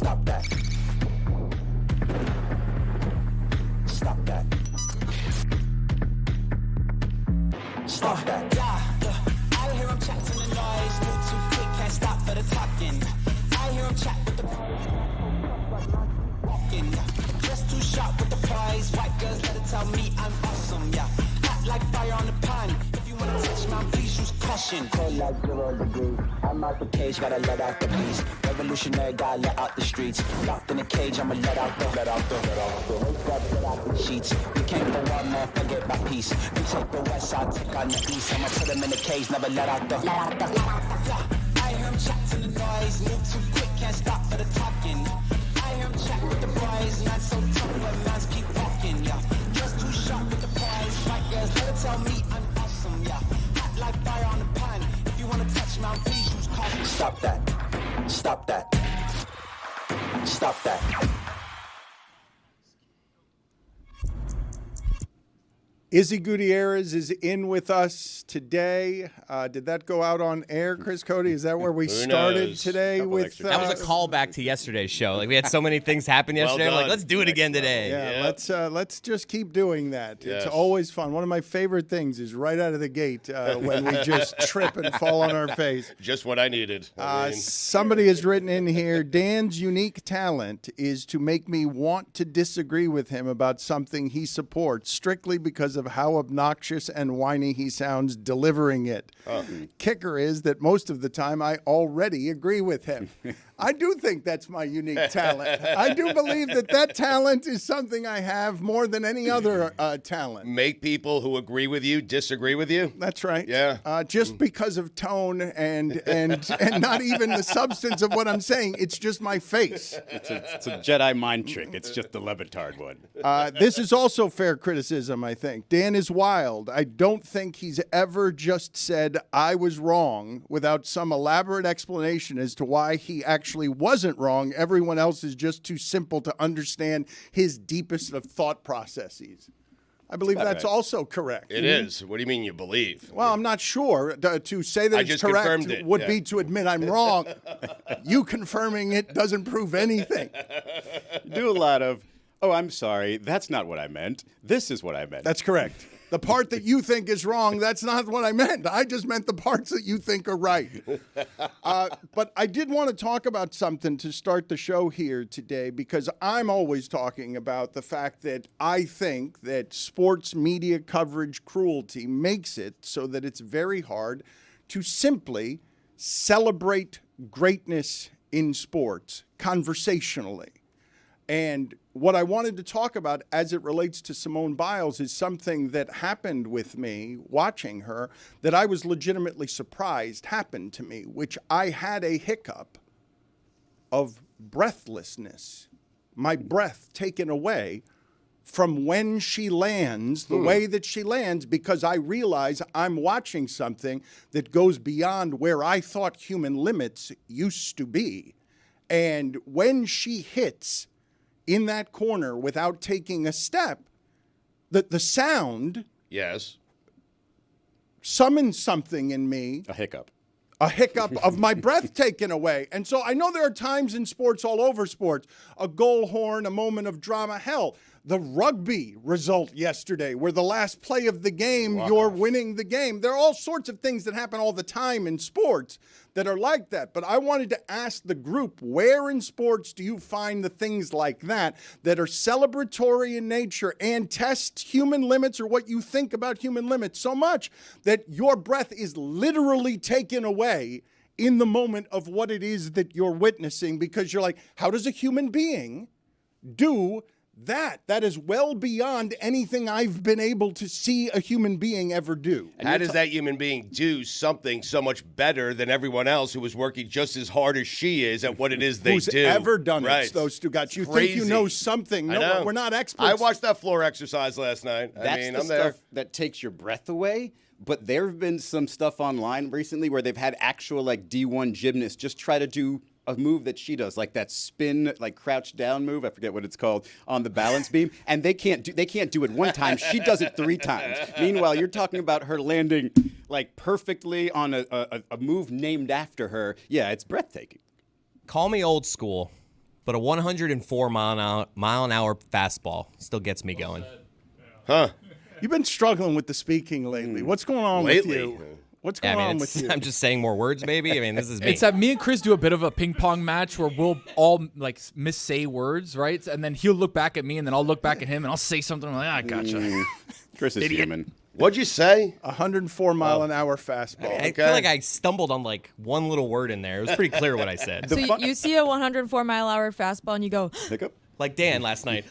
Stop that. Stop that. Stop that. Yeah, I hear him chat to the noise. Move too quick, can't stop for the talking. I hear him chat with the walking. Just too sharp with the prize. White girls let it tell me I'm awesome. Yeah, hot like fire on the pan. If you wanna touch my please use caution. Cold like 0 degrees. I'm out the cage, gotta let out the beast. Revolutionary, gotta let out the streets. Locked in a cage, I'ma let out the sheets. We came for one man, forget my peace. You take the west, I'll take on the east. I'ma put him in the cage, never let out the. I hear him chat to the noise. Move too quick, can't stop for the talking. I hear him chat with the boys. Man so tough, but mans keep walking. Yeah, just too sharp with the prize. White girls, let it tell me I'm awesome. Yeah, hot like fire on the pan. If you wanna touch my please use caution. Stop that. Stop that. Stop that. Izzy Gutierrez is in with us today. Did that go out on air, Chris Cote? Is that where we started today? With that was a callback to yesterday's show. Like we had so many things happen yesterday. Well I'm like, let's do it again today. Yeah, let's just keep doing that. Yes. It's always fun. One of my favorite things is right out of the gate when we just trip and fall on our face. Just what I needed. Somebody has written in here, Dan's unique talent is to make me want to disagree with him about something he supports strictly because of how obnoxious and whiny he sounds delivering it. Kicker is that most of the time I already agree with him. I do think that's my unique talent. I do believe that talent is something I have more than any other talent. Make people who agree with you disagree with you? That's right. Yeah. Just because of tone and not even the substance of what I'm saying. It's just my face. It's a Jedi mind trick. It's just the Le Batard one. This is also fair criticism, I think. Dan is wild. I don't think he's ever just said, I was wrong, without some elaborate explanation as to why he actually wasn't wrong. Everyone else is just too simple to understand his deepest of thought processes. I believe that's also correct. It is. What do you mean you believe? Well, I'm not sure. To say that it's correct would be to admit I'm wrong. You confirming it doesn't prove anything. You do a lot of, oh, I'm sorry, that's not what I meant. This is what I meant. That's correct. The part that you think is wrong, that's not what I meant. I just meant the parts that you think are right. But I did want to talk about something to start the show here today, because I'm always talking about the fact that I think that sports media coverage cruelty makes it so that it's very hard to simply celebrate greatness in sports conversationally. And what I wanted to talk about as it relates to Simone Biles is something that happened with me watching her that I was legitimately surprised happened to me, which I had a hiccup of breathlessness, my breath taken away from when she lands, the way that she lands, because I realize I'm watching something that goes beyond where I thought human limits used to be. And when she hits in that corner without taking a step, the sound summons something in me. A hiccup of my breath taken away. And so I know there are times in sports, all over sports, a goal horn, a moment of drama. Hell, the rugby result yesterday, where the last play of the game, you're winning the game. There are all sorts of things that happen all the time in sports that are like that. But I wanted to ask the group, where in sports do you find the things like that that are celebratory in nature and test human limits or what you think about human limits so much that your breath is literally taken away in the moment of what it is that you're witnessing, because you're like, how does a human being do that? That is well beyond anything I've been able to see a human being ever do. How does that human being do something so much better than everyone else who is working just as hard as she is at what it is they Who's do? ever done it, though, Stugotz? You think you know something. No, we're not experts. I watched that floor exercise last night. That's the stuff that takes your breath away. But there have been some stuff online recently where they've had actual like D1 gymnasts just try to do a move that she does, like that spin, like crouch down move. I forget what it's called, on the balance beam, and they can't do it one time. She does it 3 times. Meanwhile, you're talking about her landing like perfectly on a move named after her. Yeah, it's breathtaking. Call me old school, but a 104 mile an hour fastball still gets me going. Huh? You've been struggling with the speaking lately. What's going on Lately? with you? What's Yeah, going I mean, on with you? I'm just saying more words, baby. I mean, this is me. It's that me and Chris do a bit of a ping pong match where we'll all like missay words, right? And then he'll look back at me, and then I'll look back at him, and I'll say something like, "I gotcha." Chris is human. What'd you say? 104 mile an hour fastball. I feel like I stumbled on like one little word in there. It was pretty clear what I said. So you see a 104-mile-an-hour fastball and you go, Hiccup? Like Dan last night.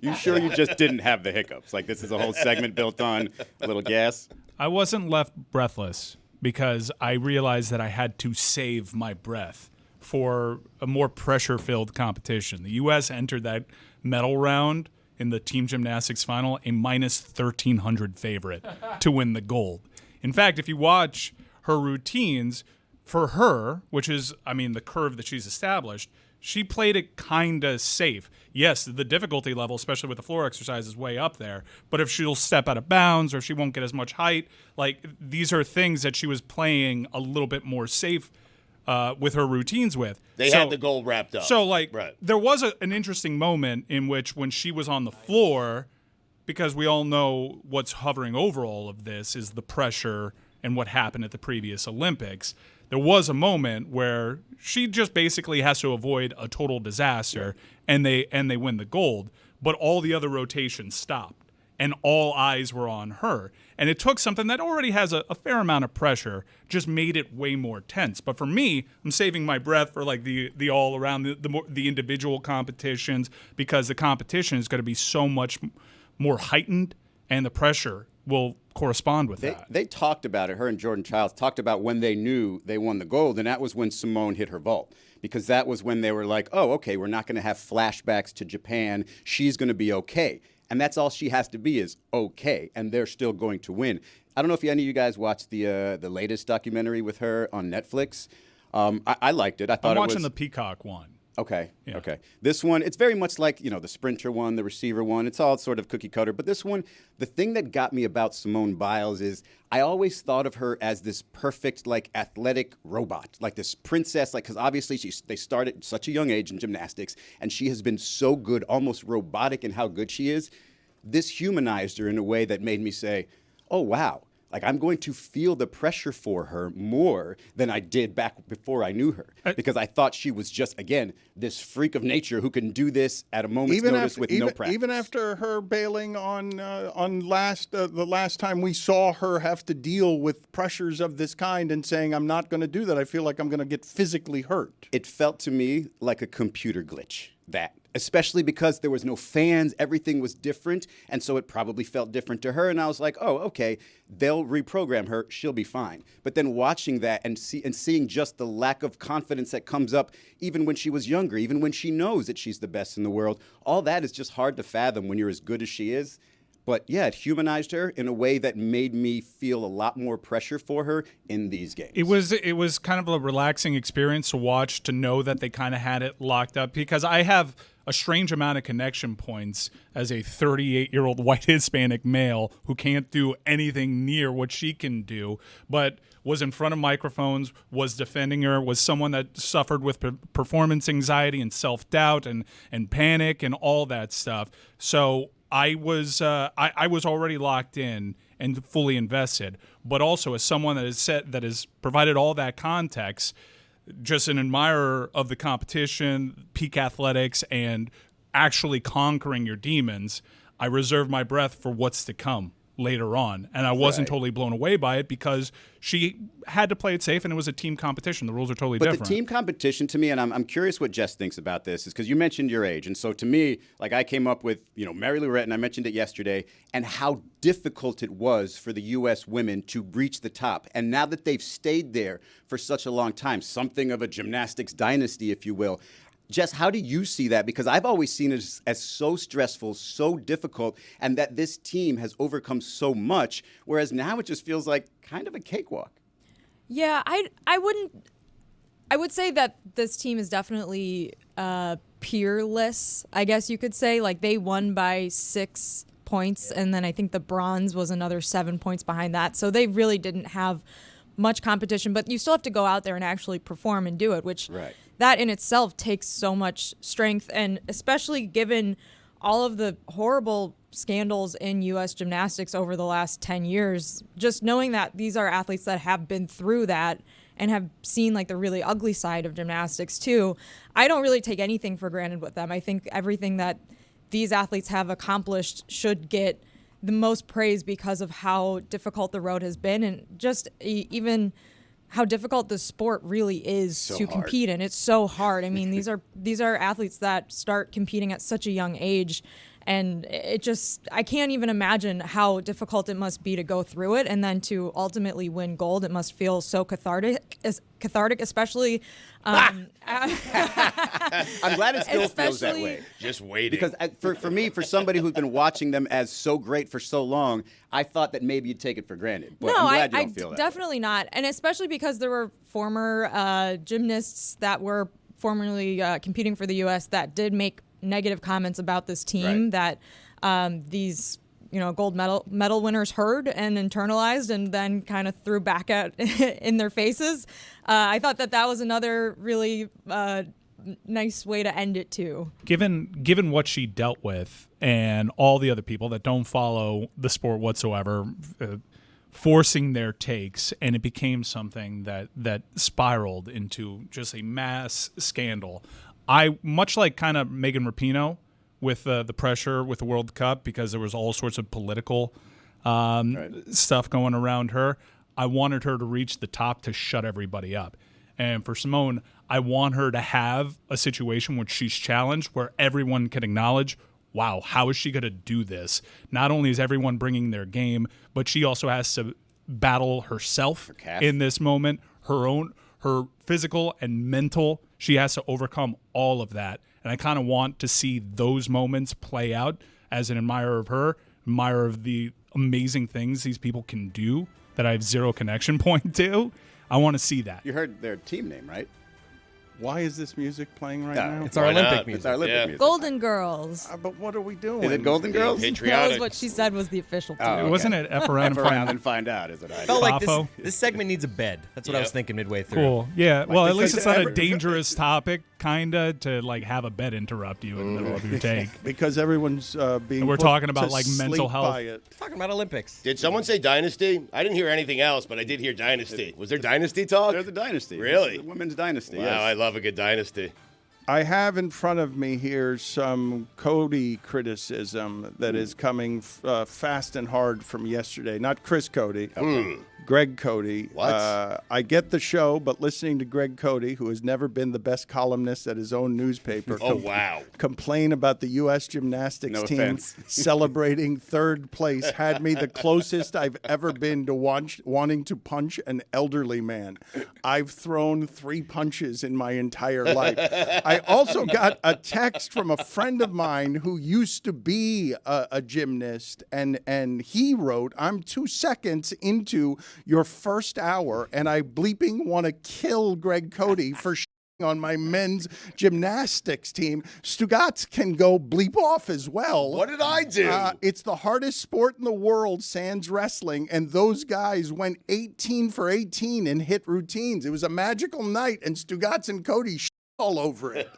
You sure you just didn't have the hiccups? Like this is a whole segment built on a little gas? I wasn't left breathless because I realized that I had to save my breath for a more pressure-filled competition. The U.S. entered that medal round in the team gymnastics final a minus 1,300 favorite to win the gold. In fact, if you watch her routines, for her, which is, I mean, the curve that she's established, she played it kind of safe. Yes, the difficulty level, especially with the floor exercise, is way up there. But if she'll step out of bounds or she won't get as much height, like these are things that she was playing a little bit more safe with her routines with. They had the goal wrapped up. So, like, Right. there was an interesting moment in which when she was on the floor, because we all know what's hovering over all of this is the pressure and what happened at the previous Olympics. There was a moment where she just basically has to avoid a total disaster, and they win the gold. But all the other rotations stopped, and all eyes were on her. And it took something that already has a fair amount of pressure, just made it way more tense. But for me, I'm saving my breath for like the all around the individual competitions, because the competition is going to be so much more heightened, and the pressure will correspond with that. They talked about it. Her and Jordan Childs talked about when they knew they won the gold, and that was when Simone hit her vault. Because that was when they were like, oh, okay, we're not going to have flashbacks to Japan. She's going to be okay. And that's all she has to be is okay, and they're still going to win. I don't know if any of you guys watched the latest documentary with her on Netflix. I liked it. I thought I'm watching it was the Peacock one. Okay. Yeah. Okay. This one, it's very much like, the sprinter one, the receiver one. It's all sort of cookie cutter. But this one, the thing that got me about Simone Biles is I always thought of her as this perfect, like, athletic robot, like this princess, like, because obviously they started at such a young age in gymnastics, and she has been so good, almost robotic in how good she is. This humanized her in a way that made me say, oh, wow. Like, I'm going to feel the pressure for her more than I did back before I knew her. Because I thought she was just, again, this freak of nature who can do this at a moment's notice with no practice. Even after her bailing on the last time we saw her have to deal with pressures of this kind and saying, I'm not going to do that, I feel like I'm going to get physically hurt. It felt to me like a computer glitch, that. Especially because there was no fans, everything was different, and so it probably felt different to her. And I was like, oh, okay, they'll reprogram her, she'll be fine. But then watching that and seeing just the lack of confidence that comes up even when she was younger, even when she knows that she's the best in the world, all that is just hard to fathom when you're as good as she is. But yeah, it humanized her in a way that made me feel a lot more pressure for her in these games. It was kind of a relaxing experience to watch, to know that they kind of had it locked up, because I have a strange amount of connection points as a 38-year-old white Hispanic male who can't do anything near what she can do, but was in front of microphones, was defending her, was someone that suffered with performance anxiety and self-doubt and panic and all that stuff. So I was already locked in and fully invested, but also as someone that has provided all that context, just an admirer of the competition, peak athletics, and actually conquering your demons, I reserve my breath for what's to come later on. And I wasn't totally blown away by it because she had to play it safe, and it was a team competition. The rules are totally different. But the team competition, to me, and I'm curious what Jess thinks about this, is because you mentioned your age. And so to me, like, I came up with, Mary Lorette, and I mentioned it yesterday, and how difficult it was for the U.S. women to reach the top. And now that they've stayed there for such a long time, something of a gymnastics dynasty, if you will, Jess, how do you see that? Because I've always seen it as so stressful, so difficult, and that this team has overcome so much, whereas now it just feels like kind of a cakewalk. yeah, I would say that this team is definitely peerless, I guess you could say. Like, they won by 6 points, and then I think the bronze was another 7 points behind that. So they really didn't have much competition, but you still have to go out there and actually perform and do it, which that in itself takes so much strength, and especially given all of the horrible scandals in U.S. gymnastics over the last 10 years, just knowing that these are athletes that have been through that and have seen like the really ugly side of gymnastics too. I don't really take anything for granted with them. I think everything that these athletes have accomplished should get the most praise because of how difficult the road has been, and just even how difficult the sport really is to compete in. It's so hard. I mean, these are athletes that start competing at such a young age, and I can't even imagine how difficult it must be to go through it and then to ultimately win gold. It must feel so cathartic, especially. I'm glad it still feels that way. Just waiting. Because for me, for somebody who's been watching them as so great for so long, I thought that maybe you'd take it for granted. But I'm glad you don't feel that definitely way. not. And especially because there were former gymnasts that were formerly competing for the U.S. that did make negative comments about this team that these gold medal winners heard and internalized and then kind of threw back at in their faces. I thought that was another really nice way to end it too. Given what she dealt with and all the other people that don't follow the sport whatsoever, forcing their takes, and it became something that spiraled into just a mass scandal. I, much like kind of Megan Rapinoe with the pressure with the World Cup, because there was all sorts of political stuff going around her, I wanted her to reach the top to shut everybody up. And for Simone, I want her to have a situation where she's challenged, where everyone can acknowledge, wow, how is she going to do this? Not only is everyone bringing their game, but she also has to battle herself in this moment, her physical and mental. She has to overcome all of that. And I kind of want to see those moments play out as an admirer of her, admirer of the amazing things these people can do that I have zero connection point to. I want to see that. You heard their team name, right? Why is this music playing right now? It's our Olympic music. It's our Olympic music. Golden Girls. But what are we doing? Is it Golden Girls? That was what she said was the official tune. Oh, okay. Wasn't it F around and find out? Is it? Felt like Fafo? this segment needs a bed. That's what I was thinking midway through. Cool. Yeah. Well, at least it's not a dangerous topic, kinda, to like have a bed interrupt you in the middle of your take. Because everyone's being. We're put talking about to like mental sleep health. by it. Talking about Olympics. Did someone say Dynasty? I didn't hear anything else, but I did hear Dynasty. Was there Dynasty talk? There's a dynasty. Really? It's a women's dynasty. Wow, Yes. I love a good Dynasty. I have in front of me here some Cote criticism that is coming fast and hard from yesterday. Not Chris Cote, Greg Cote. What? I get the show, but listening to Greg Cote, who has never been the best columnist at his own newspaper, complain about the U.S. gymnastics team celebrating third place had me the closest I've ever been to wanting to punch an elderly man. I've thrown 3 punches in my entire life. I also got a text from a friend of mine who used to be a gymnast, and he wrote, "I'm 2 seconds into your first hour, and I bleeping want to kill Greg Cote for on my men's gymnastics team. Stugotz can go bleep off as well. What did I do? It's the hardest sport in the world, sans wrestling, and those guys went 18 for 18 in hit routines. It was a magical night, and Stugotz and Cote all over it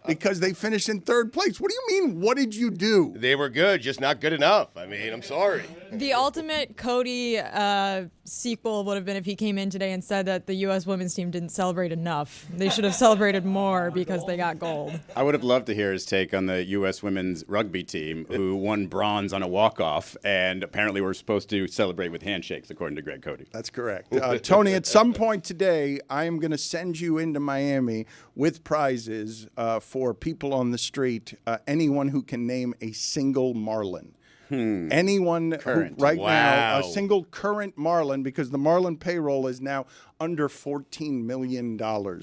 because they finished in third place. What do you mean, what did you do? They were good, just not good enough. I mean, I'm sorry. The ultimate Cote sequel would have been if he came in today and said that the U.S. women's team didn't celebrate enough. They should have celebrated more because they got gold. I would have loved to hear his take on the U.S. women's rugby team who won bronze on a walk-off and apparently were supposed to celebrate with handshakes, according to Greg Cote. That's correct. Tony, at some point today, I am going to send you into Miami with prizes for people on the street, anyone who can name a single Marlin. Anyone who, right now, a single current Marlin, because the Marlin payroll is now under $14 million.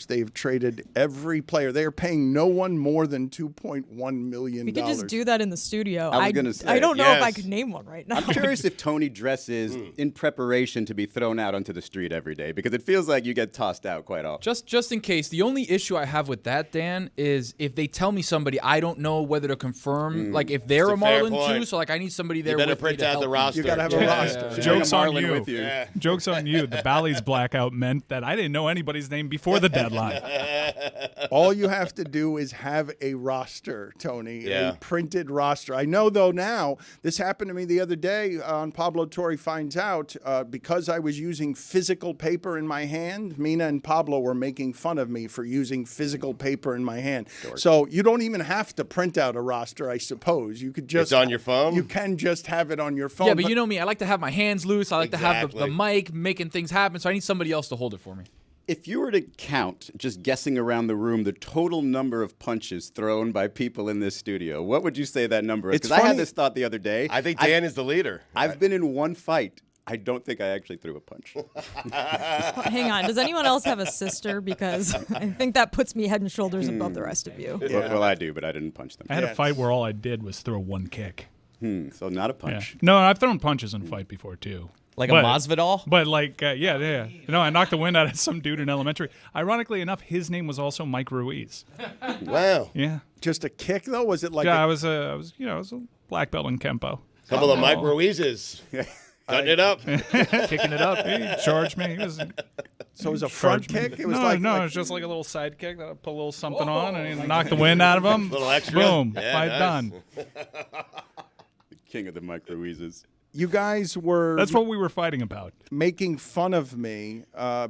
They've traded every player. They are paying no one more than $2.1 million. We could just do that in the studio. I was gonna say, I don't know if I could name one right now. I'm curious if Tony dresses in preparation to be thrown out onto the street every day, because it feels like you get tossed out quite often. Just in case, the only issue I have with that, Dan, is if they tell me somebody, I don't know whether to confirm, like if they're a Marlin too. So like I need somebody there. You better with me print to out the help me. roster. You got to have a roster. Bring a Joke's on Marlin you. with you. Yeah. Joke's on you. The Bally's blackout meant that I didn't know anybody's name before the deadline. All you have to do is have a roster, Tony, Yeah. a printed roster. I know, though, now, this happened to me the other day on Pablo Torre Finds Out, because I was using physical paper in my hand. Mina and Pablo were making fun of me for using physical paper in my hand. So you don't even have to print out a roster, I suppose. You could just... It's on your phone? You can just have it on your phone. Yeah, but you know me. I like to have my hands loose. I like to have the Exactly. mic making things happen. So I need somebody else to hold it for me. If you were to count, just guessing around the room, the total number of punches thrown by people in this studio, what would you say that number is? It's Because I had funny- this thought the other day. I think Dan is the leader. I've been in one fight. I don't think I actually threw a punch. Hang on. Does anyone else have a sister? Because I think that puts me head and shoulders above the rest of you. Well, I do, but I didn't punch them. I had Yeah. a fight where all I did was throw one kick. So not a Yeah. punch. No, I've thrown punches in a fight before too. Like But- a Masvidal? But like, yeah. No, I knocked the wind out of some dude in elementary. Ironically enough, his name was also Mike Ruiz. Wow. Yeah. Just a kick, though? Was it like Yeah, a- I was a black belt in Kempo. Couple of Mike Ruizes. Cutting it up. Kicking it up. He charged me. He was so it was a front charged me. kick? It was no, like, no, like- it was just like a little side kick that I put a little something on and he knocked the wind out of him. Little extra. Boom. Yeah, Fight nice. done. King of the Mike Ruizes. You guys were That's what we were fighting about. making fun of me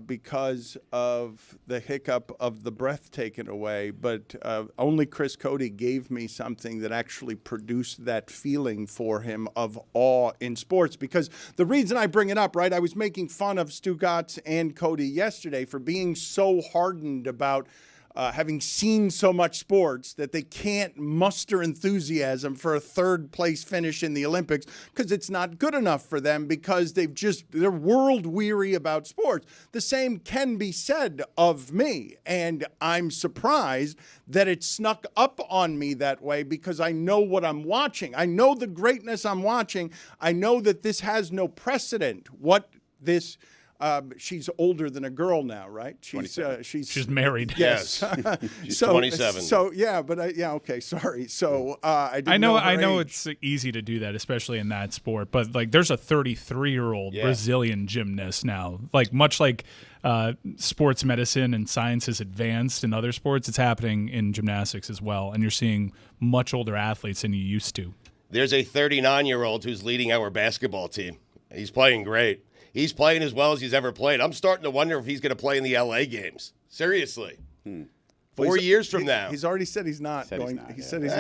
because of the hiccup of the breath taken away, but only Chris Cote gave me something that actually produced that feeling for him of awe in sports. Because the reason I bring it up, right, I was making fun of Stugotz and Cote yesterday for being so hardened about having seen so much sports that they can't muster enthusiasm for a third place finish in the Olympics because it's not good enough for them because they're world weary about sports. The same can be said of me, and I'm surprised that it snuck up on me that way because I know what I'm watching. I know the greatness I'm watching. I know that this has no precedent. She's older than a girl now, right? She's married. Yes. She's 27. So yeah, but okay, sorry. So I didn't I know her age. it's easy to do that, especially in that sport. But like, there's a 33-year-old Brazilian gymnast now. Like much like sports medicine and science has advanced in other sports, it's happening in gymnastics as well. And you're seeing much older athletes than you used to. There's a 39-year-old who's leading our basketball team. He's playing great. He's playing as well as he's ever played. I'm starting to wonder if he's going to play in the LA games. Seriously. 4 years from now. He's already said he's not going. not, He yeah. said he's not.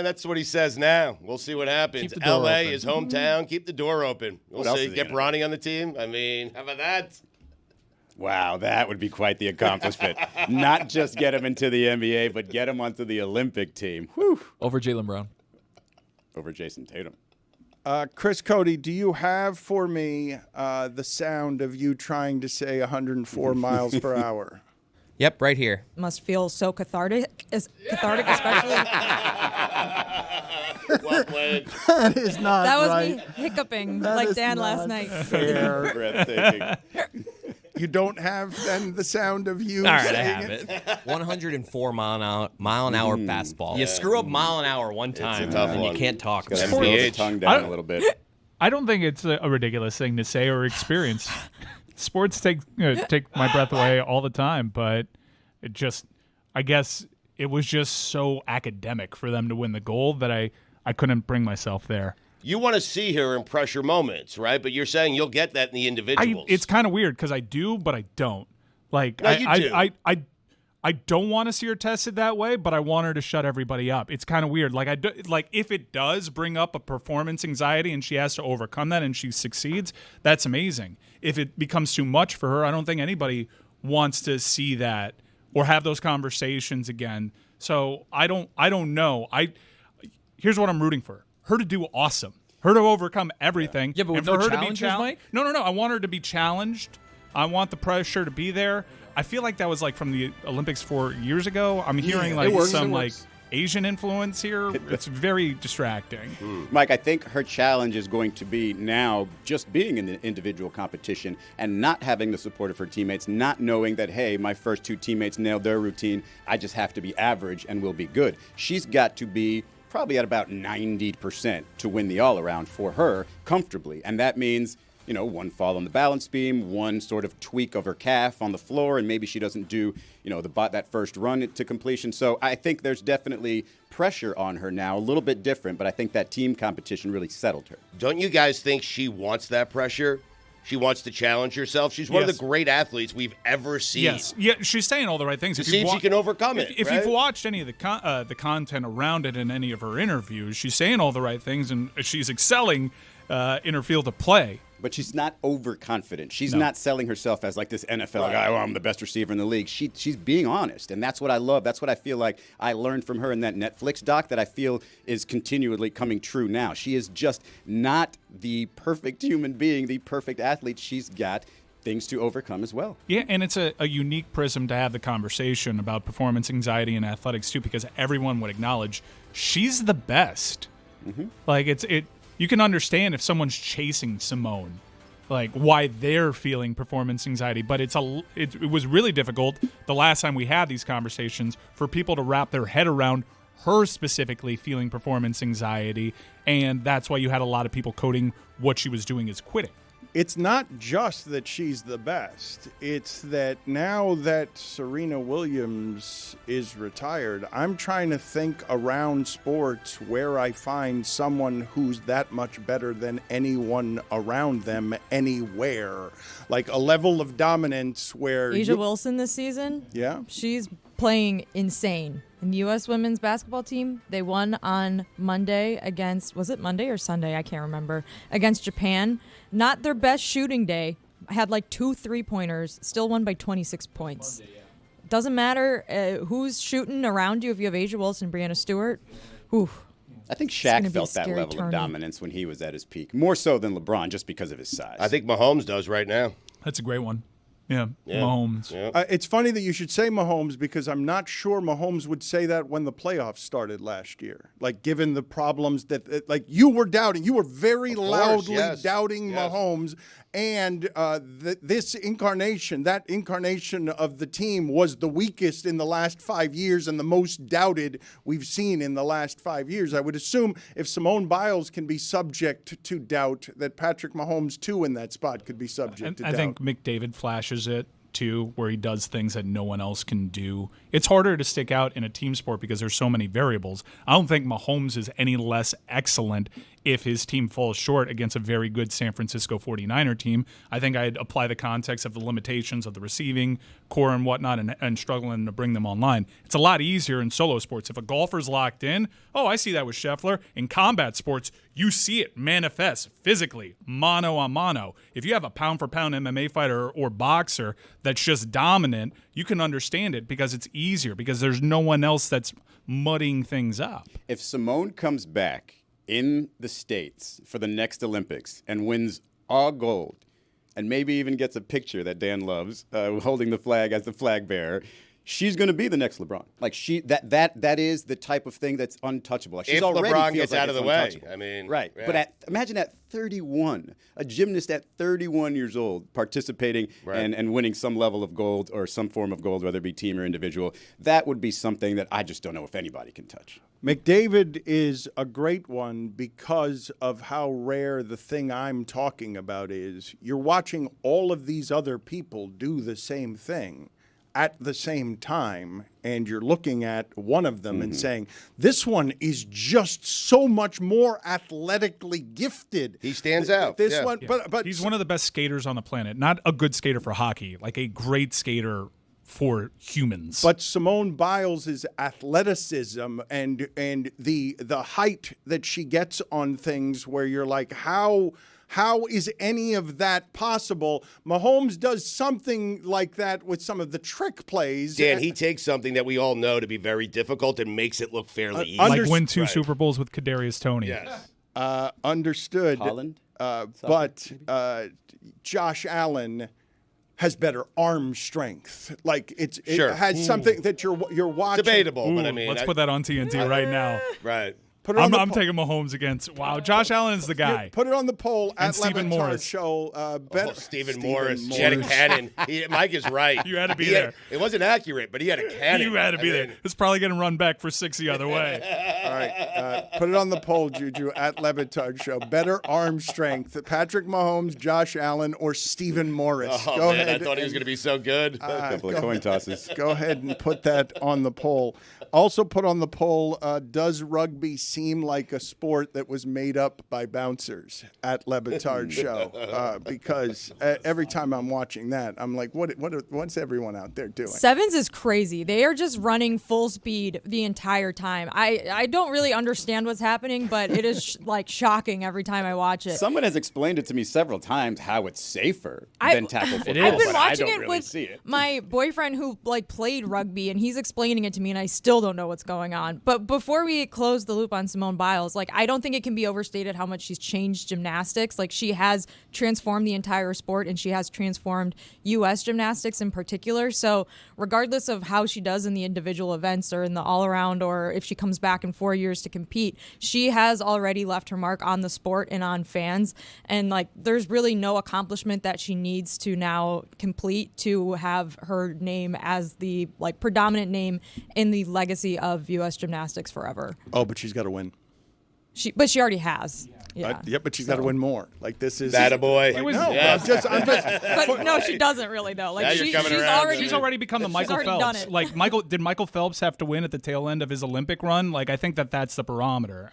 That's what he says now. We'll see what happens. Keep the door LA open. is hometown. Keep the door open. We'll What else see. is he Get gonna Bronny on the team. I mean, how about that? Wow, that would be quite the accomplishment. Not just get him into the NBA, but get him onto the Olympic team. Whew. Over Jaylen Brown. Over Jason Tatum. Chris Cote, do you have for me the sound of you trying to say 104 miles per hour? Yep, right here. Must feel so cathartic, especially. Well played. That is not That was right. me hiccuping That like is Dan last not night. Fair. Breathtaking. You don't have then the sound of you All right, I saying have it? it. 104 mile an hour fastball. You screw up mile an hour one time, tough and one. you can't talk. Gotta about slow it. the MPH. tongue down a little bit. I don't think it's a ridiculous thing to say or experience. Sports take my breath away all the time, but it just, I guess it was just so academic for them to win the gold that I couldn't bring myself there. You want to see her in pressure moments, right? But you're saying you'll get that in the individuals. It's kind of weird because I do, but I don't. Like No, you do. I don't want to see her tested that way, but I want her to shut everybody up. It's kind of weird. Like if it does bring up a performance anxiety and she has to overcome that and she succeeds, that's amazing. If it becomes too much for her, I don't think anybody wants to see that or have those conversations again. So I don't know. Here's what I'm rooting for. Her to do awesome. Her to overcome everything. Yeah, but with and for no her to be challenges, Mike? No. I want her to be challenged. I want the pressure to be there. I feel like that was like from the Olympics 4 years ago. I'm hearing like some like Asian influence here. It's very distracting. Mike, I think her challenge is going to be now just being in the individual competition and not having the support of her teammates, not knowing that, hey, my first two teammates nailed their routine. I just have to be average and we'll be good. She's got to be probably at about 90% to win the all-around for her comfortably. And that means, one fall on the balance beam, one sort of tweak of her calf on the floor, and maybe she doesn't do, that first run to completion. So I think there's definitely pressure on her now, a little bit different, but I think that team competition really settled her. Don't you guys think she wants that pressure? She wants to challenge herself. She's one of the great athletes we've ever seen. Yes, yeah, she's saying all the right things. To see if she can overcome it. If you've watched any of the content around it in any of her interviews, she's saying all the right things, and she's excelling in her field of play. But she's not overconfident. She's not selling herself as like this NFL guy, oh, I'm the best receiver in the league. She's being honest, and that's what I love. That's what I feel like I learned from her in that Netflix doc that I feel is continually coming true now. She is just not the perfect human being, the perfect athlete. She's got things to overcome as well. Yeah, and it's a unique prism to have the conversation about performance anxiety in athletics, too, because everyone would acknowledge she's the best. Mm-hmm. Like, you can understand if someone's chasing Simone, like why they're feeling performance anxiety. But it was really difficult the last time we had these conversations for people to wrap their head around her specifically feeling performance anxiety. And that's why you had a lot of people coding what she was doing as quitting. It's not just that she's the best. It's that now that Serena Williams is retired, I'm trying to think around sports where I find someone who's that much better than anyone around them anywhere. Like a level of dominance where... Asia Wilson this season? Yeah. She's playing insane. And the U.S. women's basketball team, they won on Monday against, was it Monday or Sunday? I can't remember. Against Japan. Not their best shooting day. Had like 2 3-pointers. Still won by 26 points. Monday, yeah. Doesn't matter who's shooting around you if you have Asia Wilson, Breanna Stewart. Ooh. I think Shaq felt that level of dominance when he was at his peak. More so than LeBron just because of his size. I think Mahomes does right now. That's a great one. Yeah, Mahomes. Yeah. It's funny that you should say Mahomes because I'm not sure Mahomes would say that when the playoffs started last year. Like, given the problems that, like, you were doubting. You were very loudly doubting Mahomes. And this incarnation, that incarnation of the team was the weakest in the last 5 years and the most doubted we've seen in the last 5 years. I would assume if Simone Biles can be subject to doubt, that Patrick Mahomes, too, in that spot could be subject to doubt. I think McDavid flashes it, too, where he does things that no one else can do. It's harder to stick out in a team sport because there's so many variables. I don't think Mahomes is any less excellent if his team falls short against a very good San Francisco 49er team. I think I'd apply the context of the limitations of the receiving core and whatnot and struggling to bring them online. It's a lot easier in solo sports. If a golfer's locked in, I see that with Scheffler. In combat sports, you see it manifest physically, mano a mano. If you have a pound-for-pound MMA fighter or boxer that's just dominant, you can understand it because it's easier, because there's no one else that's mudding things up. If Simone comes back in the States for the next Olympics and wins all gold, and maybe even gets a picture that Dan loves, holding the flag as the flag bearer, she's going to be the next LeBron. Like that is the type of thing that's untouchable. Like, she's if already LeBron feels gets like out of the way, I mean, right. Yeah. But imagine at 31, a gymnast at 31 years old participating and winning some level of gold or some form of gold, whether it be team or individual. That would be something that I just don't know if anybody can touch. McDavid is a great one because of how rare the thing I'm talking about is. You're watching all of these other people do the same thing at the same time, and you're looking at one of them and saying, this one is just so much more athletically gifted. He stands out. This one, but he's one of the best skaters on the planet. Not a good skater for hockey, like a great skater for humans. But Simone Biles' athleticism and the height that she gets on things where you're like, how is any of that possible? Mahomes does something like that with some of the trick plays. Dan, he takes something that we all know to be very difficult and makes it look fairly easy. Like win 2 Super Bowls with Kadarius Toney. Yes. Understood. Holland? But Josh Allen has better arm strength. Like it has something that you're watching. Debatable, but I mean, let's put that on TNT right now. Right. Put it on I'm the taking Mahomes against. Wow, Josh Allen's the guy. Put it on the poll And at Stephen Le Batard Morris. Show. Better Stephen Morris. He had a cannon. Mike is right. You had to be He there. It wasn't accurate, but he had a cannon. You had to be there. It's probably going to run back for 6 the other way. All right, put it on the poll, Juju, at Le Batard Show. Better arm strength, Patrick Mahomes, Josh Allen, or Stephen Morris? Oh, Go man, ahead. I thought he was going to be so good. A couple of coin tosses. Go ahead and put that on the poll. Also put on the poll, does rugby seem like a sport that was made up by bouncers at Le Batard Show? Because every time I'm watching that, I'm like, what's everyone out there doing? Sevens is crazy. They are just running full speed the entire time. I don't really understand what's happening, but it is like shocking every time I watch it. Someone has explained it to me several times how it's safer than tackle football. I've been but I watching don't it really with see it. my boyfriend who like played rugby, and he's explaining it to me, and I still don't know what's going on. But before we close the loop on Simone Biles, like I don't think it can be overstated how much she's changed gymnastics. Like she has transformed the entire sport, and she has transformed U.S. gymnastics in particular. So regardless of how she does in the individual events or in the all-around, or if she comes back in 4 years to compete, she has already left her mark on the sport and on fans. And like there's really no accomplishment that she needs to now complete to have her name as the like predominant name in the legacy of U.S. gymnastics forever. Oh, but she's got to win. But she already has. Yeah. But she's got to win more. Like this is That a boy. Like, was- no, Yeah. I'm just. But no, she doesn't really though. Like Now you're she's coming around. already She's already become the Michael already done Phelps. it. Like did Michael Phelps have to win at the tail end of his Olympic run? Like I think that's the barometer.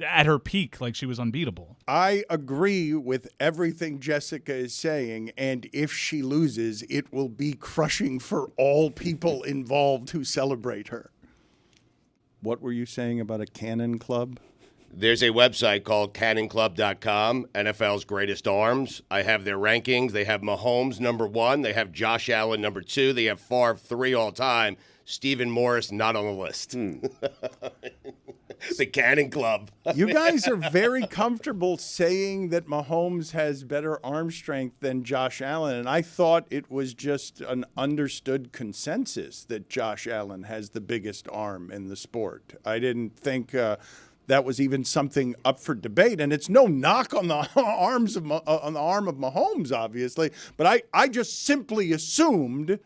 At her peak, like she was unbeatable. I agree with everything Jessica is saying, and if she loses, it will be crushing for all people involved who celebrate her. What were you saying about a cannon club? There's a website called cannonclub.com, NFL's greatest arms. I have their rankings. They have Mahomes number 1. They have Josh Allen number 2. They have Favre 3 all time. Stephen Morris not on the list. The Cannon Club. You guys are very comfortable saying that Mahomes has better arm strength than Josh Allen, and I thought it was just an understood consensus that Josh Allen has the biggest arm in the sport. I didn't think that was even something up for debate, and it's no knock on the arm of Mahomes, obviously, but I just simply assumed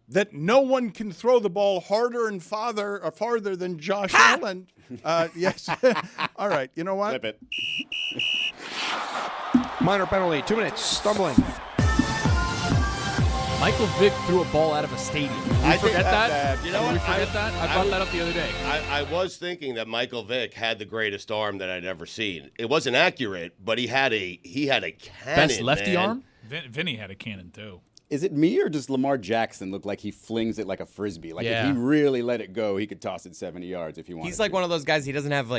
that no one can throw the ball harder and farther than Josh Allen. Yes. All right. You know what? Flip it. Minor penalty, 2 minutes, stumbling. Michael Vick threw a ball out of a stadium. Did we forget that? You know Did what? we forget that? I brought that up the other day. I was thinking that Michael Vick had the greatest arm that I'd ever seen. It wasn't accurate, but he had a cannon. Best lefty man. arm? Vinny had a cannon too. Is it me or does Lamar Jackson look like he flings it like a frisbee? Like Yeah. if he really let it go, he could toss it 70 yards if he wanted. He's like one of those guys. He doesn't have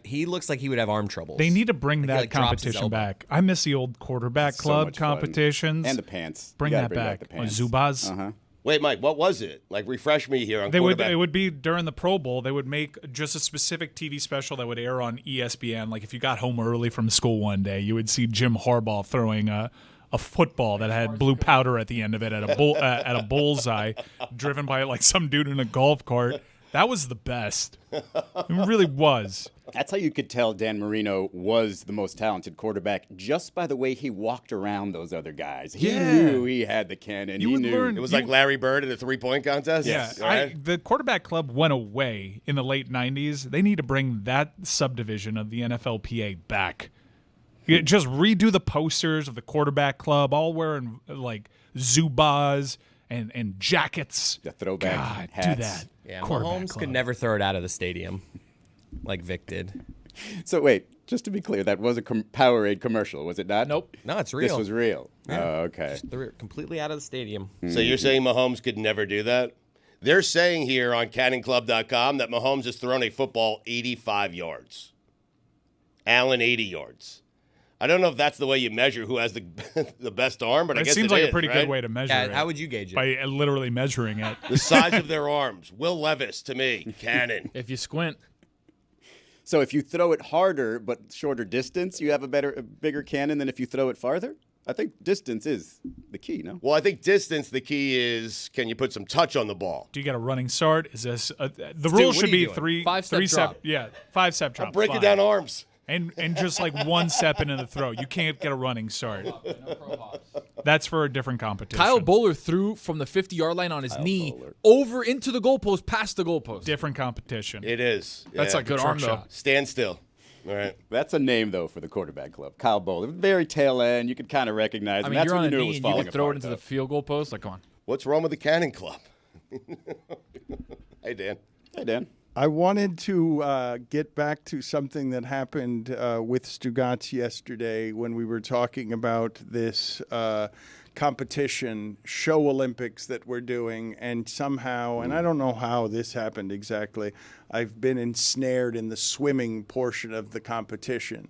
he looks like he would have arm troubles. They need to bring Like, he, that like, drops his competition elbow. back. I miss the old quarterback So club much fun. competitions. And the pants. Bring You gotta that bring back back. the Or pants. Zubaz. Uh-huh. Wait, Mike, what was it? Like, refresh me here on They would. quarterback. It would be during the Pro Bowl. They would make just a specific TV special that would air on ESPN. Like if you got home early from school one day, you would see Jim Harbaugh throwing a football that had blue powder at the end of it at a bullseye, driven by like some dude in a golf cart. That was the best. It really was. That's how you could tell Dan Marino was the most talented quarterback just by the way he walked around those other guys. He Yeah. knew he had the cannon. You he would knew. learn- It was like Larry Bird at a three-point contest? Yeah, All right? the quarterback club went away in the late 90s. They need to bring that subdivision of the NFLPA back. You just redo the posters of the quarterback club, all wearing like Zubaz and jackets. The throwback God, hats. do that. Yeah, Quarterback Mahomes club. could never throw it out of the stadium like Vic did. So wait, just to be clear, that was a Powerade commercial, was it not? Nope. No, it's real. This was real. Yeah. Oh, okay. Threw it completely out of the stadium. So you're saying Mahomes could never do that? They're saying here on cannonclub.com that Mahomes has thrown a football 85 yards. Allen 80 yards. I don't know if that's the way you measure who has the the best arm, but I It guess seems it like is, a pretty right? good way to measure Yeah, it. how would you gauge it? By literally measuring it. The size of their arms. Will Levis to me. Cannon. If you squint, So if you throw it harder but shorter distance, you have a bigger cannon than if you throw it farther? I think distance is the key, no? Well, I think distance, the key is, can you put some touch on the ball? Do you get a running start? Is this the Stu, rule what should are be you doing? three Five-step three drop. step, yeah, 5-step drop. I'm breaking fine. down arms. and just like one step into the throw. You can't get a running start. That's for a different competition. Kyle Bowler threw from the 50-yard line on his knee over into the goalpost, past the goalpost. Different competition. It is. That's Yeah. a good arm, though. shot. Stand still. All right. That's a name, though, for the quarterback club. Kyle Bowler. Very tail end. You could kind of recognize I him. mean, That's you're when on you a knew it knee was and you falling can throw it apart, into though. the field goal post. Like, come on. What's wrong with the Cannon Club? Hey, Dan. Hey, Dan. I wanted to get back to something that happened with Stugotz yesterday when we were talking about this competition, show Olympics that we're doing, and somehow, and I don't know how this happened exactly, I've been ensnared in the swimming portion of the competition.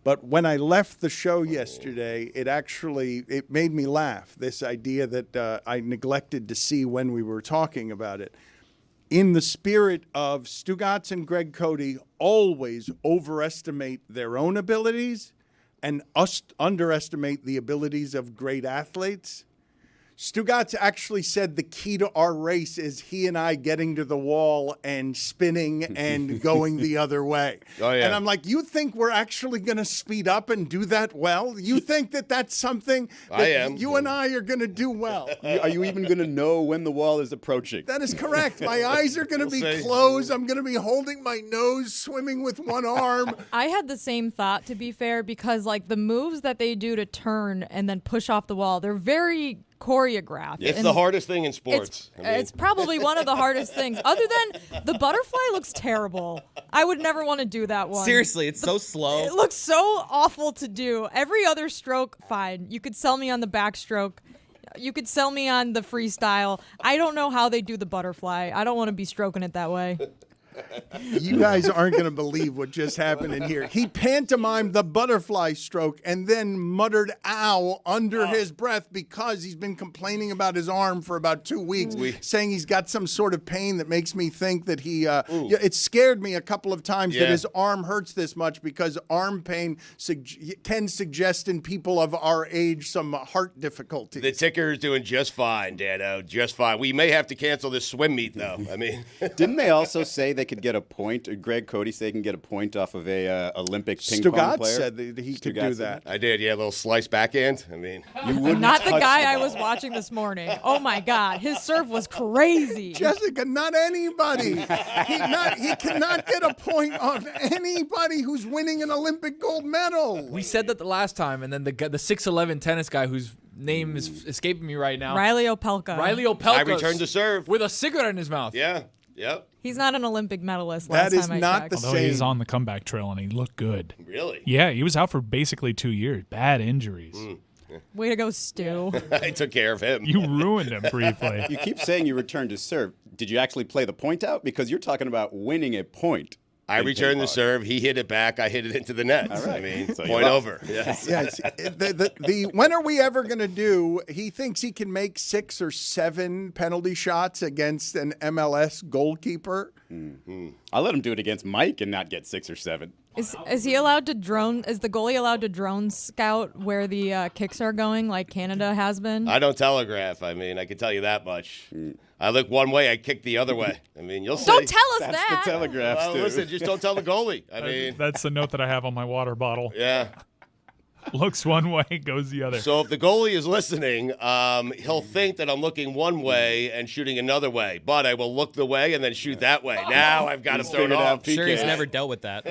But when I left the show yesterday, it made me laugh, this idea that I neglected to see when we were talking about it. In the spirit of Stugotz and Greg Cote always overestimate their own abilities and underestimate the abilities of great athletes, Stugotz actually said the key to our race is he and I getting to the wall and spinning and going the other way. Oh, yeah. And I'm like, you think we're actually going to speed up and do that well? You think that that's something that I am. you and I are going to do well? Are you even going to know when the wall is approaching? That is correct. My eyes are going to be see. closed. I'm going to be holding my nose, swimming with one arm. I had the same thought, to be fair, because like the moves that they do to turn and then push off the wall, they're very choreographed. It's And the hardest thing in sports. It's probably one of the hardest things. Other than the butterfly looks terrible. I would never want to do that one. Seriously, it's so slow. It looks so awful to do. Every other stroke, fine. You could sell me on the backstroke. You could sell me on the freestyle. I don't know how they do the butterfly. I don't want to be stroking it that way. You guys aren't going to believe what just happened in here. He pantomimed the butterfly stroke and then muttered "ow" under his breath because he's been complaining about his arm for about 2 weeks, saying he's got some sort of pain that makes me think that he. It scared me a couple of times that his arm hurts this much because arm pain can suggest in people of our age some heart difficulties. The ticker is doing just fine, Dano. Just fine. We may have to cancel this swim meet, though. I mean, Didn't they also say they could get a point? Or Greg Cote said they can get a point off of a Olympic ping pong Stugotz player? said that he could Stugotz do said that. I did. Yeah, a little slice backhand. I mean, You wouldn't Not the touch guy I ball. was watching this morning. Oh my God, his serve was crazy. Jessica, not anybody. He cannot get a point on anybody who's winning an Olympic gold medal. We said that the last time, and then the 6'11" tennis guy whose name is escaping me right now. Riley Opelka. Riley Opelka. I returned to serve. with a cigarette in his mouth. Yeah. Yep. He's not an Olympic medalist. That Last is time I not checked. the Although he's same. on the comeback trail and he looked good. Really? Yeah, he was out for basically 2 years. Bad injuries. Way to go, Stu. I took care of him. You ruined him briefly. You keep saying you returned to serve. Did you actually play the point out? Because you're talking about winning a point. I in returned ping the pong. serve. He hit it back. I hit it into the net. All right. I mean, So point you're up. over. Yes. Yes. When are we ever going to do? He thinks he can make 6 or 7 penalty shots against an MLS goalkeeper. I'll let him do it against Mike and not get 6 or 7. Is he allowed to drone? Is the goalie allowed to drone scout where the kicks are going, like Canada has been? I don't telegraph. I mean, I can tell you that much. I look one way, I kick the other way. I mean, you'll see. Don't tell us That's that. the telegraph, Well, Stu. listen, just don't tell the goalie. I mean, That's the note that I have on my water bottle. yeah. Looks one way, goes the other. So if the goalie is listening, he'll think that I'm looking one way and shooting another way. But I will look the way and then shoot that way. Now I've got him thrown figured out off. Sure, he's PK. never dealt with that.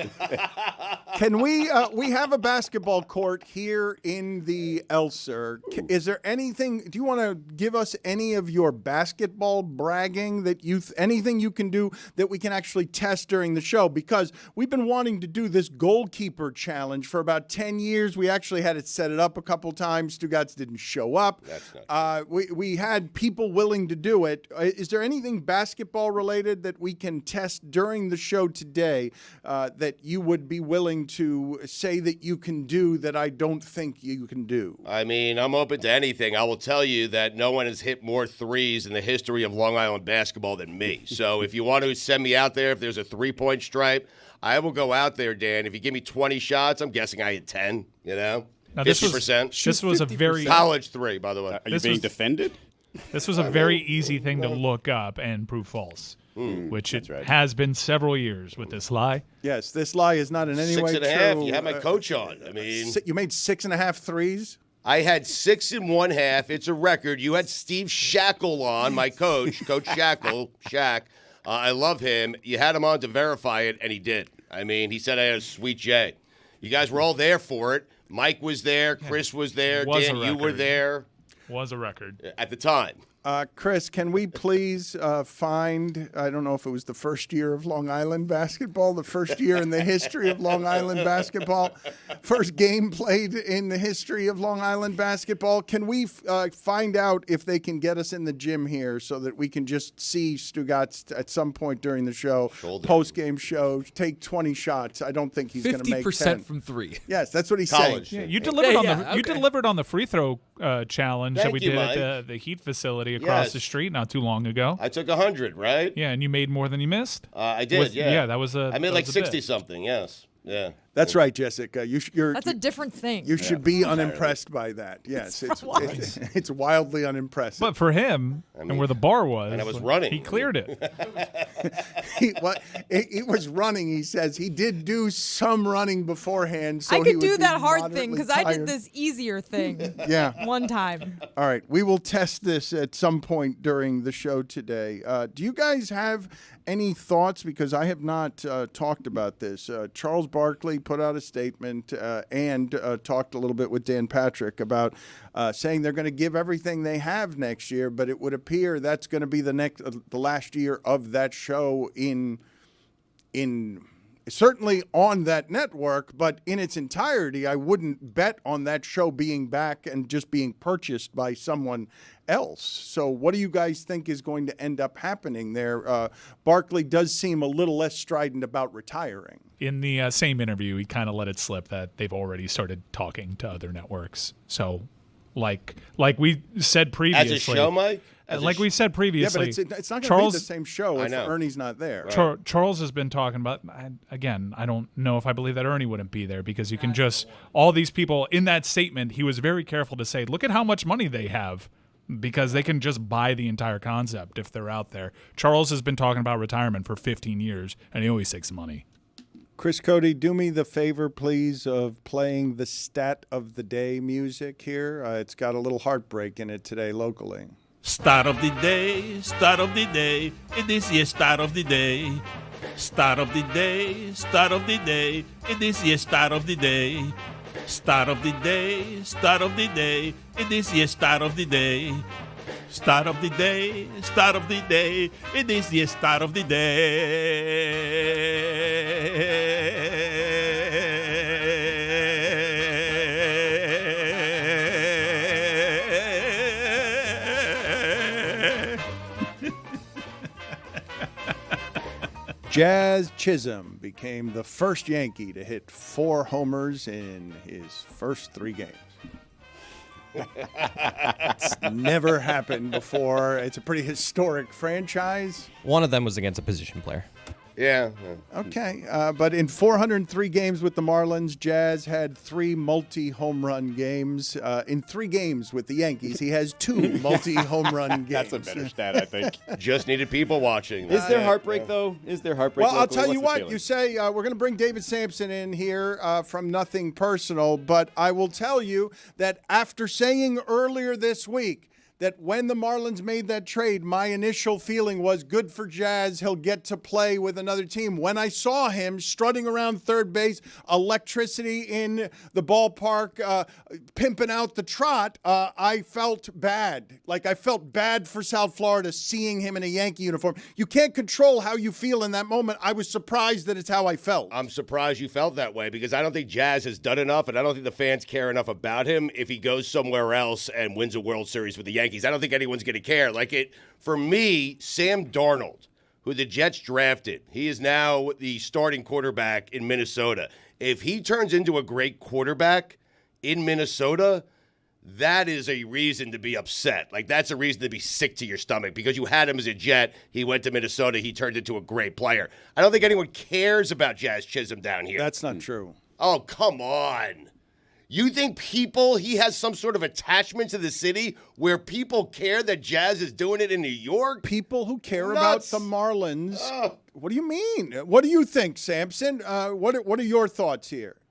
Can we have a basketball court here in the Elser? Is there anything? Do you want to give us any of your basketball bragging that anything you can do that we can actually test during the show? Because we've been wanting to do this goalkeeper challenge for about 10 years. We actually had it set it up a couple times. Stugotz didn't show up. That's not we had people willing to do it. Is there anything basketball related that we can test during the show today that you would be willing to say that you can do that I don't think you can do? I mean, I'm open to anything. I will tell you that no one has hit more threes in the history of Long Island basketball than me. So if you want to send me out there, if there's a 3-point stripe, I will go out there, Dan. If you give me 20 shots, I'm guessing I hit 10, you know? Now, this was 50%. this was a very College 3, by the way. Are you being defended? This was a very easy thing to look up and prove false, which it has been several years with this lie. Yes, this lie is not in any way true. 6.5. You had my coach on. I mean, You made 6.5 threes? I had 6 1/2. It's a record. You had Steve Shackle on, my coach, Coach Shackle, Shack. I love him. You had him on to verify it, and he did. I mean, he said I had a sweet J. You guys were all there for it. Mike was there. Chris was there. Was a Dan, you were record. there. Was a record. At the time. Chris, can we please find, I don't know if it was the first year of Long Island basketball, the first year in the history of Long Island basketball, first game played in the history of Long Island basketball. Can we find out if they can get us in the gym here so that we can just see Stugotz at some point during the show, post-game show, take 20 shots? I don't think he's going to make 10. 50% from 3. Yes, that's what he's College. saying. Yeah, you delivered you okay. delivered on the free throw challenge that Thank we you, did Mike. at the Heat facility across Yes. the street not too long ago. I took 100, right? Yeah, and you made more than you missed. I did, yeah. Yeah, that was a. I made that like was a bit. 60-something, yes. Yeah. That's right, Jessica. That's a different thing. You should be unimpressed by that. Yes, it's wildly unimpressive. But for him, and where the bar was, and I was running. he cleared it. He was running. He says he did do some running beforehand. So I he could would do be that hard thing moderately because I did tired. this easier thing Yeah. one time. All right, we will test this at some point during the show today. Do you guys have any thoughts? Because I have not talked about this. Charles Barkley put out a statement and talked a little bit with Dan Patrick about saying they're going to give everything they have next year, but it would appear that's going to be the last year of that show in certainly on that network, but in its entirety, I wouldn't bet on that show being back and just being purchased by someone else. So what do you guys think is going to end up happening there? Barkley does seem a little less strident about retiring. In the same interview, he kind of let it slip that they've already started talking to other networks. So, like we said previously, As a show, Mike? Like we said Yeah, previously, but it's not going to be the same show I if know. Ernie's not there. Charles has been talking about, again, I don't know if I believe that Ernie wouldn't be there because you can just, all these people, in that statement, he was very careful to say, look at how much money they have because they can just buy the entire concept if they're out there. Charles has been talking about retirement for 15 years, and he always takes money. Chris Cote, do me the favor, please, of playing the stat of the day music here. It's got a little heartbreak in it today locally. Start of the day, start of the day, it is your start of the day. Start of the day, start of the day, it is your start of the day. Start of the day, start of the day, it is your start of the day. Start of the day, start of the day, it is your start of the day. Jazz Chisholm became the first Yankee to hit 4 homers in his first 3 games. It's never happened before. It's a pretty historic franchise. One of them was against a position player. Yeah. Okay, but in 403 games with the Marlins, Jazz had 3 multi-home run games. In 3 games with the Yankees, he has 2 multi-home run games. That's a better stat, I think. Just needed people watching. Is there heartbreak, though? Is there heartbreak? Well, I'll locally? tell What's you the what. feeling? You say we're going to bring David Samson in here from Nothing Personal, but I will tell you that after saying earlier this week that when the Marlins made that trade, my initial feeling was good for Jazz. He'll get to play with another team. When I saw him strutting around third base, electricity in the ballpark, pimping out the trot, I felt bad. Like I felt bad for South Florida seeing him in a Yankee uniform. You can't control how you feel in that moment. I was surprised that it's how I felt. I'm surprised you felt that way because I don't think Jazz has done enough, and I don't think the fans care enough about him if he goes somewhere else and wins a World Series with the Yankees. I don't think anyone's going to care. For me, Sam Darnold, who the Jets drafted, he is now the starting quarterback in Minnesota. If he turns into a great quarterback in Minnesota, that is a reason to be upset. That's a reason to be sick to your stomach because you had him as a Jet. He went to Minnesota. He turned into a great player. I don't think anyone cares about Jazz Chisholm down here. That's not true. Oh, come on. You think he has some sort of attachment to the city where people care that Jazz is doing it in New York? People who care Nuts. about the Marlins. What do you mean? What do you think, Samson? What are your thoughts here?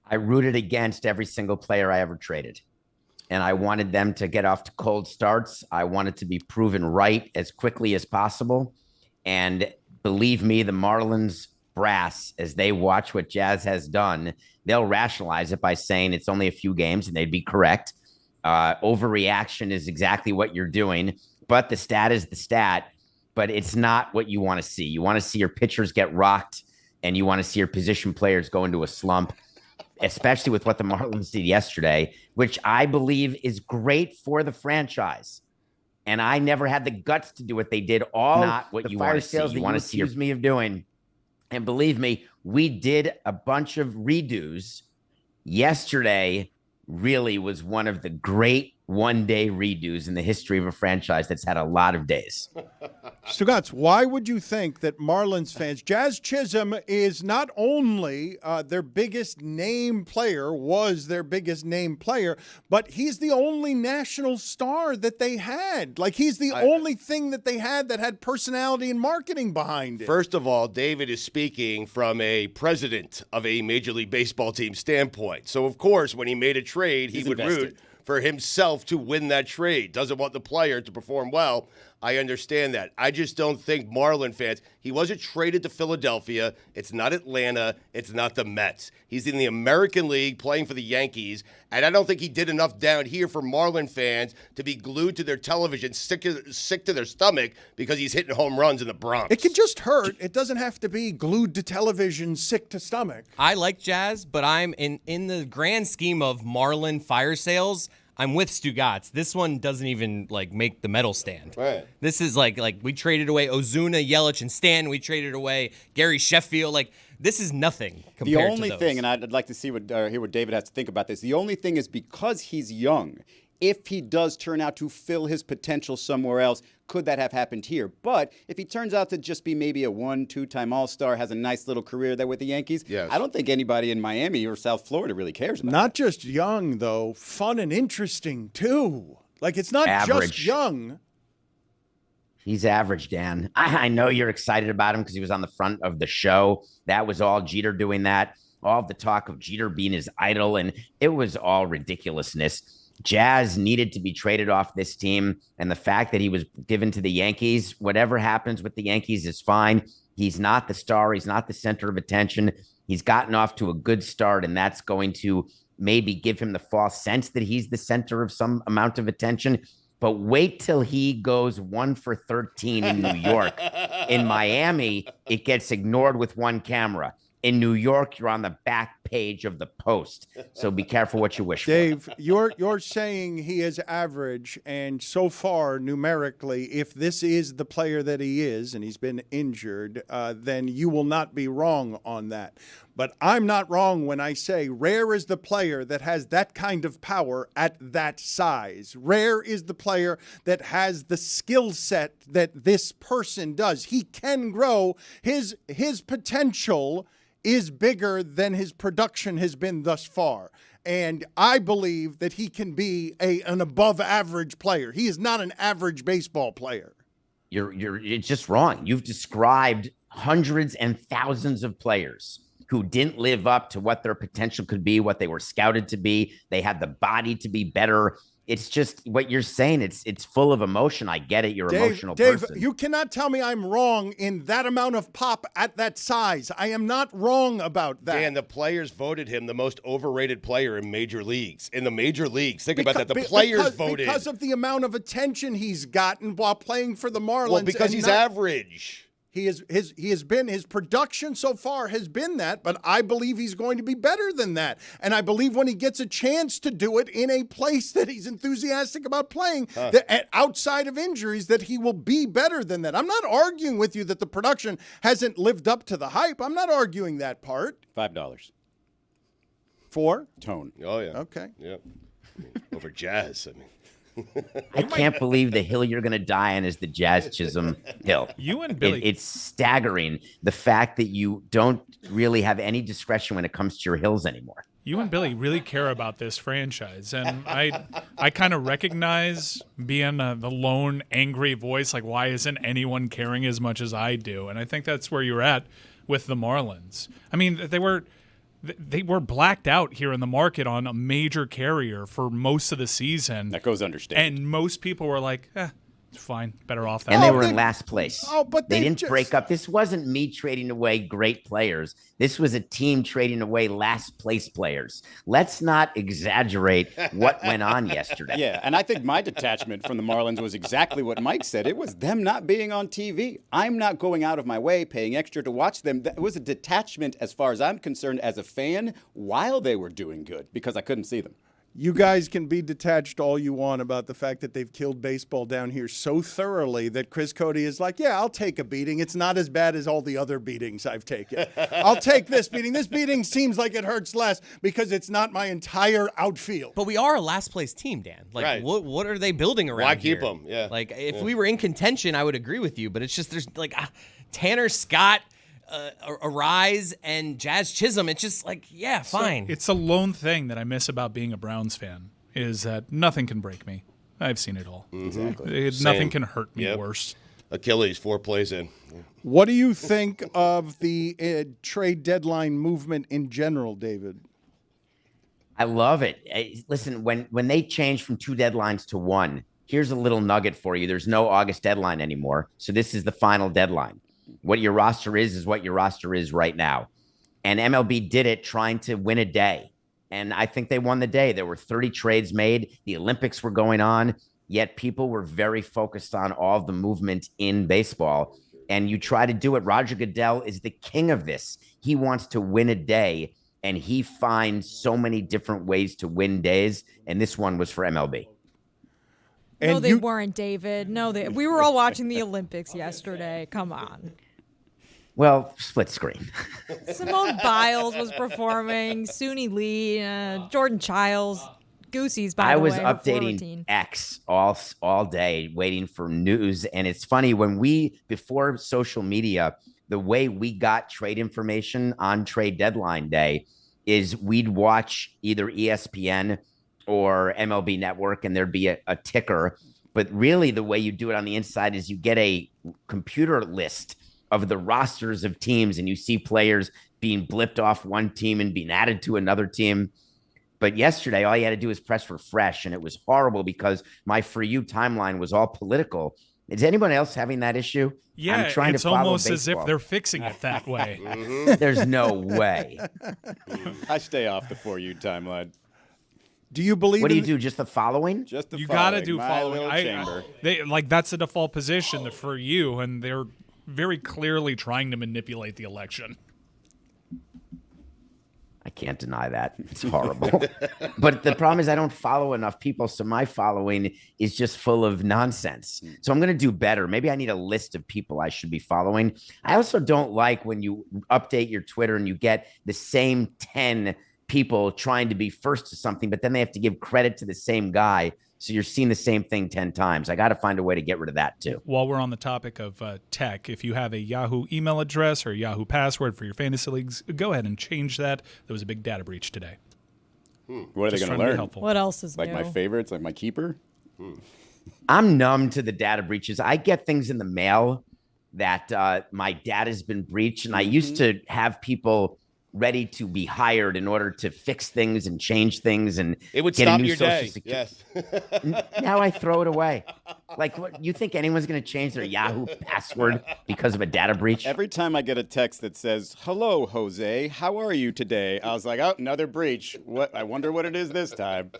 I rooted against every single player I ever traded. And I wanted them to get off to cold starts. I wanted to be proven right as quickly as possible. And believe me, the Marlins brass, as they watch what Jazz has done, they'll rationalize it by saying it's only a few games, and they'd be correct. Overreaction is exactly what you're doing, but the stat is the stat, but it's not what you want to see. You want to see your pitchers get rocked, and you want to see your position players go into a slump, especially with what the Marlins did yesterday, which I believe is great for the franchise. And I never had the guts to do what they did. Not what you want to see. You want to see me of doing. And believe me, we did a bunch of redos. Yesterday really was one of the great one-day redos in the history of a franchise that's had a lot of days. Stugotz, why would you think that Marlins fans, Jazz Chisholm is not only their biggest name player, was their biggest name player, but he's the only national star that they had. Like, he's the only thing that they had that had personality and marketing behind it. First of all, David is speaking from a president of a Major League Baseball team standpoint. So, of course, when he made a trade, he would root for himself to win that trade. Doesn't want the player to perform well. I understand that. I just don't think Marlin fans, he wasn't traded to Philadelphia. It's not Atlanta. It's not the Mets. He's in the American League playing for the Yankees, and I don't think he did enough down here for Marlin fans to be glued to their television, sick to their stomach because he's hitting home runs in the Bronx. It can just hurt. It doesn't have to be glued to television, sick to stomach. I like Jazz, but I'm in the grand scheme of Marlin fire sales, I'm with Stugotz. This one doesn't even make the medal stand. Right. This is like we traded away Ozuna, Yelich, and Stan. We traded away Gary Sheffield. This is nothing compared to those. The only thing, and I'd like to hear what David has to think about this. The only thing is, because he's young, if he does turn out to fill his potential somewhere else, could that have happened here? But if he turns out to just be maybe a 1-2-time All-Star, has a nice little career there with the Yankees, yes. I don't think anybody in Miami or South Florida really cares about Not just young, though. Fun and interesting, too. It's not Average. just young. He's average, Dan. I know you're excited about him because he was on the front of the show. That was all Jeter doing that. All the talk of Jeter being his idol, and it was all ridiculousness. Jazz needed to be traded off this team, and the fact that he was given to the Yankees, whatever happens with the Yankees is fine. He's not the star. He's not the center of attention. He's gotten off to a good start, and that's going to maybe give him the false sense that he's the center of some amount of attention. But wait till he goes 1 for 13 in New York. In Miami, it gets ignored with one camera. In New York, you're on the back page of the Post. So be careful what you wish for. Dave, you're saying he is average, and so far, numerically, if this is the player that he is, and he's been injured, then you will not be wrong on that. But I'm not wrong when I say rare is the player that has that kind of power at that size. Rare is the player that has the skill set that this person does. He can grow. His potential is bigger than his production has been thus far. And I believe that he can be an above average player. He is not an average baseball player. It's just wrong. You've described hundreds and thousands of players who didn't live up to what their potential could be, what they were scouted to be. They had the body to be better. It's just what you're saying. It's full of emotion. I get it. You're an emotional person. Dave, you cannot tell me I'm wrong in that amount of pop at that size. I am not wrong about that. Dan, the players voted him the most overrated player in major leagues. In the major leagues. Think about that. The players voted. Because of the amount of attention he's gotten while playing for the Marlins. Well, because he's average. His production so far has been that, but I believe he's going to be better than that. And I believe when he gets a chance to do it in a place that he's enthusiastic about playing, that outside of injuries, that he will be better than that. I'm not arguing with you that the production hasn't lived up to the hype. I'm not arguing that part. $5. For? Tone. Oh, yeah. Okay. Yep. Over Jazz, I can't believe the hill you're going to die on is the Jazz Chisholm hill. You and Billy. It's staggering, the fact that you don't really have any discretion when it comes to your hills anymore. You and Billy really care about this franchise, and I kind of recognize being the lone angry voice, like why isn't anyone caring as much as I do? And I think that's where you're at with the Marlins. I mean, they were blacked out here in the market on a major carrier for most of the season. That goes understanding. And most people were like, it's fine, better off that. And they were in last place. Oh, but they didn't break up. This wasn't me trading away great players. This was a team trading away last place players. Let's not exaggerate what went on yesterday. Yeah, and I think my detachment from the Marlins was exactly what Mike said. It was them not being on TV. I'm not going out of my way, paying extra to watch them. It was a detachment, as far as I'm concerned, as a fan, while they were doing good, because I couldn't see them. You guys can be detached all you want about the fact that they've killed baseball down here so thoroughly that Chris Cote is like, yeah, I'll take a beating. It's not as bad as all the other beatings I've taken. I'll take this beating. This beating seems like it hurts less because it's not my entire outfield. But we are a last place team, Dan. Like, Right. what are they building around Why keep here? them? Yeah. Like, if we were in contention, I would agree with you. But it's just there's like Tanner Scott, Arise, and Jazz Chisholm. It's just like, yeah, fine. So it's the lone thing that I miss about being a Browns fan is that nothing can break me. I've seen it all. Exactly. Nothing can hurt me worse. Achilles, 4 plays in. What do you think of the trade deadline movement in general, David? I love it. Listen, when they changed from 2 deadlines to 1, here's a little nugget for you. There's no August deadline anymore. So this is the final deadline. What your roster is what your roster is right now. And MLB did it trying to win a day. And I think they won the day. There were 30 trades made. The Olympics were going on, yet people were very focused on all the movement in baseball. And you try to do it. Roger Goodell is the king of this. He wants to win a day, and he finds so many different ways to win days. And this one was for MLB. No, they weren't, David. No, we were all watching the Olympics yesterday. Come on. Well, split screen. Simone Biles was performing. Suni Lee, Jordan Childs, Goosey's, by the way. I was her updating X all day waiting for news. And it's funny, before social media, the way we got trade information on trade deadline day is we'd watch either ESPN or MLB Network, and there'd be a ticker. But really, the way you do it on the inside is you get a computer list of the rosters of teams, and you see players being blipped off one team and being added to another team. But yesterday, all you had to do was press refresh, and it was horrible because my For You timeline was all political. Is anyone else having that issue? Yeah, I'm trying it's to follow almost as if baseball. they're fixing it that way. There's no way. I stay off the For You timeline. Do you believe? What do you do? Just the following? Just the You following. got to do My following. little chamber. That's the default position For You, and they're very clearly trying to manipulate the election. I can't deny that. It's horrible. But the problem is I don't follow enough people, so my following is just full of nonsense. So I'm going to do better. Maybe I need a list of people I should be following. I also don't like when you update your Twitter and you get the same 10 people trying to be first to something, but then they have to give credit to the same guy. So you're seeing the same thing 10 times. I got to find a way to get rid of that too. While we're on the topic of tech, if you have a Yahoo email address or Yahoo password for your fantasy leagues, go ahead and change that. There was a big data breach today. What are they going to learn? What else is like new? my favorites, like my keeper? I'm numb to the data breaches. I get things in the mail that my data's been breached, and I used to have people ready to be hired in order to fix things and change things and It would get stop a new your Social day. Security. Yes. Now I throw it away. Like, what, you think anyone's going to change their Yahoo password because of a data breach? Every time I get a text that says, "Hello, Jose, how are you today?" I was like, "Oh, another breach. What? I wonder what it is this time."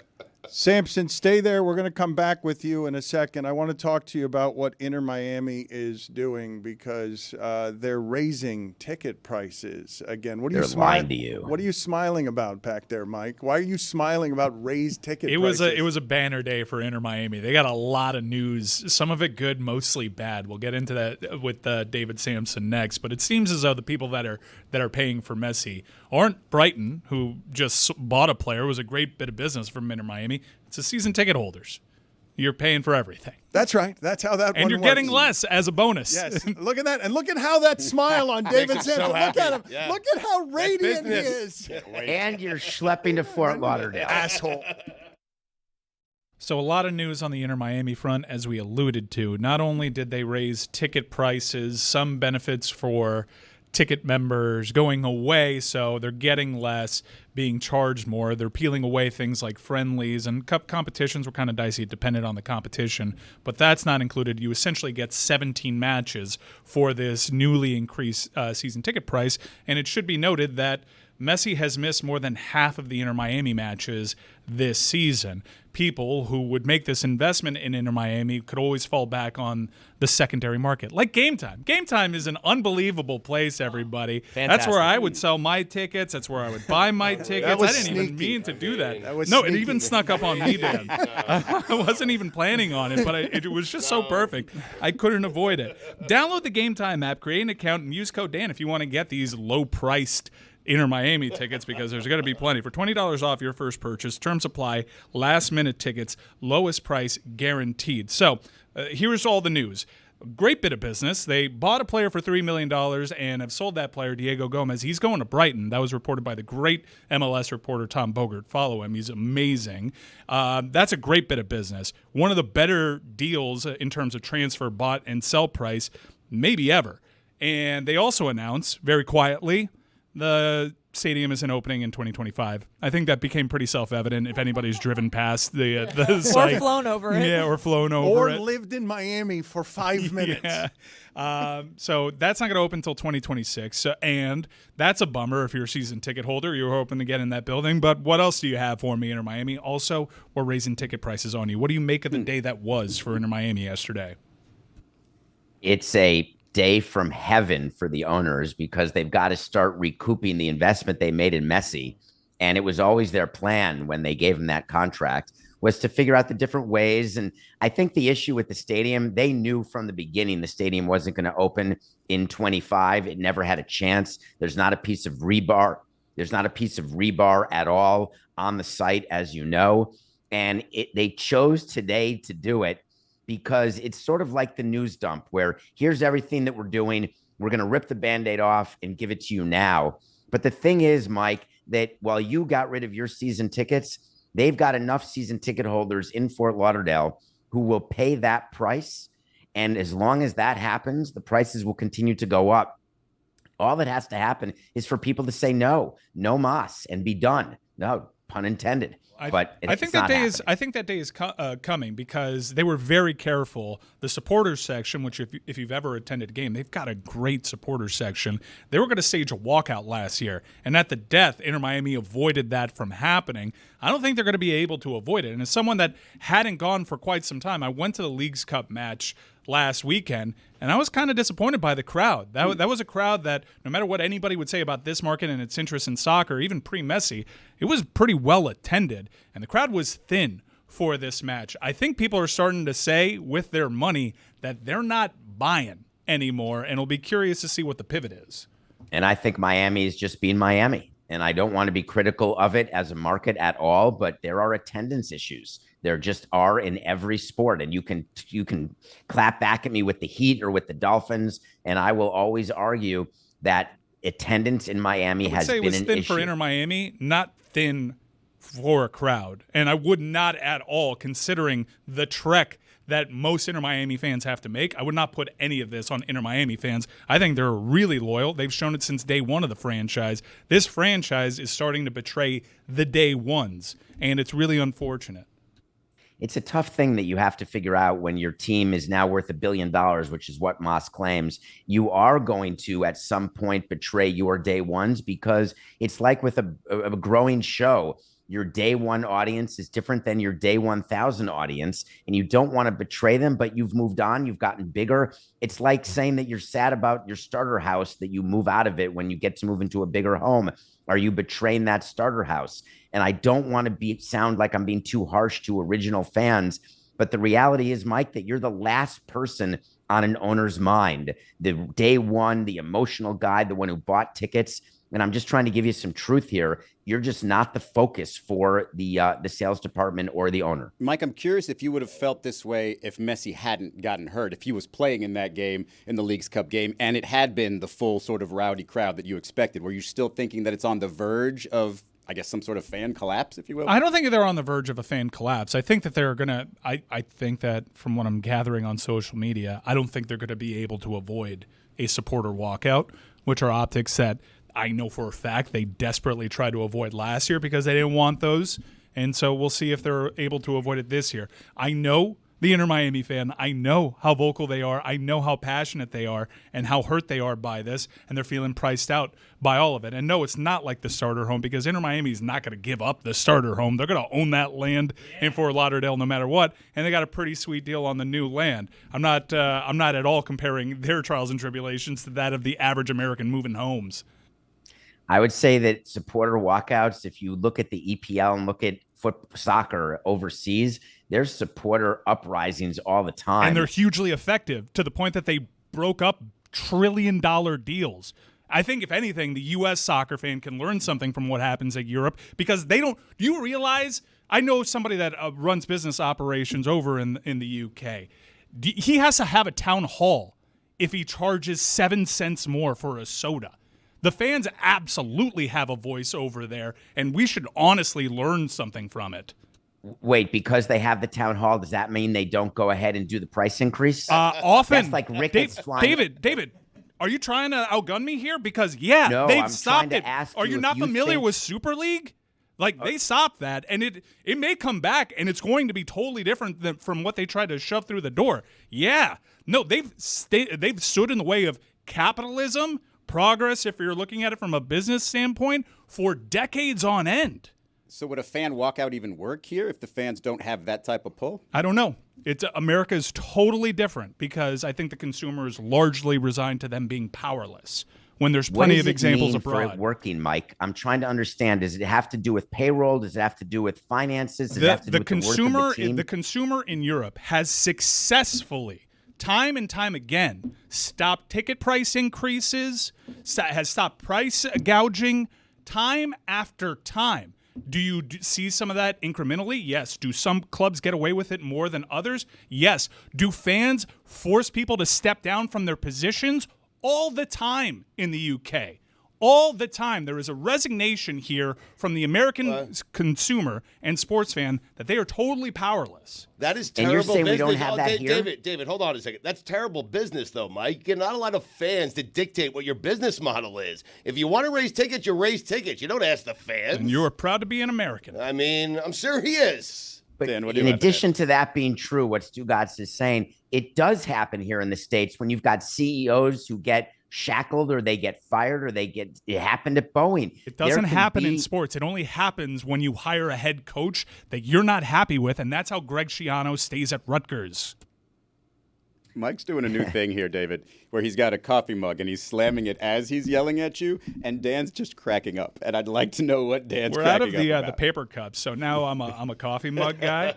Samson, stay there. We're going to come back with you in a second. I want to talk to you about what Inter Miami is doing because they're raising ticket prices again. What are They're you lying to you. What are you smiling about back there, Mike? Why are you smiling about raised ticket prices? It was a banner day for Inter Miami. They got a lot of news, some of it good, mostly bad. We'll get into that with David Samson next. But it seems as though the people that are paying for Messi aren't Brighton, who just bought a player. It was a great bit of business from Inter Miami. It's the season ticket holders. you're paying for everything. That's right. That's how that And one you're works. getting less as a bonus. Yes. Look at that. And look at how that smile on David's him head. so Look happy. at him. Yeah. Look at how radiant he business. is. And you're schlepping to Fort Lauderdale. Asshole. So a lot of news on the Inter Miami front, as we alluded to. Not only did they raise ticket prices, some benefits for ticket members going away, so they're getting less, being charged more. They're peeling away things like friendlies, and cup competitions were kind of dicey, dependent on the competition, but that's not included. You essentially get 17 matches for this newly increased season ticket price, and it should be noted that Messi has missed more than half of the Inter Miami matches this season. People who would make this investment in Inter Miami could always fall back on the secondary market, like Game Time. Game Time is an unbelievable place, everybody. Fantastic. That's where I would sell my tickets. That's where I would buy my tickets. was I didn't even sneaky. mean to do that. was No, it sneaky. even snuck up on me, Dan. I wasn't even planning on it, but it was just so perfect. I couldn't avoid it. Download the Game Time app, create an account, and use code Dan if you want to get these low-priced Inter Miami tickets, because there's going to be plenty. For $20 off your first purchase, terms apply, last-minute tickets, lowest price guaranteed. So here's all the news. Great bit of business. They bought a player for $3 million and have sold that player, Diego Gomez. He's going to Brighton. That was reported by the great MLS reporter Tom Bogert. Follow him. He's amazing. That's a great bit of business. One of the better deals in terms of transfer, bought, and sell price maybe ever. And they also announced, very quietly, the stadium isn't opening in 2025. I think that became pretty self-evident if anybody's driven past the site. Or flown over it. Yeah, or flown over Or it. lived in Miami for 5 minutes. Yeah. So that's not going to open until 2026. And that's a bummer if you're a season ticket holder. You're hoping to get in that building. But what else do you have for me, Inter Miami? Also, we're raising ticket prices on you. What do you make of the day that was for Inter Miami yesterday? It's a day from heaven for the owners, because they've got to start recouping the investment they made in Messi. And it was always their plan when they gave him that contract, was to figure out the different ways. And I think the issue with the stadium, they knew from the beginning the stadium wasn't going to open in 25. It never had a chance. There's not a piece of rebar. There's not a piece of rebar at all on the site, as you know. And they chose today to do it, because it's sort of like the news dump, where here's everything that we're doing. We're going to rip the Band-Aid off and give it to you now. But the thing is, Mike, that while you got rid of your season tickets, they've got enough season ticket holders in Fort Lauderdale who will pay that price. And as long as that happens, the prices will continue to go up. All that has to happen is for people to say no mas, and be done. No, pun intended. But I think that day is coming, because they were very careful. The supporters section, which if you've ever attended a game, they've got a great supporters section. They were going to stage a walkout last year, and at the death, Inter Miami avoided that from happening. I don't think they're going to be able to avoid it. And as someone that hadn't gone for quite some time, I went to the Leagues Cup match last weekend, and I was kind of disappointed by the crowd. That was a crowd that, no matter what anybody would say about this market and its interest in soccer, even pre-Messi, it was pretty well attended, and the crowd was thin for this match. I think people are starting to say with their money that they're not buying anymore, and we'll be curious to see what the pivot is. And I think Miami is just being Miami. And I don't want to be critical of it as a market at all, but there are attendance issues. There just are in every sport. And you can clap back at me with the Heat or with the Dolphins, and I will always argue that attendance in Miami has been an issue. It was thin for Inter Miami, not thin for a crowd. And I would not at all, considering the trek that most Inter Miami fans have to make. I would not put any of this on Inter Miami fans. I think they're really loyal. They've shown it since day one of the franchise. This franchise is starting to betray the day ones, and it's really unfortunate. It's a tough thing that you have to figure out when your team is now worth $1 billion, which is what Moss claims. You are going to, at some point, betray your day ones, because it's like with a growing show. Your day one audience is different than your day 1,000 audience, and you don't want to betray them, but you've moved on. You've gotten bigger. It's like saying that you're sad about your starter house, that you move out of it when you get to move into a bigger home. Are you betraying that starter house? And I don't want to sound like I'm being too harsh to original fans, but the reality is, Mike, that you're the last person on an owner's mind. The day one, the emotional guy, the one who bought tickets. And I'm just trying to give you some truth here. You're just not the focus for the sales department or the owner. Mike, I'm curious if you would have felt this way if Messi hadn't gotten hurt, if he was playing in that game, in the Leagues Cup game, and it had been the full sort of rowdy crowd that you expected. Were you still thinking that it's on the verge of, I guess, some sort of fan collapse, if you will? I don't think they're on the verge of a fan collapse. I think that they're going to, I think that from what I'm gathering on social media, I don't think they're going to be able to avoid a supporter walkout, which are optics that I know for a fact they desperately tried to avoid last year because they didn't want those. And so we'll see if they're able to avoid it this year. I know the Inter Miami fan. I know how vocal they are. I know how passionate they are and how hurt they are by this. And they're feeling priced out by all of it. And no, it's not like the starter home because Inter Miami is not going to give up the starter home. They're going to own that land in Fort Lauderdale no matter what. And they got a pretty sweet deal on the new land. I'm not at all comparing their trials and tribulations to that of the average American moving homes. I would say that supporter walkouts, if you look at the EPL and look at soccer overseas, there's supporter uprisings all the time. And they're hugely effective to the point that they broke up trillion-dollar deals. I think, if anything, the U.S. soccer fan can learn something from what happens in Europe because they don't – do you realize – I know somebody that runs business operations over in the U.K. He has to have a town hall if he charges 7 cents more for a soda. The fans absolutely have a voice over there, and we should honestly learn something from it. Wait, because they have the town hall, does that mean they don't go ahead and do the price increase? Often. That's like Ricketts flying. David, are you trying to outgun me here? Because, they've I'm stopped it. Ask are you not familiar with Super League? Like, they stopped that, and it may come back, and it's going to be totally different from what they tried to shove through the door. Yeah. No, they've stood in the way of capitalism, progress, if you're looking at it from a business standpoint, for decades on end. So would a fan walkout even work here if the fans don't have that type of pull? I don't know. America is totally different because I think the consumer is largely resigned to them being powerless when there's plenty of examples abroad. What does it mean for it working, Mike? I'm trying to understand. Does it have to do with payroll? Does it have to do with finances? Does it have to do with the worth of the team? The consumer in Europe has successfully, time and time again, stopped ticket price increases, has stopped price gouging time after time. Do you see some of that incrementally? Yes. Do some clubs get away with it more than others? Yes. Do fans force people to step down from their positions? All the time in the UK. All the time. There is a resignation here from the American consumer and sports fan that they are totally powerless. That is terrible. And you're saying business. we don't have that here? David, hold on a second. That's terrible business, though, Mike. You're not a lot of fans to dictate what your business model is. If you want to raise tickets, you raise tickets. You don't ask the fans. And you are proud to be an American. I mean, I'm sure he is. But in addition to that being true, what Stugotz is saying, it does happen here in the States when you've got CEOs who get shackled or they get fired or it happened at Boeing. It doesn't happen in sports. It only happens when you hire a head coach that you're not happy with, and that's how Greg Schiano stays at Rutgers. Mike's doing a new thing here, David, where he's got a coffee mug and he's slamming it as he's yelling at you, and Dan's just cracking up. And I'd like to know what Dan's cracking up We're out of the paper cups, so now I'm a coffee mug guy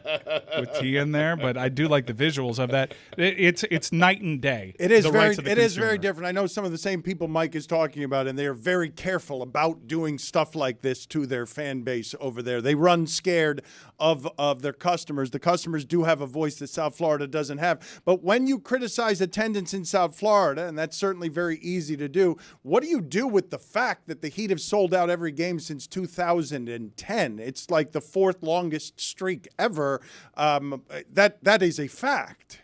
with tea in there. But I do like the visuals of that. It's night and day. It is very different. I know some of the same people Mike is talking about, and they are very careful about doing stuff like this to their fan base over there. They run scared of their customers. The customers do have a voice that South Florida doesn't have. But when you criticize attendance in South Florida, and that's certainly very easy to do, what do you do with the fact that the Heat have sold out every game since 2010? It's like the fourth longest streak ever. That is a fact.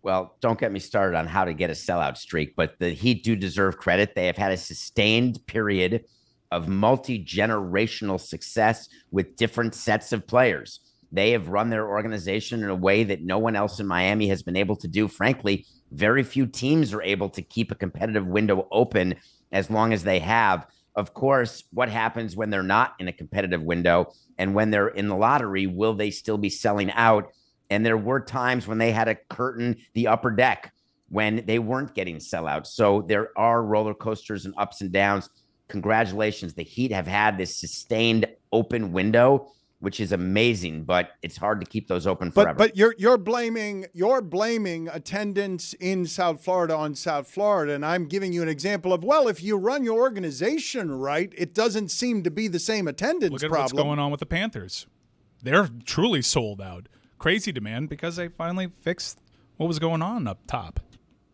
Well, don't get me started on how to get a sellout streak, but the Heat do deserve credit. They have had a sustained period of multi-generational success with different sets of players. They have run their organization in a way that no one else in Miami has been able to do. Frankly, very few teams are able to keep a competitive window open as long as they have. Of course, what happens when they're not in a competitive window and when they're in the lottery? Will they still be selling out? And there were times when they had to curtain the upper deck when they weren't getting sellouts. So there are roller coasters and ups and downs. Congratulations. The Heat have had this sustained open window which is amazing, but it's hard to keep those open forever. But you're blaming attendance in South Florida on South Florida, and I'm giving you an example of, well, if you run your organization right, it doesn't seem to be the same attendance Look at problem. what's going on with the Panthers. They're truly sold out. Crazy demand because they finally fixed what was going on up top.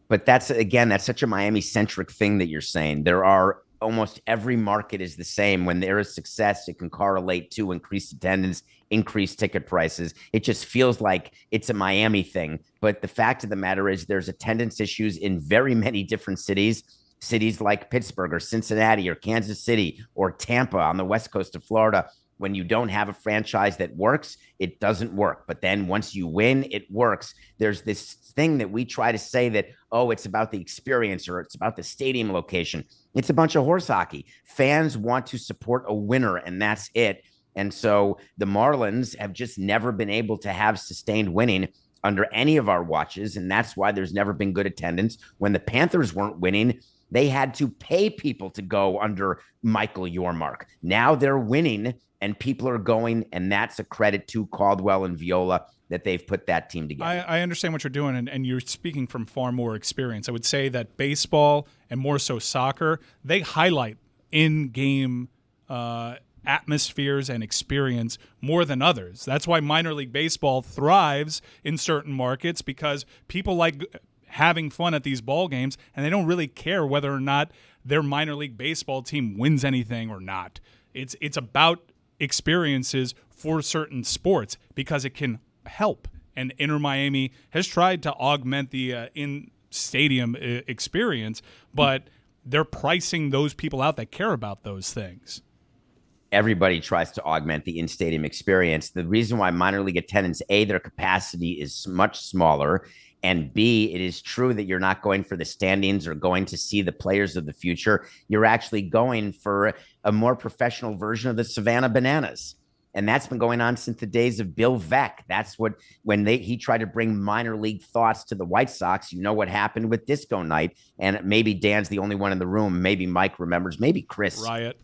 But that's such a Miami-centric thing that you're saying. There are almost every market is the same. When there is success, it can correlate to increased attendance, increased ticket prices. It just feels like it's a Miami thing. But the fact of the matter is there's attendance issues in very many different cities like Pittsburgh or Cincinnati or Kansas City or Tampa on the west coast of Florida. When you don't have a franchise that works, it doesn't work. But then once you win, it works. There's this thing that we try to say that, oh, it's about the experience or it's about the stadium location. It's a bunch of horse hockey. Fans want to support a winner, and that's it. And so the Marlins have just never been able to have sustained winning under any of our watches, and that's why there's never been good attendance. When the Panthers weren't winning, they had to pay people to go under Michael Yormark. Now they're winning, and people are going, and that's a credit to Caldwell and Viola that they've put that team together. I understand what you're doing, and you're speaking from far more experience. I would say that baseball, and more so soccer, they highlight in-game atmospheres and experience more than others. That's why minor league baseball thrives in certain markets, because people like having fun at these ball games, and they don't really care whether or not their minor league baseball team wins anything or not. It's about experiences for certain sports because it can help. And Inter Miami has tried to augment the in-stadium experience, but they're pricing those people out that care about those things. Everybody tries to augment the in-stadium experience. The reason why minor league attendance, A, their capacity is much smaller, and B, it is true that you're not going for the standings or going to see the players of the future. You're actually going for a more professional version of the Savannah Bananas. And that's been going on since the days of Bill Veeck. That's what, when he tried to bring minor league thoughts to the White Sox, you know what happened with Disco Night. And maybe Dan's the only one in the room. Maybe Mike remembers. Maybe Chris. Riot.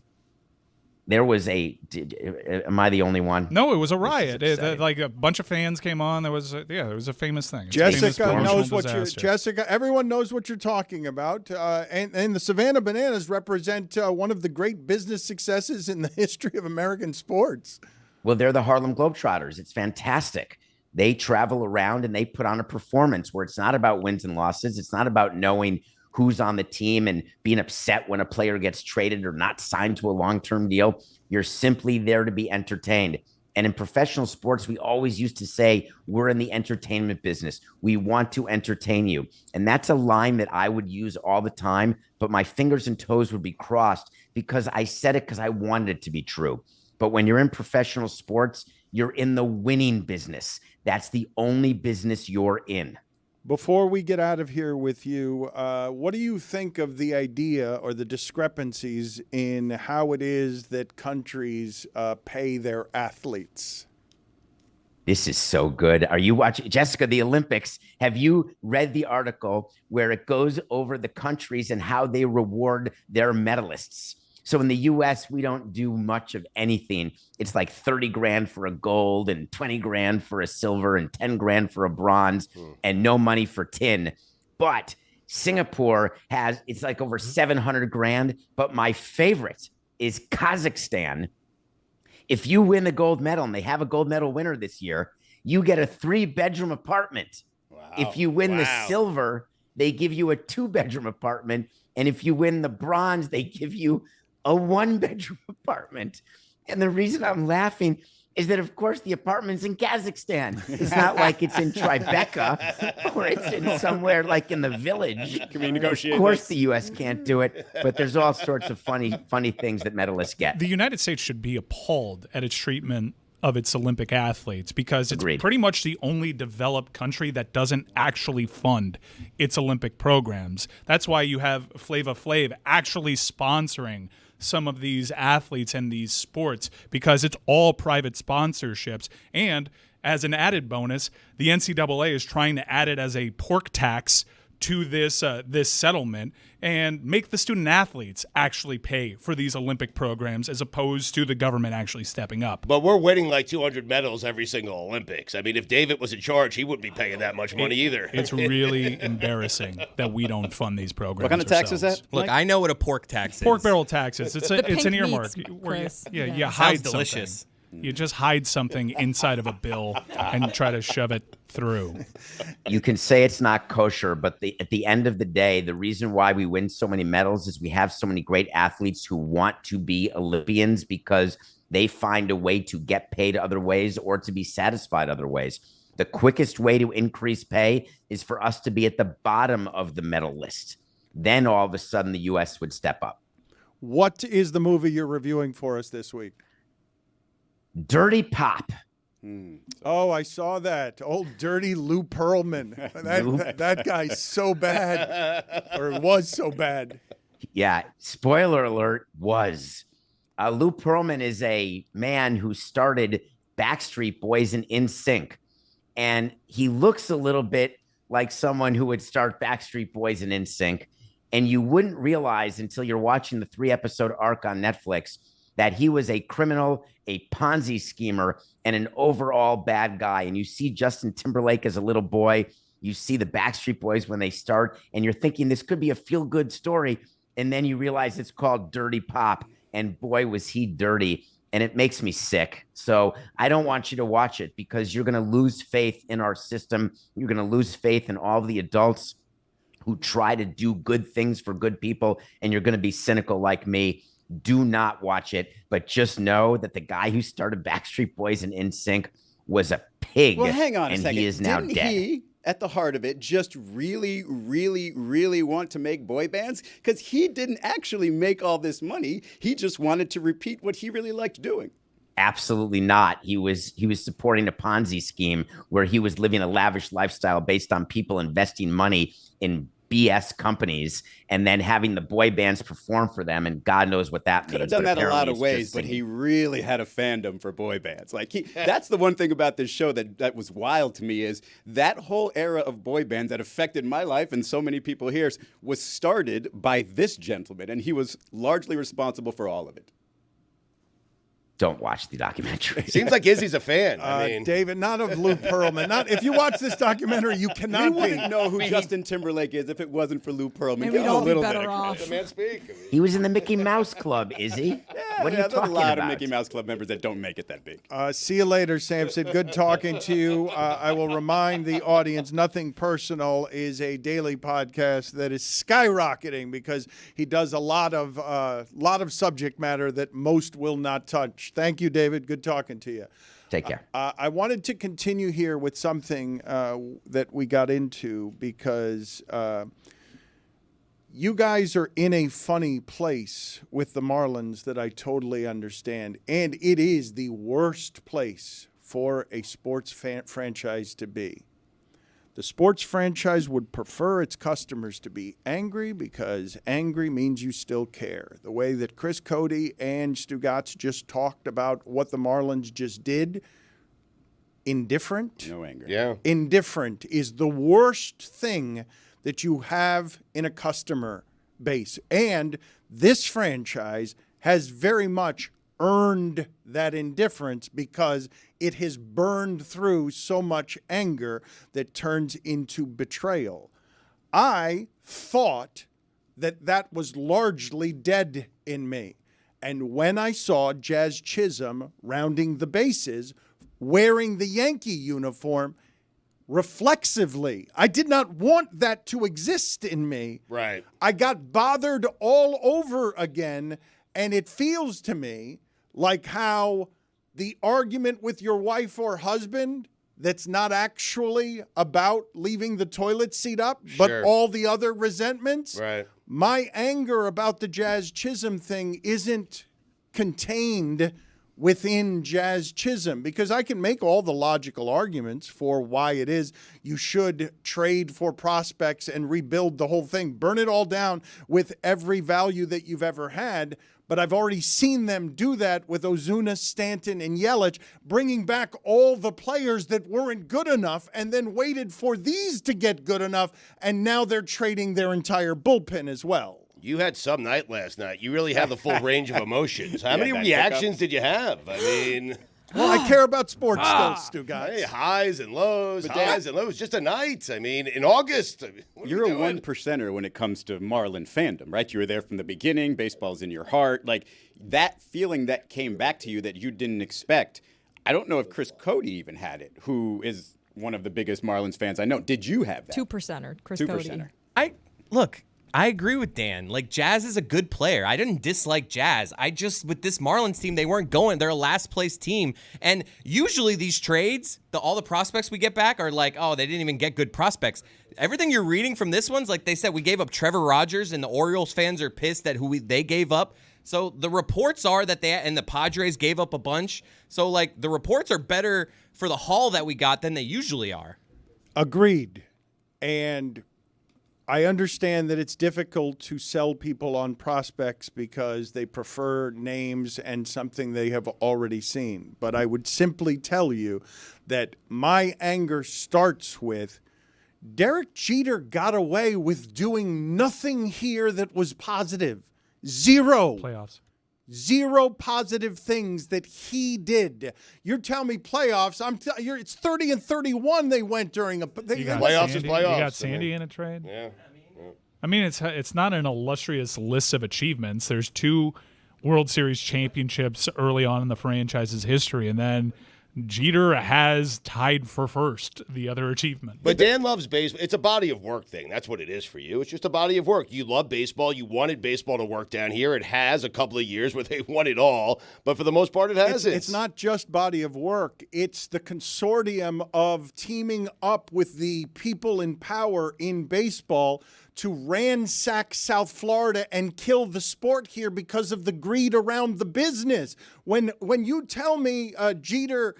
There was am I the only one? No, it was a riot. Like a bunch of fans came on. There was it was a famous thing. Jessica knows everyone knows what you're talking about. And the Savannah Bananas represent one of the great business successes in the history of American sports. Well, they're the Harlem Globetrotters. It's fantastic. They travel around and they put on a performance where it's not about wins and losses. It's not about knowing who's on the team and being upset when a player gets traded or not signed to a long-term deal. You're simply there to be entertained. And in professional sports, we always used to say, we're in the entertainment business. We want to entertain you. And that's a line that I would use all the time, but my fingers and toes would be crossed because I said it because I wanted it to be true. But when you're in professional sports, you're in the winning business. That's the only business you're in. Before we get out of here with you, what do you think of the idea or the discrepancies in how it is that countries pay their athletes? This is so good. Are you watching, Jessica, the Olympics? Have you read the article where it goes over the countries and how they reward their medalists? So in the U.S., we don't do much of anything. It's like 30 grand for a gold and 20 grand for a silver and 10 grand for a bronze and no money for tin. But Singapore it's like over 700 grand. But my favorite is Kazakhstan. If you win the gold medal, and they have a gold medal winner this year, you get a 3-bedroom apartment. Wow. If you win the silver, they give you a 2-bedroom apartment. And if you win the bronze, they give you a 1-bedroom apartment. And the reason I'm laughing is that, of course, the apartment's in Kazakhstan. It's not like it's in Tribeca or it's in somewhere like in the village. Can we negotiate? Of course, the U.S. can't do it, but there's all sorts of funny things that medalists get. The United States should be appalled at its treatment of its Olympic athletes because it's Agreed. Pretty much the only developed country that doesn't actually fund its Olympic programs. That's why you have Flava Flav actually sponsoring some of these athletes and these sports, because it's all private sponsorships. And as an added bonus, the NCAA is trying to add it as a pork tax to this this settlement and make the student athletes actually pay for these Olympic programs as opposed to the government actually stepping up. But we're winning like 200 medals every single Olympics. I mean, if David was in charge, he wouldn't be paying that much money either. It's really embarrassing that we don't fund these programs. What kind of tax is that? Look, I know what a pork tax is. Pork barrel taxes. It's an earmark. Meats, Where Chris. you hide Sounds delicious. something. You just hide something inside of a bill and try to shove it through. You can say it's not kosher, but at the end of the day, the reason why we win so many medals is we have so many great athletes who want to be Olympians because they find a way to get paid other ways or to be satisfied other ways. The quickest way to increase pay is for us to be at the bottom of the medal list. Then all of a sudden the U.S. would step up. What is the movie you're reviewing for us this week? Dirty Pop. Oh, I saw that. Old dirty Lou Pearlman. That guy's so bad, or was so bad. Yeah, spoiler alert, was. Lou Pearlman is a man who started Backstreet Boys and NSYNC. And he looks a little bit like someone who would start Backstreet Boys and NSYNC. And you wouldn't realize until you're watching the 3-episode arc on Netflix that he was a criminal, a Ponzi schemer, and an overall bad guy. And you see Justin Timberlake as a little boy. You see the Backstreet Boys when they start, and you're thinking this could be a feel-good story. And then you realize it's called Dirty Pop. And boy, was he dirty. And it makes me sick. So I don't want you to watch it because you're going to lose faith in our system. You're going to lose faith in all the adults who try to do good things for good people. And you're going to be cynical like me. Do not watch it, but just know that the guy who started Backstreet Boys and NSYNC was a pig. Well, hang on a and second. he is now Didn't dead. he, at the heart of it, just really, really, really want to make boy bands? Because he didn't actually make all this money. He just wanted to repeat what he really liked doing. Absolutely not. He was supporting a Ponzi scheme where he was living a lavish lifestyle based on people investing money in BS companies and then having the boy bands perform for them, and God knows what that means. Could have done that a lot of ways, but singing. he really had a fandom for boy bands. Like that's the one thing about this show that was wild to me is that whole era of boy bands that affected my life and so many people here was started by this gentleman, and he was largely responsible for all of it. Don't watch the documentary. Seems like Izzy's a fan. I mean, David, not of Lou Pearlman. Not if you watch this documentary, you cannot We be. wouldn't know who Justin Timberlake is if it wasn't for Lou Pearlman. Maybe Give we'd him a all be little better bit of off. let the man speak. He was in the Mickey Mouse Club, Izzy. What are you there's talking a lot about? of Mickey Mouse Club members that don't make it that big. See you later, Samson. Good talking to you. I will remind the audience, Nothing Personal is a daily podcast that is skyrocketing because he does a lot of subject matter that most will not touch. Thank you, David. Good talking to you. Take care. I wanted to continue here with something that we got into because you guys are in a funny place with the Marlins that I totally understand. And it is the worst place for a sports franchise to be. The sports franchise would prefer its customers to be angry because angry means you still care. The way that Chris Cote and Stugotz just talked about what the Marlins just did, indifferent. No anger. Yeah. Indifferent is the worst thing that you have in a customer base. And this franchise has very much earned that indifference because it has burned through so much anger that turns into betrayal. I thought that was largely dead in me. And when I saw Jazz Chisholm rounding the bases, wearing the Yankee uniform, reflexively, I did not want that to exist in me. Right. I got bothered all over again, and it feels to me like how the argument with your wife or husband that's not actually about leaving the toilet seat up, but Sure. all the other resentments. Right. My anger about the Jazz Chisholm thing isn't contained within Jazz Chisholm because I can make all the logical arguments for why it is you should trade for prospects and rebuild the whole thing, burn it all down with every value that you've ever had. but I've already seen them do that with Ozuna, Stanton, and Yelich, bringing back all the players that weren't good enough and then waited for these to get good enough, and now they're trading their entire bullpen as well. You had some night last night. You really have the full range of emotions. How many reactions did you have? I mean... Well, I care about sports still, Stugotz. Hey, highs and lows, highs and lows. Just a night. I mean, in August. You're a 1%er when it comes to Marlin fandom, right? You were there from the beginning. Baseball's in your heart. Like, that feeling that came back to you that you didn't expect. I don't know if Chris Cote even had it, who is one of the biggest Marlins fans I know. Did you have that? 2%er, Chris Cote. I agree with Dan. Like, Jazz is a good player. I didn't dislike Jazz. I just, with this Marlins team, they weren't going. They're a last-place team. And usually these trades, all the prospects we get back are like, oh, they didn't even get good prospects. Everything you're reading from this one's like they said, we gave up Trevor Rogers, and the Orioles fans are pissed at they gave up. So the reports are that and the Padres gave up a bunch. So, like, the reports are better for the haul that we got than they usually are. Agreed. And I understand that it's difficult to sell people on prospects because they prefer names and something they have already seen. But I would simply tell you that my anger starts with Derek Jeter got away with doing nothing here that was positive. Zero. Playoffs. Zero positive things that he did. You're telling me playoffs? It's 30-31 they went during a playoffs is playoffs. You got Sandy in a trade. Yeah. I mean, it's not an illustrious list of achievements. There's 2 World Series championships early on in the franchise's history, and then Jeter has tied for first the other achievement. But Dan loves baseball. It's a body of work thing. That's what it is for you. It's just a body of work. You love baseball. You wanted baseball to work down here. It has a couple of years where they won it all, but for the most part, it has. It's not just body of work. It's the consortium of teaming up with the people in power in baseball to ransack South Florida and kill the sport here because of the greed around the business. When you tell me Jeter,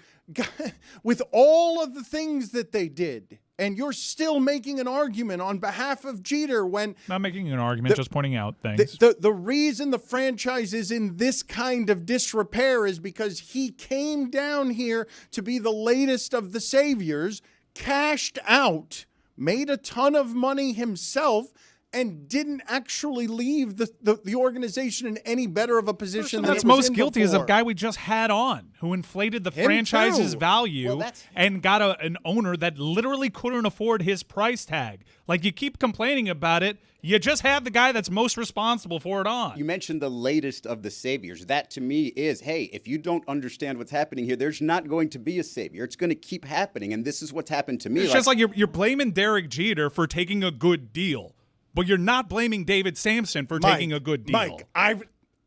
with all of the things that they did, and you're still making an argument on behalf of Jeter when... Not making an argument, just pointing out things. The reason the franchise is in this kind of disrepair is because he came down here to be the latest of the saviors, cashed out, made a ton of money himself, and didn't actually leave the organization in any better of a position than it was in most guilty before. is a guy we just had on who inflated the franchise's value and got an owner that literally couldn't afford his price tag. Like, you keep complaining about it, you just have the guy that's most responsible for it on. You mentioned the latest of the saviors. That, to me, is, hey, if you don't understand what's happening here, there's not going to be a savior. It's going to keep happening, and this is what's happened to me. It's just like you're blaming Derek Jeter for taking a good deal, but you're not blaming David Samson for taking a good deal. Mike,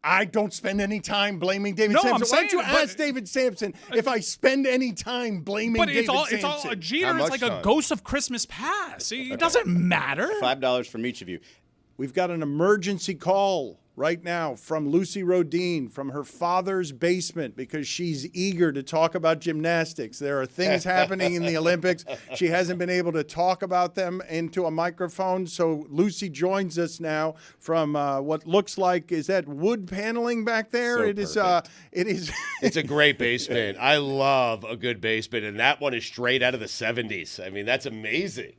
I don't spend any time blaming David Samson. Why don't you ask David Samson if I spend any time blaming David Samson? It's all Jeter is like a ghost of Christmas past. It doesn't matter. $5 from each of you. We've got an emergency call right now from Lucy Rodine from her father's basement because she's eager to talk about gymnastics. There are things happening in the Olympics. She hasn't been able to talk about them into a microphone. So Lucy joins us now from what looks like, is that wood paneling back there? So it is. It's a great basement. I love a good basement, and that one is straight out of the 70s. I mean, that's amazing.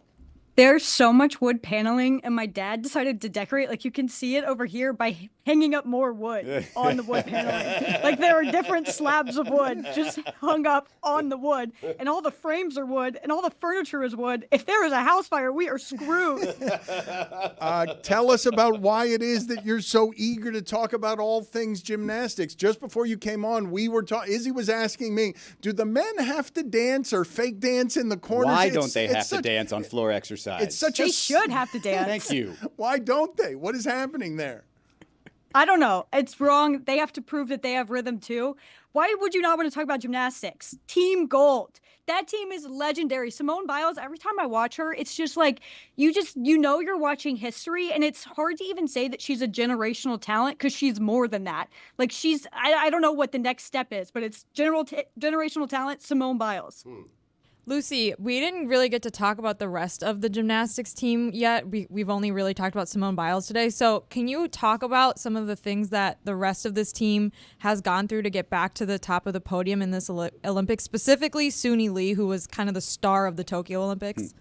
There's so much wood paneling, and my dad decided to decorate. Like, you can see it over here by hanging up more wood on the wood paneling. Like, there are different slabs of wood just hung up on the wood, and all the frames are wood, and all the furniture is wood. If there is a house fire, we are screwed. Tell us about why it is that you're so eager to talk about all things gymnastics. Just before you came on, we were talking. Izzy was asking me, do the men have to dance or fake dance in the corners? Why don't they have to dance on floor exercise? It's such they should have to dance. Thank you. Why don't they? What is happening there? I don't know. It's wrong. They have to prove that they have rhythm too. Why would you not want to talk about gymnastics? Team Gold. That team is legendary. Simone Biles, every time I watch her, it's just like, you know you're watching history, and it's hard to even say that she's a generational talent because she's more than that. Like, I don't know what the next step is, but it's generational talent, Simone Biles. Lucy, we didn't really get to talk about the rest of the gymnastics team yet. We've only really talked about Simone Biles today. So can you talk about some of the things that the rest of this team has gone through to get back to the top of the podium in this Olympics, specifically Suni Lee, who was kind of the star of the Tokyo Olympics?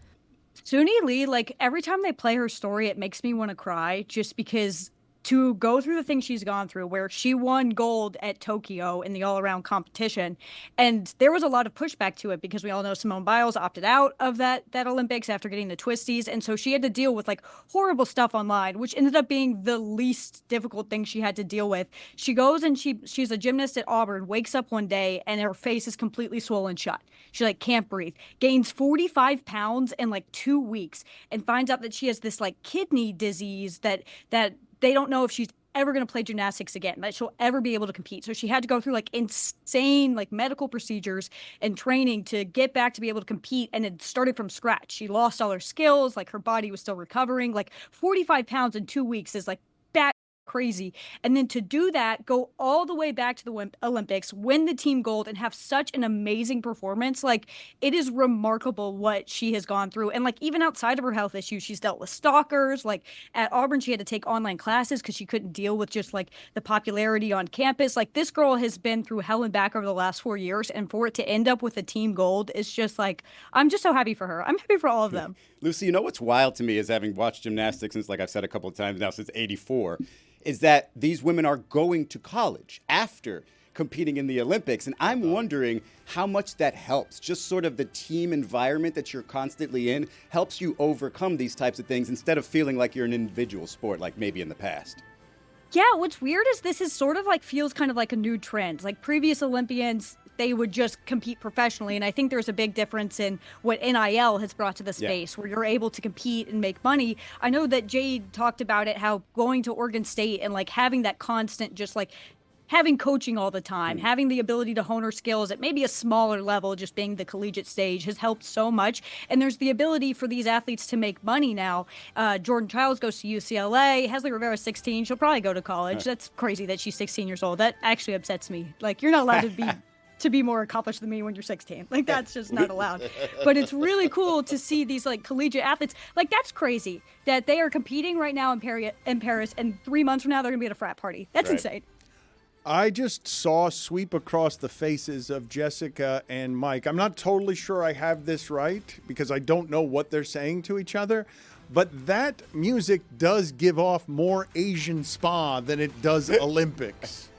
Suni Lee, like every time they play her story, it makes me want to cry just because to go through the things she's gone through, where she won gold at Tokyo in the all-around competition. And there was a lot of pushback to it because we all know Simone Biles opted out of that Olympics after getting the twisties. And so she had to deal with like horrible stuff online, which ended up being the least difficult thing she had to deal with. She goes and she's a gymnast at Auburn, wakes up one day and her face is completely swollen shut. She like can't breathe, gains 45 pounds in like 2 weeks, and finds out that she has this like kidney disease that they don't know if she's ever going to play gymnastics again, that she'll ever be able to compete. So she had to go through like insane like medical procedures and training to get back to be able to compete. And it started from scratch. She lost all her skills. Like her body was still recovering. Like 45 pounds in 2 weeks is like crazy. And then to do that, go all the way back to the Olympics, win the team gold, and have such an amazing performance. Like, it is remarkable what she has gone through. And like, even outside of her health issues, she's dealt with stalkers. Like at Auburn, she had to take online classes because she couldn't deal with just like the popularity on campus. Like, this girl has been through hell and back over the last 4 years. And for it to end up with a team gold is just like, I'm just so happy for her. I'm happy for all of them. Lucy, you know what's wild to me is having watched gymnastics since, like I've said a couple of times now, since '84, is that these women are going to college after competing in the Olympics. And I'm wondering how much that helps. Just sort of the team environment that you're constantly in helps you overcome these types of things instead of feeling like you're an individual sport like maybe in the past. Yeah, what's weird is this is sort of like feels kind of like a new trend. Like previous Olympians, they would just compete professionally. And I think there's a big difference in what NIL has brought to the space, where you're able to compete and make money. I know that Jade talked about it, how going to Oregon State and like having that constant, just like having coaching all the time, having the ability to hone her skills at maybe a smaller level, just being the collegiate stage, has helped so much. And there's the ability for these athletes to make money now. Jordan Childs goes to UCLA. Hesley Rivera's 16. She'll probably go to college. That's crazy that she's 16 years old. That actually upsets me. Like, you're not allowed to be more accomplished than me when you're 16. Like, that's just not allowed. But it's really cool to see these like collegiate athletes. Like, that's crazy that they are competing right now in Paris, and 3 months from now they're gonna be at a frat party. That's insane. I just saw sweep across the faces of Jessica and Mike. I'm not totally sure I have this right because I don't know what they're saying to each other, but that music does give off more Asian spa than it does Olympics.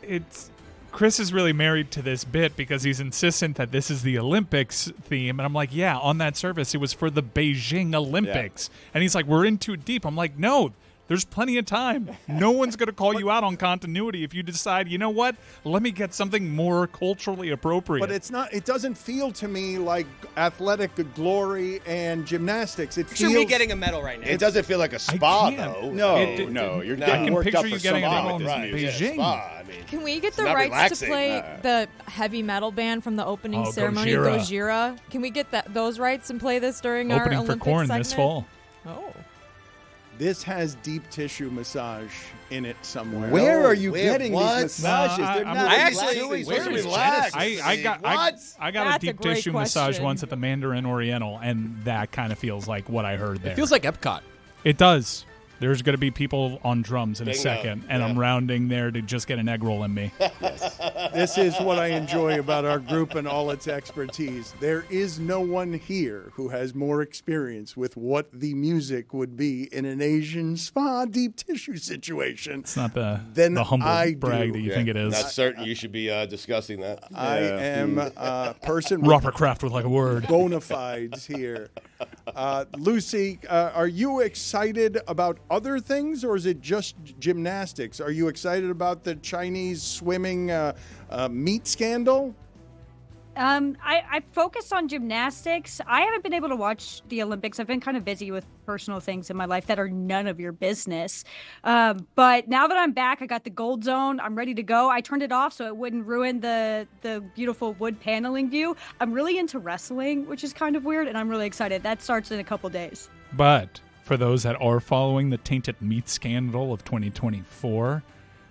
Chris is really married to this bit because he's insistent that this is the Olympics theme. And I'm like, yeah, on that service, it was for the Beijing Olympics. Yeah. And he's like, we're in too deep. I'm like, no, there's plenty of time. No one's going to call you out on continuity if you decide, you know what, let me get something more culturally appropriate. But it doesn't feel to me like athletic glory and gymnastics. It feels me getting a medal right now. It doesn't feel like a spa, though. No, you're getting worked up for you getting a medal in Beijing. Spa, I mean, can we get the rights to play the heavy metal band from the opening ceremony, Gojira? Can we get those rights and play this during our Olympic for Korn segment? This fall. Oh. This has deep tissue massage in it somewhere. Where are you getting these massages? They're not relaxed. I got a deep tissue massage once at the Mandarin Oriental, and that kind of feels like what I heard there. It feels like Epcot. It does. There's going to be people on drums in a second, and I'm rounding there to just get an egg roll in me. This is what I enjoy about our group and all its expertise. There is no one here who has more experience with what the music would be in an Asian spa deep tissue situation. It's not the humble brag that you think it is. Not certain you should be discussing that. I am a person Robert Kraft would like a word. Bona fides here. Lucy, are you excited about other things, or is it just gymnastics? Are you excited about the Chinese swimming meat scandal? I focused on gymnastics. I haven't been able to watch the Olympics. I've been kind of busy with personal things in my life that are none of your business. But now that I'm back, I got the gold zone. I'm ready to go. I turned it off so it wouldn't ruin the beautiful wood paneling view. I'm really into wrestling, which is kind of weird, and I'm really excited. That starts in a couple days. But for those that are following the tainted meat scandal of 2024,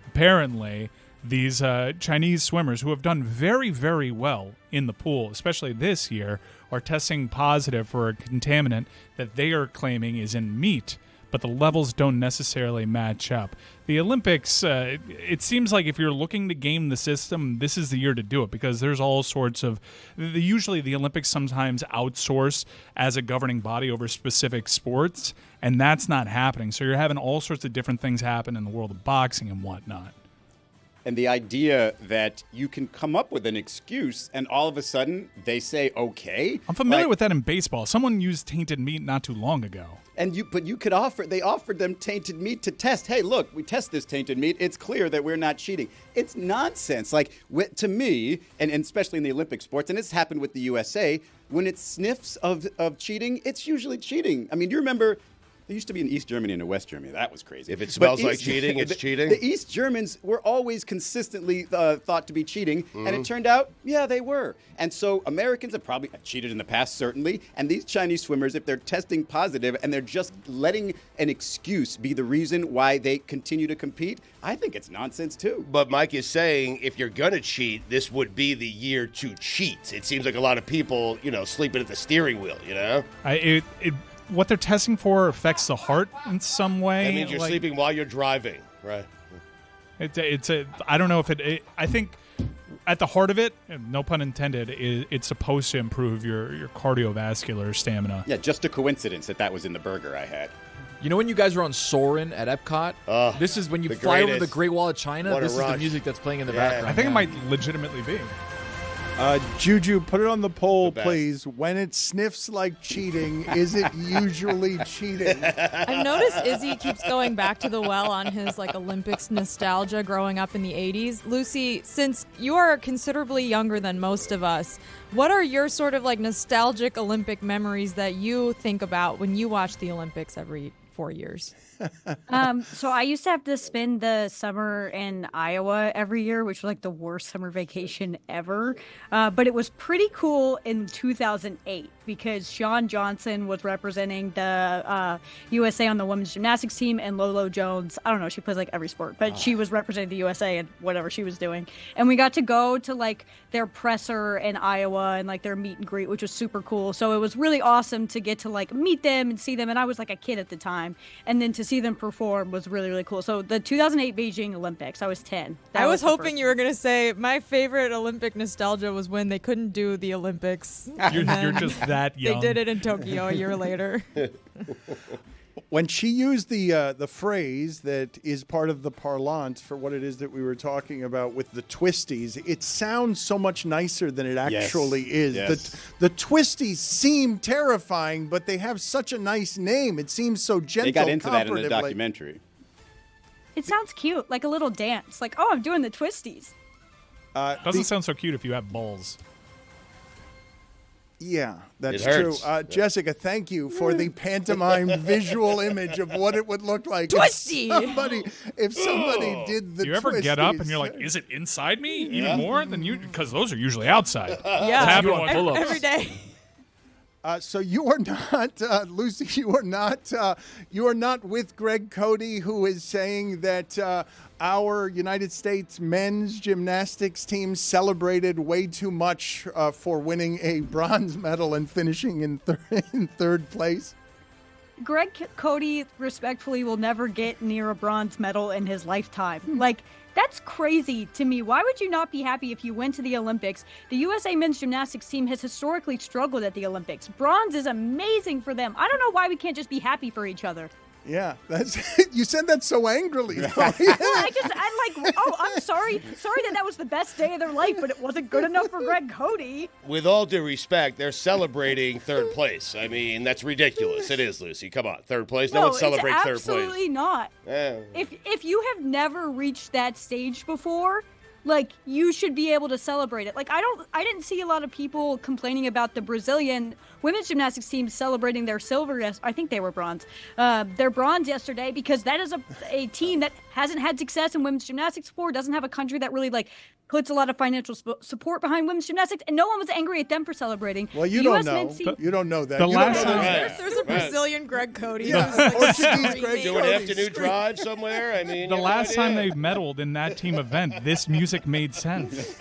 apparently these Chinese swimmers who have done very, very well in the pool, especially this year, are testing positive for a contaminant that they are claiming is in meat, but the levels don't necessarily match up. The Olympics, it seems like if you're looking to game the system, this is the year to do it, because there's all sorts of... Usually the Olympics sometimes outsource as a governing body over specific sports, and that's not happening. So you're having all sorts of different things happen in the world of boxing and whatnot. And the idea that you can come up with an excuse and all of a sudden they say, okay. I'm familiar with that in baseball. Someone used tainted meat not too long ago. But you could they offered them tainted meat to test. Hey, look, we test this tainted meat. It's clear that we're not cheating. It's nonsense. Like, to me, and especially in the Olympic sports, and it's happened with the USA, when it sniffs of cheating, it's usually cheating. I mean, do you remember... There used to be an East Germany and a West Germany. That was crazy. If it smells like cheating, it's cheating? The East Germans were always consistently thought to be cheating, and it turned out, yeah, they were. And so Americans have probably cheated in the past, certainly, and these Chinese swimmers, if they're testing positive and they're just letting an excuse be the reason why they continue to compete, I think it's nonsense, too. But Mike is saying if you're going to cheat, this would be the year to cheat. It seems like a lot of people, sleeping at the steering wheel, What they're testing for affects the heart in some way. That means you're sleeping while you're driving, right? I don't know if I think at the heart of it, no pun intended, it's supposed to improve your cardiovascular stamina. Yeah, just a coincidence that was in the burger I had. You know when you guys were on Soarin' at Epcot? This is when you fly over the Great Wall of China. This is the music that's playing in the background. I think it might legitimately be. Juju, put it on the poll, please. When it sniffs like cheating, is it usually cheating? I've noticed Izzy keeps going back to the well on his Olympics nostalgia growing up in the 80s. Lucy, since you are considerably younger than most of us, what are your sort of nostalgic Olympic memories that you think about when you watch the Olympics every 4 years? So I used to have to spend the summer in Iowa every year, which was the worst summer vacation ever. But it was pretty cool in 2008 because Shawn Johnson was representing the USA on the women's gymnastics team, and Lolo Jones, I don't know, she plays every sport, but she was representing the USA in whatever she was doing. And we got to go to their presser in Iowa and their meet and greet, which was super cool. So it was really awesome to get to meet them and see them. And I was a kid at the time. And then to see them perform was really, really cool. So the 2008 Beijing Olympics, I was 10. I was hoping you were going to say my favorite Olympic nostalgia was when they couldn't do the Olympics. You're just that young. They did it in Tokyo a year later. When she used the phrase that is part of the parlance for what it is that we were talking about with the twisties, it sounds so much nicer than it actually is. Yes. The twisties seem terrifying, but they have such a nice name. It seems so gentle. They got into that in the documentary. It sounds cute, like a little dance. Oh, I'm doing the twisties. Doesn't sound so cute if you have balls. Yeah, that's true. Jessica, thank you for the pantomime visual image of what it would look like Twisty! If somebody did the Do you ever twisties. get up and you're like, is it inside me even more than you? Because those are usually outside. Yeah, every day. So you are not, Lucy. You are not with Greg Cote, who is saying that our United States men's gymnastics team celebrated way too much for winning a bronze medal and finishing in third place. Greg Cote respectfully will never get near a bronze medal in his lifetime. That's crazy to me. Why would you not be happy if you went to the Olympics? The USA men's gymnastics team has historically struggled at the Olympics. Bronze is amazing for them. I don't know why we can't just be happy for each other. Yeah, you said that so angrily. I'm sorry that was the best day of their life, but it wasn't good enough for Greg Cote. With all due respect, they're celebrating third place. I mean, that's ridiculous. It is, Lucy. Come on, third place. No one celebrates third place. Absolutely not. If you have never reached that stage before, you should be able to celebrate it. I didn't see a lot of people complaining about the Brazilian women's gymnastics team celebrating their silver. I think they were bronze. Their bronze yesterday, because that is a team that hasn't had success in women's gymnastics before, doesn't have a country that really puts a lot of financial support behind women's gymnastics, and no one was angry at them for celebrating. Well, you don't know. You don't know that. There's a Brazilian Greg Cote. Yeah, Just, like, Portuguese Greg Do an Cote. afternoon drive somewhere. I mean, The you have no last time idea. they medaled in that team event, this music made sense.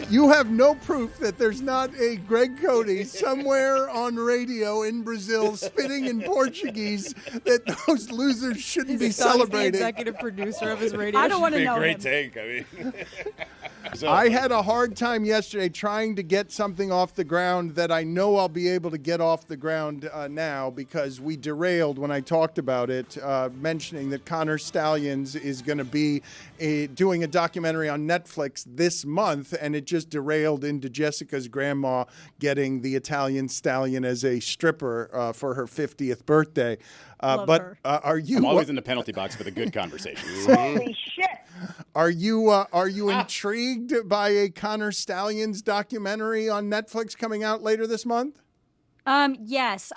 You have no proof that there's not a Greg Cote somewhere on radio in Brazil spitting in Portuguese that those losers shouldn't be He's the celebrating. executive producer of his radio I don't want to Be a know great him. take. I mean, so, I had a hard time yesterday trying to get something off the ground that I know I'll be able to get off the ground now because we derailed when I talked about it, mentioning that Connor Stallions is going to be doing a documentary on Netflix this month, and it just derailed into Jessica's grandma getting the Italian stallion as a stripper for her 50th birthday. Love But her. are you I'm always in the penalty box for the good conversation. Holy shit. Are you intrigued by a Connor Stallions documentary on Netflix coming out later this month? Yes.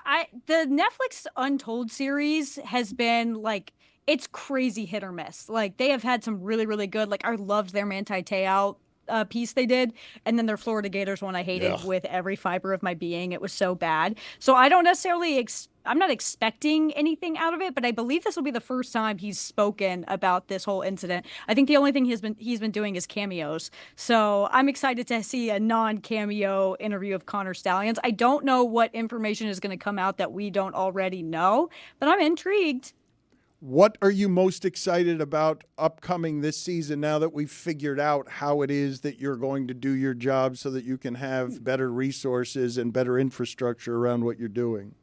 The Netflix Untold series has been like, it's crazy hit or miss. Like they have had some really, really good, like I loved their Manti Te'o piece they did, and then their Florida Gators one I hated with every fiber of my being. It was so bad. So I don't necessarily I'm not expecting anything out of it, but I believe this will be the first time he's spoken about this whole incident. I think the only thing he's been doing is cameos. So I'm excited to see a non-cameo interview of Connor Stallions. I don't know what information is going to come out that we don't already know, but I'm intrigued. What are you most excited about upcoming this season now that we've figured out how it is that you're going to do your job so that you can have better resources and better infrastructure around what you're doing?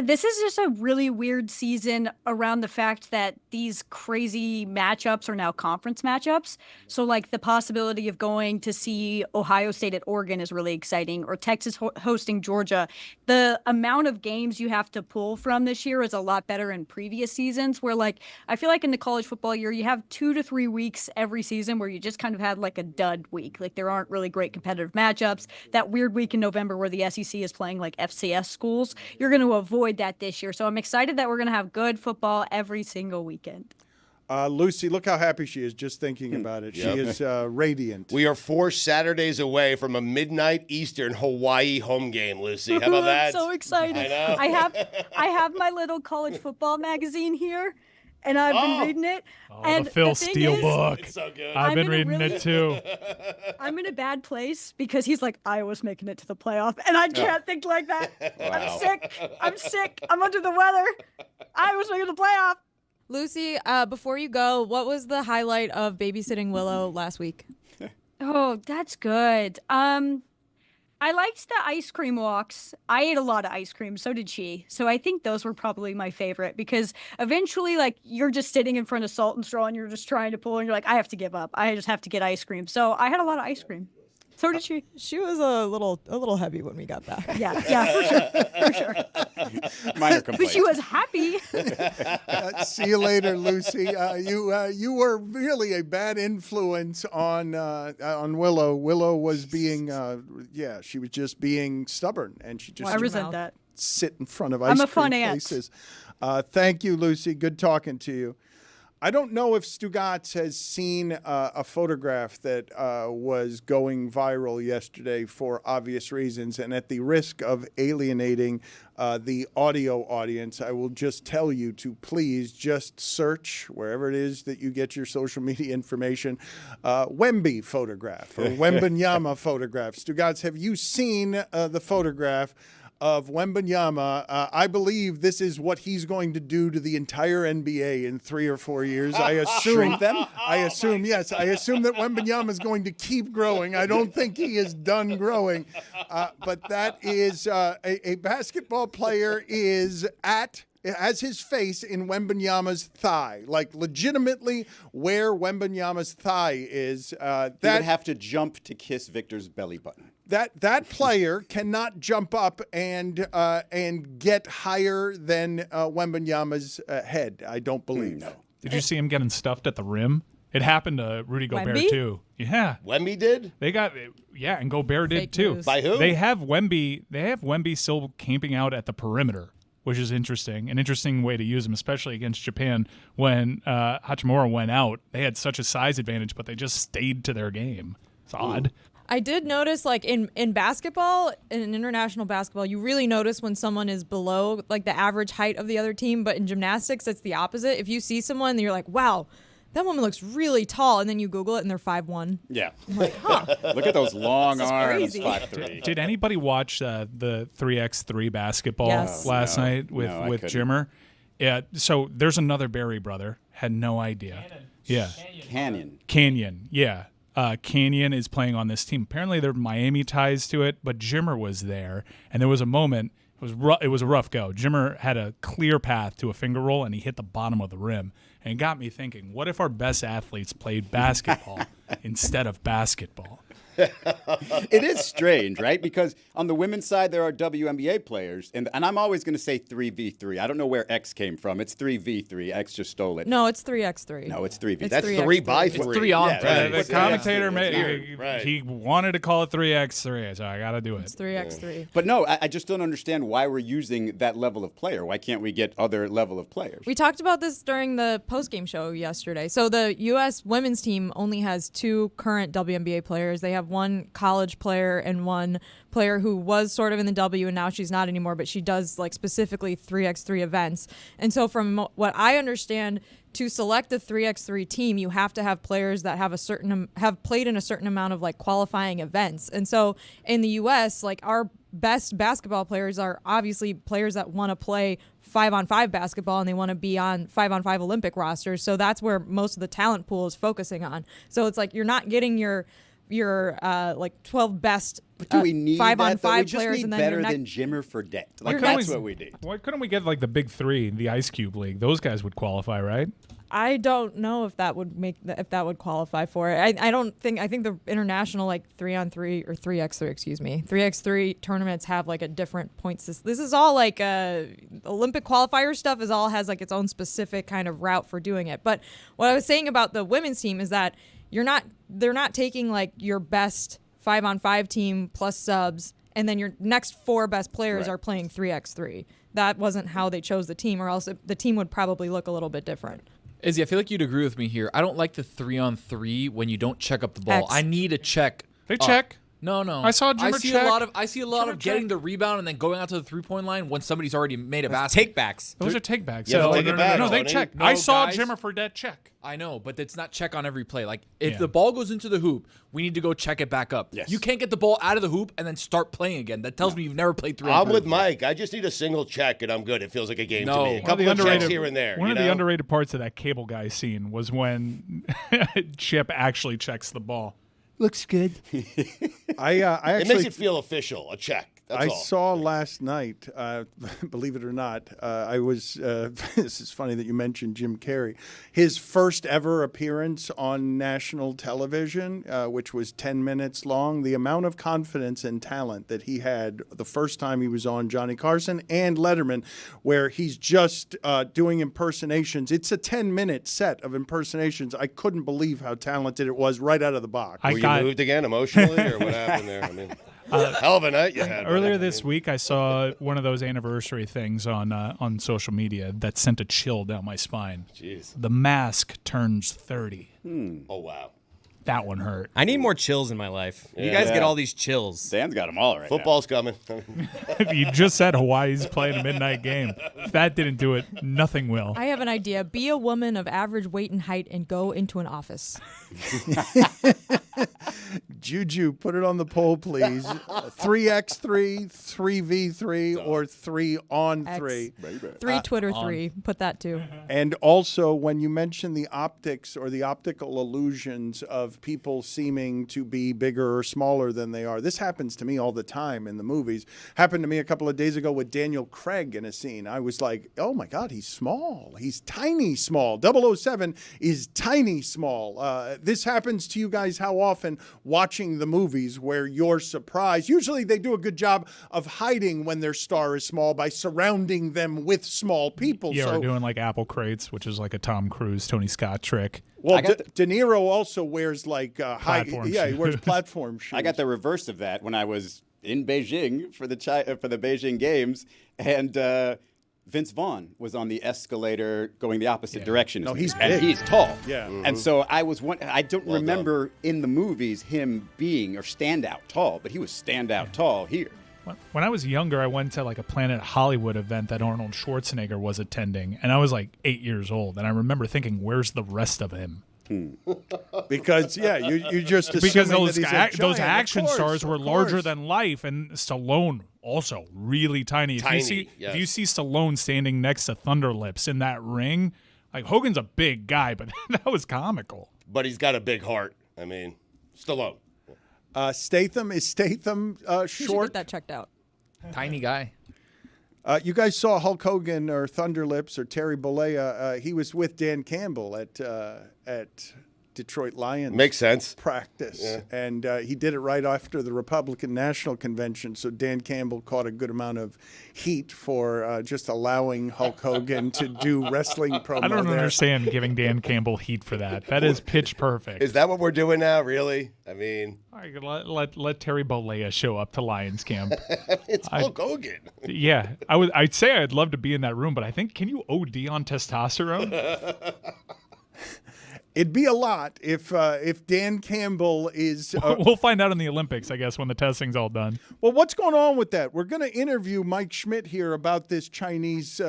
This is just a really weird season around the fact that these crazy matchups are now conference matchups. So, like, the possibility of going to see Ohio State at Oregon is really exciting, or Texas hosting Georgia. The amount of games you have to pull from this year is a lot better in previous seasons, where, like, I feel like in the college football year, you have 2 to 3 weeks every season where you just kind of had, like, a dud week. Like, there aren't really great competitive matchups. That weird week in November where the SEC is playing, like, FCS schools, you're going to avoid that this year. So I'm excited that we're going to have good football every single weekend. Lucy, look how happy she is just thinking about it. Yep. She is radiant. we are 4 Saturdays away from a midnight Eastern Hawaii home game, Lucy. How about I'm that? so excited. I know. I have my little college football magazine here, and I've been reading it. Oh, and the Phil thing Steele is, book. It's so good. I've I'm been in a reading really- it too. I'm in a bad place because he's like, Iowa's making it to the playoff, and I can't think like that. I'm sick. I'm under the weather. Iowa's making the playoff. Lucy, before you go, what was the highlight of babysitting Willow last week? Oh, that's good. I liked the ice cream walks. I ate a lot of ice cream. So did she. So I think those were probably my favorite because eventually, like, you're just sitting in front of Salt and Straw and you're just trying to pull and you're like, I have to give up. I just have to get ice cream. So I had a lot of ice cream. So did she. She was a little heavy when we got back. Yeah, for sure. Minor But complaints. she was happy. See you later, Lucy. You were really a bad influence on Willow. Willow was being, she was just being stubborn, and she just I resent that. sit in front of ice I'm a cream fun aunt. places. Thank you, Lucy. Good talking to you. I don't know if Stugotz has seen a photograph that was going viral yesterday for obvious reasons, and at the risk of alienating the audio audience, I will just tell you to please just search wherever it is that you get your social media information, Wemby photograph or Wembanyama photograph. Stugotz, have you seen the photograph of Wembanyama? I believe this is what he's going to do to the entire NBA in 3 or 4 years. I assume Shrink them? I assume that Wembanyama is going to keep growing. I don't think he is done growing. But that is a basketball player has his face in Wembanyama's thigh, like legitimately where Wembanyama's thigh is. You would have to jump to kiss Victor's belly button. That player cannot jump up and get higher than Wembanyama's head. I don't believe. No. Did you see him getting stuffed at the rim? It happened to Rudy Gobert Wemby? too. Yeah. Wemby did? They got and Gobert did Fake too. news. By who? They have Wemby still camping out at the perimeter, which is interesting. An interesting way to use him, especially against Japan when Hachimura went out. They had such a size advantage, but they just stayed to their game. It's odd. I did notice, like, in basketball, in international basketball, you really notice when someone is below, like, the average height of the other team. But in gymnastics, it's the opposite. If you see someone and you're like, wow, that woman looks really tall, and then you Google it and they're 5'1". Yeah. I'm like, huh. Look at those long arms, crazy. 5'3". Did anybody watch the 3x3 basketball Yes. last night with I couldn't. Jimmer? Yeah. So there's another Barry brother. Had no idea. Yeah. Canyon. Yeah. Canyon is playing on this team. Apparently, there are Miami ties to it, but Jimmer was there, and there was a moment. It was a rough go. Jimmer had a clear path to a finger roll, and he hit the bottom of the rim, and it got me thinking: what if our best athletes played basketball instead of basketball? It is strange, right? Because on the women's side, there are WNBA players, and I'm always going to say 3v3. I don't know where X came from. It's 3v3. X just stole it. No, it's 3x3. No, it's 3v3. It's That's 3x3. 3 by 3. It's 3 on Yeah, 3. right. The commentator Right. he wanted to call it 3x3, so I got to do it. It's 3x3. But no, I just don't understand why we're using that level of player. Why can't we get other level of players? We talked about this during the postgame show yesterday. So the U.S. women's team only has 2 current WNBA players. They have one college player and one player who was sort of in the W and now she's not anymore, but she does like specifically 3x3 events. And so from what I understand, to select a 3x3 team, you have to have players that have played in a certain amount of like qualifying events. And so in the U.S., like our best basketball players are obviously players that want to play 5-on-5 basketball and they want to be on 5-on-5 Olympic rosters. So that's where most of the talent pool is focusing on. So it's like you're not getting your like 12 best Do we need 5-on-5 that, though? We just players need and then better your than Jimmer Fredette. Like, your that's next- what we need. Why couldn't we get like the big 3, the Ice Cube League? Those guys would qualify, right? I don't know if that would qualify for it. I think the international like 3-on-3 or 3x3, 3x3 tournaments have like a different point system. This is all like Olympic qualifier stuff is all has like its own specific kind of route for doing it. But what I was saying about the women's team is that they're not taking like your best 5-on-5 team plus subs and then your next 4 best players are playing 3x3. That wasn't how they chose the team, or else the team would probably look a little bit different. Izzy, I feel like you'd agree with me here. I don't like the 3-on-3 when you don't check up the ball. X. I need a check. They check. No. I saw Jimmer check. I see a lot of getting the rebound and then going out to the 3-point line when somebody's already made a basket. Takebacks. Those are takebacks. Yeah, So, take it back, no, they Tony. check. No, I saw guys. Jimmer Fredette check. I know, but it's not check on every play. Like, if Yeah. the ball goes into the hoop, we need to go check it back up. Yes. You can't get the ball out of the hoop and then start playing again. That tells me you've never played 3-on-3. I'm with Mike. I just need a single check and I'm good. It feels like a game No. to me. A One of couple of checks here and there. One you of the know? underrated parts of that cable guy scene was when Chip actually checks the ball. Looks good. I It actually makes it feel official, a check. That's I all. saw last night, believe it or not, I was, this is funny that you mentioned Jim Carrey, his first ever appearance on national television, which was 10 minutes long, the amount of confidence and talent that he had the first time he was on Johnny Carson and Letterman, where he's just doing impersonations. It's a 10-minute set of impersonations. I couldn't believe how talented it was right out of the box. Were you moved again emotionally or what happened there? I mean, hell of a night you had. Earlier this week, I saw one of those anniversary things on social media that sent a chill down my spine. Jeez. The Mask turns 30. Oh, wow. That one hurt. I need more chills in my life. You guys get all these chills. Dan's got them all right Football's coming. You just said Hawaii's playing a midnight game. If that didn't do it, nothing will. I have an idea. Be a woman of average weight and height and go into an office. Juju, put it on the poll, please. 3x3, 3v3, or 3-on-3. 3 Twitter 3. Put that too. And also, when you mention the optics or the optical illusions of people seeming to be bigger or smaller than they are, this happens to me all the time in the movies. Happened to me a couple of days ago with Daniel Craig in a scene. I was like, oh my God, he's small. He's tiny small. 007 is tiny small. This happens to you guys how often watching the movies where you're surprised? Usually they do a good job of hiding when their star is small by surrounding them with small people. Yeah, so, we're doing like apple crates, which is like a Tom Cruise, Tony Scott trick. well, De Niro also wears like high. Platform Yeah, he shoes. wears platform shoes. I got the reverse of that when I was in Beijing for the Beijing Games, and Vince Vaughn was on the escalator going the opposite direction. No, he's and big. he's tall. Yeah. And so I was I don't remember in the movies him being or stand out tall, but he was stand out tall here. When I was younger, I went to like a Planet Hollywood event that Arnold Schwarzenegger was attending, and I was like 8 years old, and I remember thinking, "Where's the rest of him?" Because you just Because assuming those that he's a giant. those Of action course, stars were of larger course. than life, and Stallone also really tiny. If Yes. you see Stallone standing next to Thunderlips in that ring, like Hogan's a big guy, but that was comical. But he's got a big heart. I mean, Stallone. Statham is Statham You should short. get that checked out. Tiny guy. You guys saw Hulk Hogan or Thunderlips or Terry Bollea. He was with Dan Campbell at Detroit Lions. Makes sense. Practice. Yeah. And he did it right after the Republican National Convention. So Dan Campbell caught a good amount of heat for just allowing Hulk Hogan to do wrestling promo I don't there. understand giving Dan Campbell heat for that. That is pitch perfect. Is that what we're doing now? Really? I mean, All right, let Terry Bollea show up to Lions camp. it's Hulk Hogan. Yeah, I'd say I'd love to be in that room, but I think, can you OD on testosterone? It'd be a lot if Dan Campbell is. We'll find out in the Olympics, I guess, when the testing's all done. Well, what's going on with that? We're going to interview Mike Schmidt here about this Chinese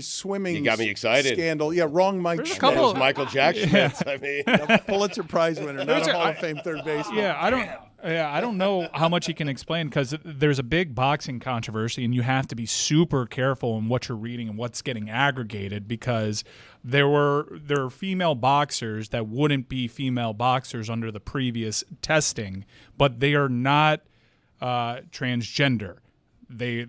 swimming. You got me excited. Scandal. Yeah, wrong Mike There's a Schmidt. couple That was Michael Jack Schmidt. I mean, Pulitzer Prize winner, not a Hall of Fame third baseman. Yeah, I don't know how much he can explain because there's a big boxing controversy, and you have to be super careful in what you're reading and what's getting aggregated because there are female boxers that wouldn't be female boxers under the previous testing, but they are not transgender. They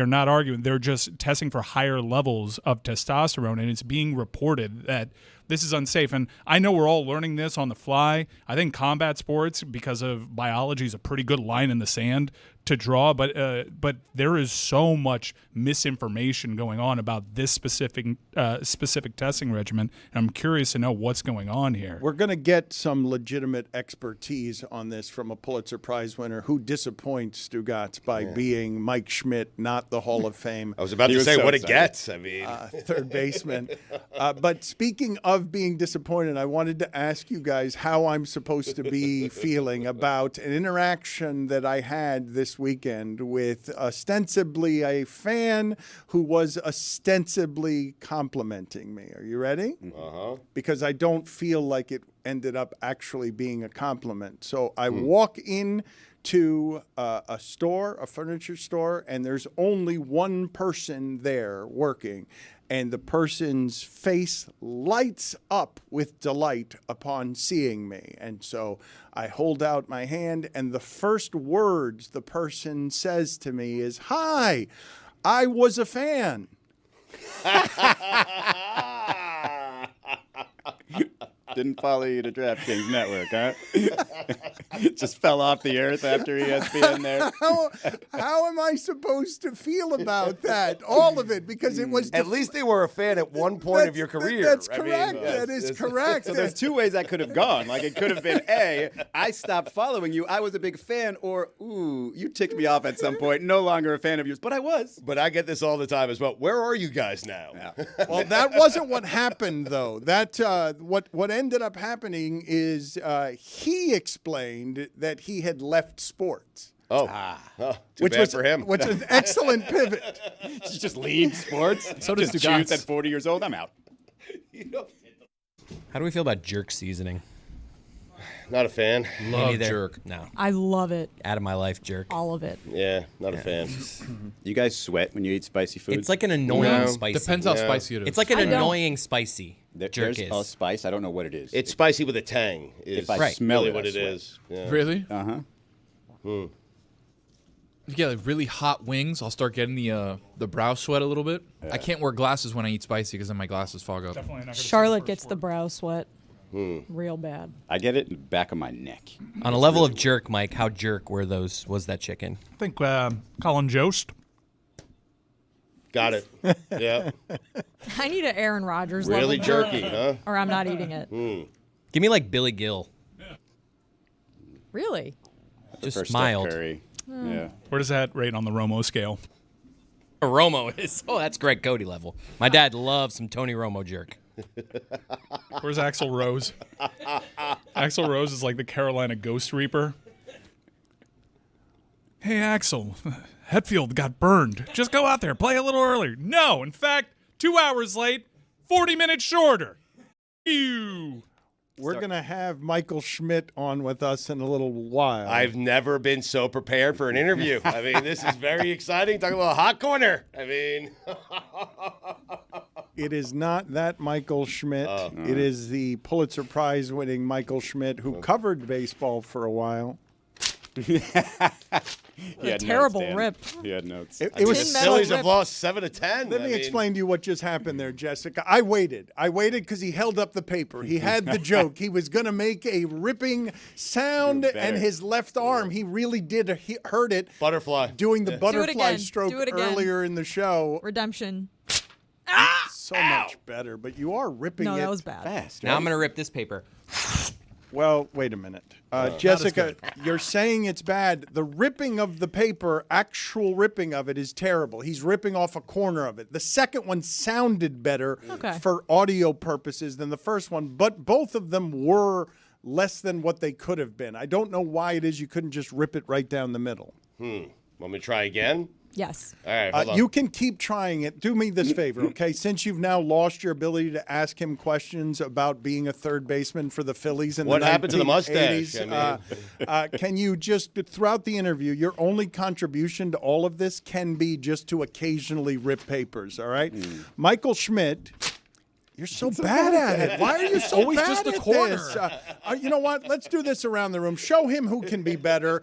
are not arguing. They're just testing for higher levels of testosterone, and it's being reported that this is unsafe. And I know we're all learning this on the fly. I think combat sports, because of biology, is a pretty good line in the sand to draw. But there is so much misinformation going on about this specific testing regimen, and I'm curious to know what's going on here. We're going to get some legitimate expertise on this from a Pulitzer Prize winner who disappoints Stugotz by being Mike Schmidt, not the Hall of Fame. I was about to say what it gets. I mean, third baseman. But speaking of being disappointed, I wanted to ask you guys how I'm supposed to be feeling about an interaction that I had this weekend with ostensibly a fan who was ostensibly complimenting me. Are you ready? uh-huh. Because I don't feel like it ended up actually being a compliment. So I walk in to a store, a furniture store, and there's only one person there working. And the person's face lights up with delight upon seeing me. And so I hold out my hand, and the first words the person says to me is, "Hi, I was a fan." Didn't follow you to DraftKings Network, huh? Just fell off the earth after ESPN there. How am I supposed to feel about that? All of it, because it was... At least they were a fan at one point of your career. That's I mean, correct. That is correct. So there's two ways that could have gone. Like, it could have been, A, I stopped following you, I was a big fan, or, ooh, you ticked me off at some point, no longer a fan of yours. But I was. But I get this all the time as well. Where are you guys now? Well, that wasn't what happened, though. That what ended up happening is he explained that he had left sports. Oh, too bad for him. Which is an excellent pivot. Just leave sports. So does Just Stugotz. choose at 40 years old, I'm out. How do we feel about jerk seasoning? Not a fan. Love jerk. No. I love it. Out of my life, jerk. All of it. Yeah, not a fan. You guys sweat when you eat spicy food? It's like an annoying spicy. Depends how spicy it is. It's like an I don't. annoying spicy. There's jerk a is. spice. I don't know what it is. It's spicy with a tang. Is If I Right. smell really it, what I it sweat. is. Yeah. Really? Uh-huh. You get like really hot wings, I'll start getting the brow sweat a little bit. I can't wear glasses when I eat spicy because then my glasses fog up. Charlotte gets the brow sweat real bad. I get it in the back of my neck. On a level of jerk, Mike, how jerk was that chicken? I think Colin Jost. Got it. Yeah. I need an Aaron Rodgers Really level jerk, jerky, huh? or I'm not eating it. Give me like Billy Gill. Really? For Just Steph mild. Curry. Yeah. Where does that rate on the Romo scale? Romo is. Oh, that's Greg Cote level. My dad loves some Tony Romo jerk. Where's Axl Rose? Axl Rose is like the Carolina Ghost Reaper. Hey, Axel, Hetfield got burned. Just go out there, play a little earlier. No, in fact, 2 hours late, 40 minutes shorter. Ew. We're going to have Michael Schmidt on with us in a little while. I've never been so prepared for an interview. I mean, this is very exciting. Talking about hot corner. I mean, it is not that Michael Schmidt. It is the Pulitzer Prize winning Michael Schmidt who covered baseball for a while. He had terrible notes, Dan. rip. He had notes. It was the Phillies have lost 7-10. Let me explain to you what just happened there, Jessica. I waited because he held up the paper. He had the joke. He was going to make a ripping sound, and his left arm, he really did hurt it. Butterfly. Doing the butterfly again. stroke Do it again. earlier in the show. Redemption. So much better, but you are ripping No, it that was bad. Fast, Now I'm going to rip this paper. Well, wait a minute. Jessica, you're saying it's bad. The ripping of the paper, actual ripping of it, is terrible. He's ripping off a corner of it. The second one sounded better for audio purposes than the first one, but both of them were less than what they could have been. I don't know why it is you couldn't just rip it right down the middle. Want me to try again? Yes. All right, hold on. You can keep trying it. Do me this favor, okay? Since you've now lost your ability to ask him questions about being a third baseman for the Phillies in What the happened to the 1980s, mustache? can you just, throughout the interview, your only contribution to all of this can be just to occasionally rip papers, all right? Michael Schmidt... You're so bad at it. Why are you so Always bad just a at corner. this? You know what? Let's do this around the room. Show him who can be better.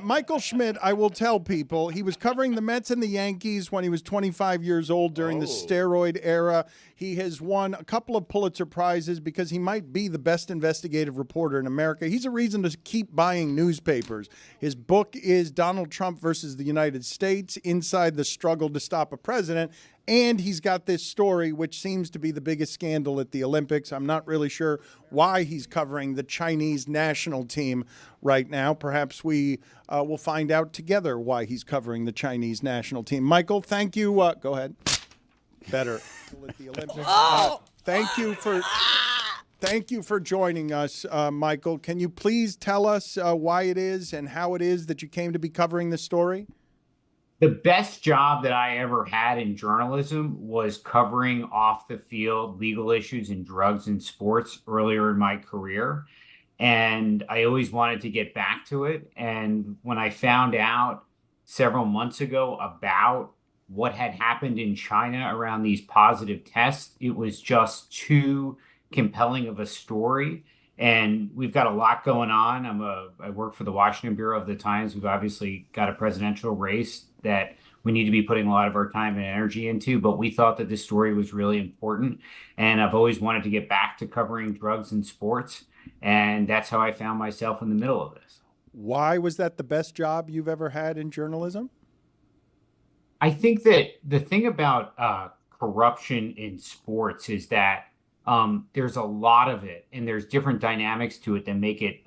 Michael Schmidt, I will tell people, he was covering the Mets and the Yankees when he was 25 years old during the steroid era. He has won a couple of Pulitzer Prizes because he might be the best investigative reporter in America. He's a reason to keep buying newspapers. His book is Donald Trump versus the United States, Inside the Struggle to Stop a President. And he's got this story, which seems to be the biggest scandal at the Olympics. I'm not really sure why he's covering the Chinese national team right now. Perhaps we will find out together why he's covering the Chinese national team. Michael, thank you. Go ahead. Better. At the Olympics. Thank you for joining us, Michael. Can you please tell us why it is and how it is that you came to be covering this story? The best job that I ever had in journalism was covering off the field legal issues in drugs and sports earlier in my career. And I always wanted to get back to it. And when I found out several months ago about what had happened in China around these positive tests, it was just too compelling of a story. And we've got a lot going on. I work for the Washington Bureau of the Times. We've obviously got a presidential race that we need to be putting a lot of our time and energy into, but we thought that this story was really important. And I've always wanted to get back to covering drugs and sports. And that's how I found myself in the middle of this. Why was that the best job you've ever had in journalism? I think that the thing about corruption in sports is that there's a lot of it, and there's different dynamics to it that make it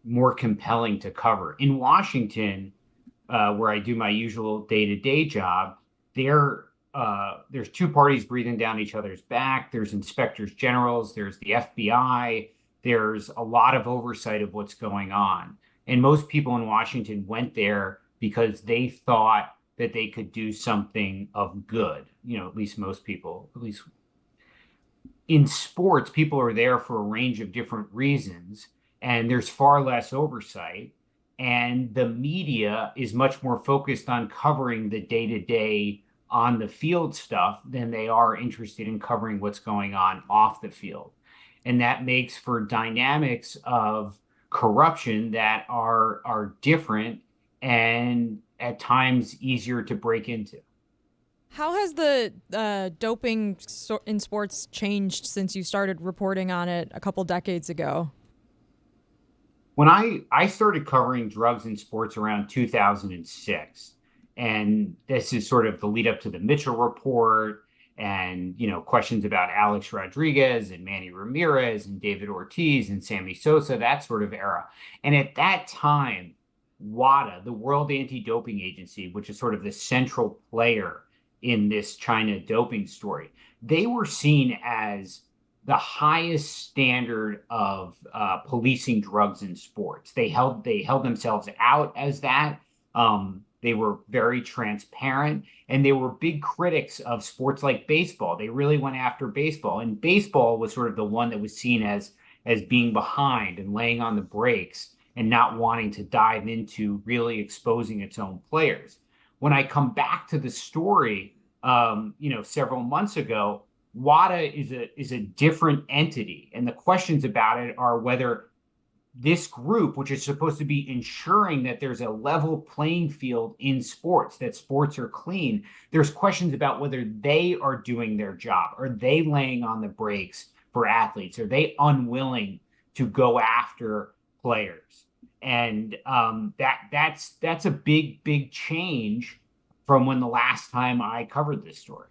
more compelling to cover. In Washington, where I do my usual day-to-day job, there's two parties breathing down each other's back. There's inspectors generals, there's the FBI, there's a lot of oversight of what's going on. And most people in Washington went there because they thought that they could do something of good. At least most people, at least in sports, people are there for a range of different reasons, and there's far less oversight. And the media is much more focused on covering the day-to-day on the field stuff than they are interested in covering what's going on off the field. And that makes for dynamics of corruption that are different and at times easier to break into. How has the doping in sports changed since you started reporting on it a couple decades ago? When I started covering drugs in sports around 2006, and this is sort of the lead up to the Mitchell report and, questions about Alex Rodriguez and Manny Ramirez and David Ortiz and Sammy Sosa, that sort of era. And at that time, WADA, the World Anti-Doping Agency, which is sort of the central player in this China doping story, they were seen as the highest standard of policing drugs in sports. They held themselves out as that. They were very transparent, and they were big critics of sports like baseball. They really went after baseball, and baseball was sort of the one that was seen as being behind and laying on the brakes and not wanting to dive into really exposing its own players. When I come back to the story, several months ago, WADA is a different entity, and the questions about it are whether this group, which is supposed to be ensuring that there's a level playing field in sports, that sports are clean, there's questions about whether they are doing their job. Are they laying on the brakes for athletes? Are they unwilling to go after players? And that's a big change from when the last time I covered this story.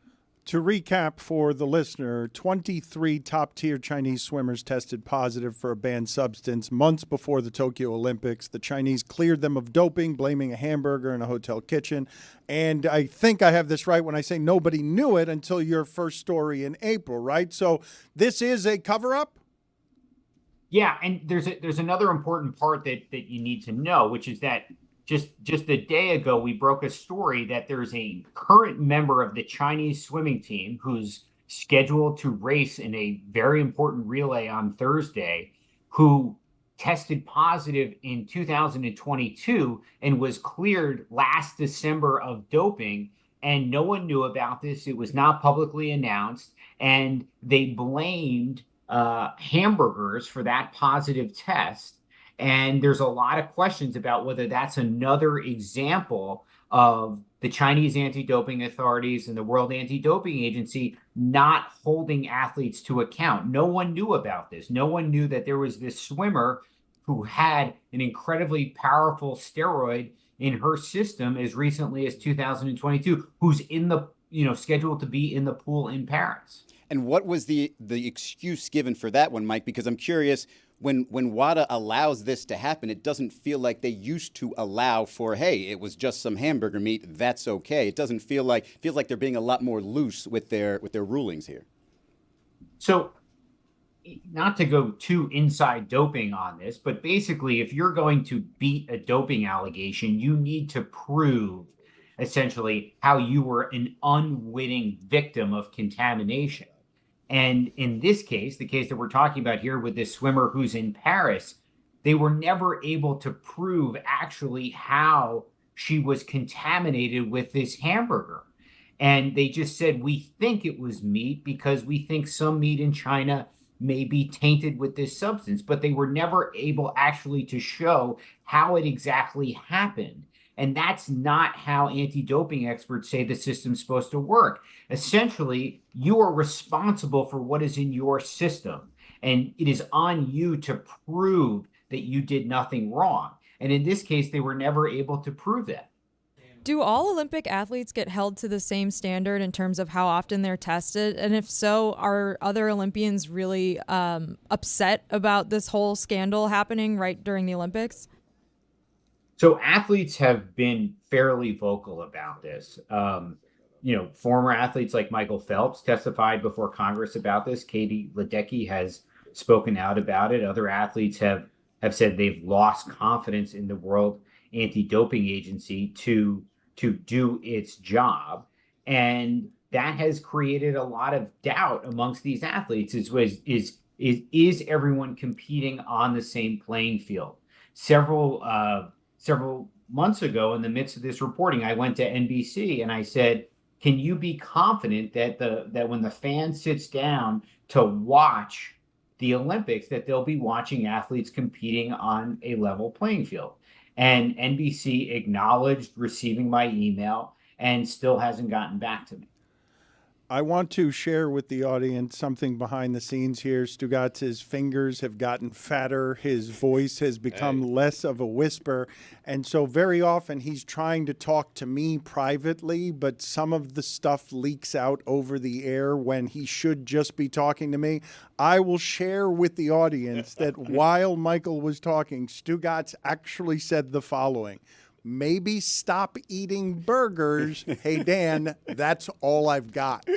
To recap for the listener, 23 top-tier Chinese swimmers tested positive for a banned substance months before the Tokyo Olympics. The Chinese cleared them of doping, blaming a hamburger in a hotel kitchen. And I think I have this right when I say nobody knew it until your first story in April, right? So this is a cover-up? Yeah, and there's another important part that you need to know, which is that just a day ago, we broke a story that there's a current member of the Chinese swimming team who's scheduled to race in a very important relay on Thursday, who tested positive in 2022 and was cleared last December of doping. And no one knew about this. It was not publicly announced. And they blamed hamburgers for that positive test. And there's a lot of questions about whether that's another example of the Chinese anti-doping authorities and the World Anti-Doping Agency not holding athletes to account. No one knew about this. No one knew that there was this swimmer who had an incredibly powerful steroid in her system as recently as 2022, who's in the, scheduled to be in the pool in Paris. And what was the excuse given for that one, Mike? Because I'm curious, when WADA allows this to happen, it doesn't feel like they used to allow for, hey, it was just some hamburger meat, that's okay. It doesn't feels like they're being a lot more loose with their rulings here. So, not to go too inside doping on this, but basically, if you're going to beat a doping allegation, you need to prove essentially how you were an unwitting victim of contamination. And in this case, the case that we're talking about here with this swimmer who's in Paris, they were never able to prove actually how she was contaminated with this hamburger. And they just said, we think it was meat because we think some meat in China may be tainted with this substance, but they were never able actually to show how it exactly happened. And that's not how anti-doping experts say the system's supposed to work. Essentially, you are responsible for what is in your system, and it is on you to prove that you did nothing wrong. And in this case, they were never able to prove that. Do all Olympic athletes get held to the same standard in terms of how often they're tested? And if so, are other Olympians really upset about this whole scandal happening right during the Olympics? So athletes have been fairly vocal about this. Former athletes like Michael Phelps testified before Congress about this. Katie Ledecky has spoken out about it. Other athletes have said they've lost confidence in the World Anti-Doping Agency to do its job. And that has created a lot of doubt amongst these athletes. Is everyone competing on the same playing field? Several months ago, in the midst of this reporting, I went to NBC and I said, can you be confident that when the fan sits down to watch the Olympics, that they'll be watching athletes competing on a level playing field? And NBC acknowledged receiving my email and still hasn't gotten back to me. I want to share with the audience something behind the scenes here. Stugotz's fingers have gotten fatter. His voice has become less of a whisper. And so very often he's trying to talk to me privately, but some of the stuff leaks out over the air when he should just be talking to me. I will share with the audience that while Michael was talking, Stugotz actually said the following: maybe stop eating burgers. Hey, Dan, that's all I've got.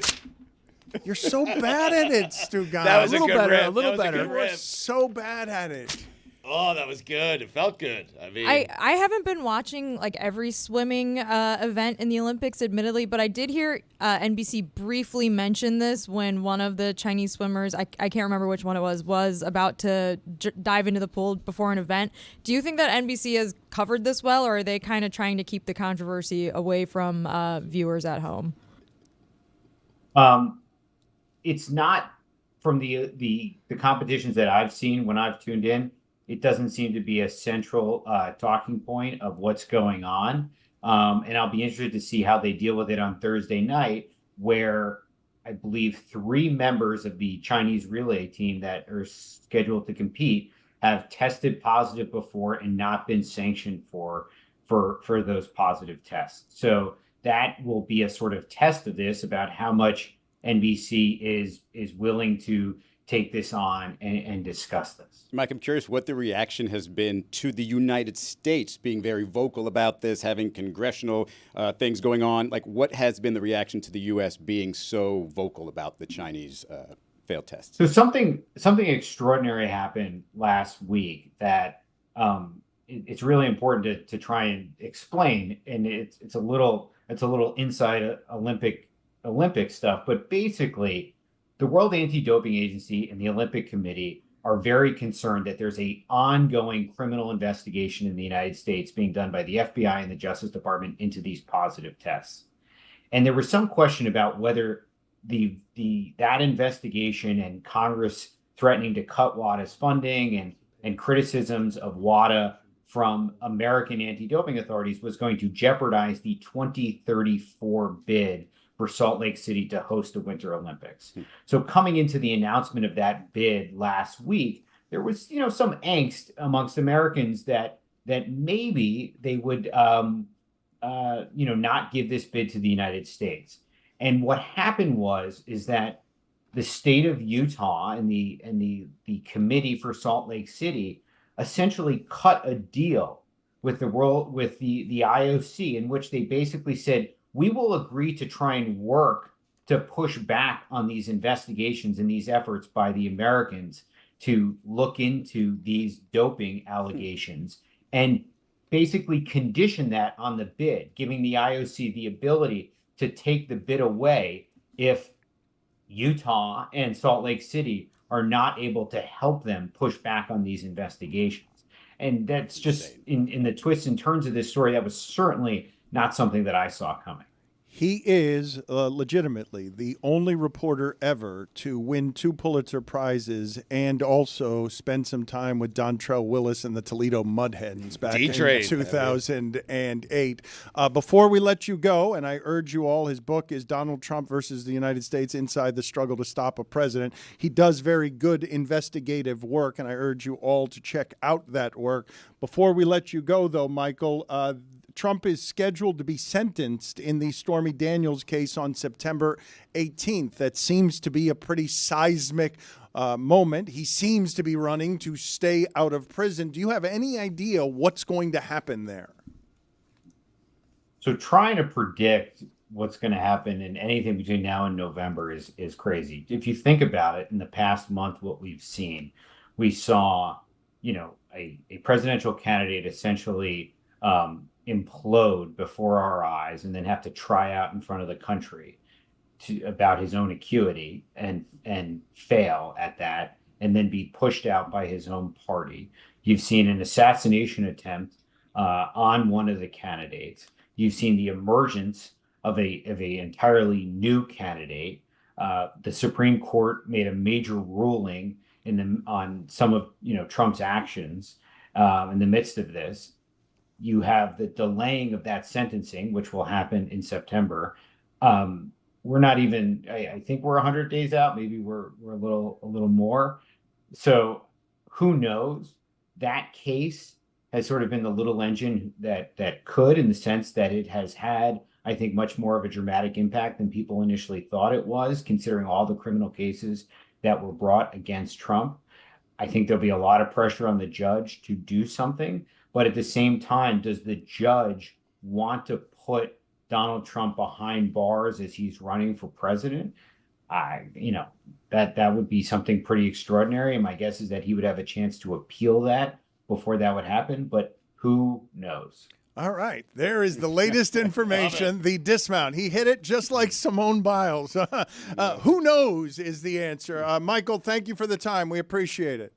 You're so bad at it, Stugotz. That was a good rip. A little better. You're so bad at it. Oh, that was good. It felt good. I mean, I haven't been watching like every swimming event in the Olympics, admittedly, but I did hear NBC briefly mention this when one of the Chinese swimmers, I can't remember which one it was about to dive into the pool before an event. Do you think that NBC has covered this well, or are they kind of trying to keep the controversy away from viewers at home? It's not from the competitions that I've seen when I've tuned in. It doesn't seem to be a central talking point of what's going on. And I'll be interested to see how they deal with it on Thursday night, where I believe 3 members of the Chinese relay team that are scheduled to compete have tested positive before and not been sanctioned for those positive tests. So that will be a sort of test of this, about how much NBC is willing to take this on and discuss this. Mike, I'm curious what the reaction has been to the United States being very vocal about this, having congressional things going on. Like, what has been the reaction to the U.S. being so vocal about the Chinese failed tests? So something extraordinary happened last week that it's really important to try and explain, and it's a little inside Olympic stuff, but basically, the World Anti-Doping Agency and the Olympic Committee are very concerned that there's an ongoing criminal investigation in the United States being done by the FBI and the Justice Department into these positive tests. And there was some question about whether that investigation and Congress threatening to cut WADA's funding and criticisms of WADA from American anti-doping authorities was going to jeopardize the 2034 bid for Salt Lake City to host the Winter Olympics. So coming into the announcement of that bid last week, there was, some angst amongst Americans that maybe they would, not give this bid to the United States. And what happened is that the state of Utah and the committee for Salt Lake City essentially cut a deal with the IOC, in which they basically said, we will agree to try and work to push back on these investigations and these efforts by the Americans to look into these doping allegations and basically condition that on the bid, giving the IOC the ability to take the bid away if Utah and Salt Lake City are not able to help them push back on these investigations. And that's just in the twists and turns of this story, that was certainly not something that I saw coming. He is legitimately the only reporter ever to win 2 Pulitzer Prizes and also spend some time with Dontrell Willis and the Toledo Mudhens back in 2008. Before we let you go, and I urge you all, his book is Donald Trump versus the United States: Inside the Struggle to Stop a President. He does very good investigative work, and I urge you all to check out that work. Before we let you go, though, Michael, Trump is scheduled to be sentenced in the Stormy Daniels case on September 18th. That seems to be a pretty seismic moment. He seems to be running to stay out of prison. Do you have any idea what's going to happen there? So trying to predict what's going to happen in anything between now and November is crazy. If you think about it, in the past month, what we've seen, we saw, a presidential candidate essentially implode before our eyes and then have to try out in front of the country about his own acuity and fail at that, and then be pushed out by his own party. You've seen an assassination attempt on one of the candidates. You've seen the emergence of a entirely new candidate. The Supreme Court made a major ruling on some of Trump's actions in the midst of this. You have the delaying of that sentencing, which will happen in September. we're not even. I think we're 100 days out. Maybe we're a little more. So who knows? That case has sort of been the little engine that could, in the sense that it has had, I think, much more of a dramatic impact than people initially thought it was, considering all the criminal cases that were brought against Trump. I think there'll be a lot of pressure on the judge to do something. But at the same time, does the judge want to put Donald Trump behind bars as he's running for president? That would be something pretty extraordinary. And my guess is that he would have a chance to appeal that before that would happen. But who knows? All right. There is the latest information, the dismount. He hit it just like Simone Biles. Who knows is the answer. Michael, thank you for the time. We appreciate it.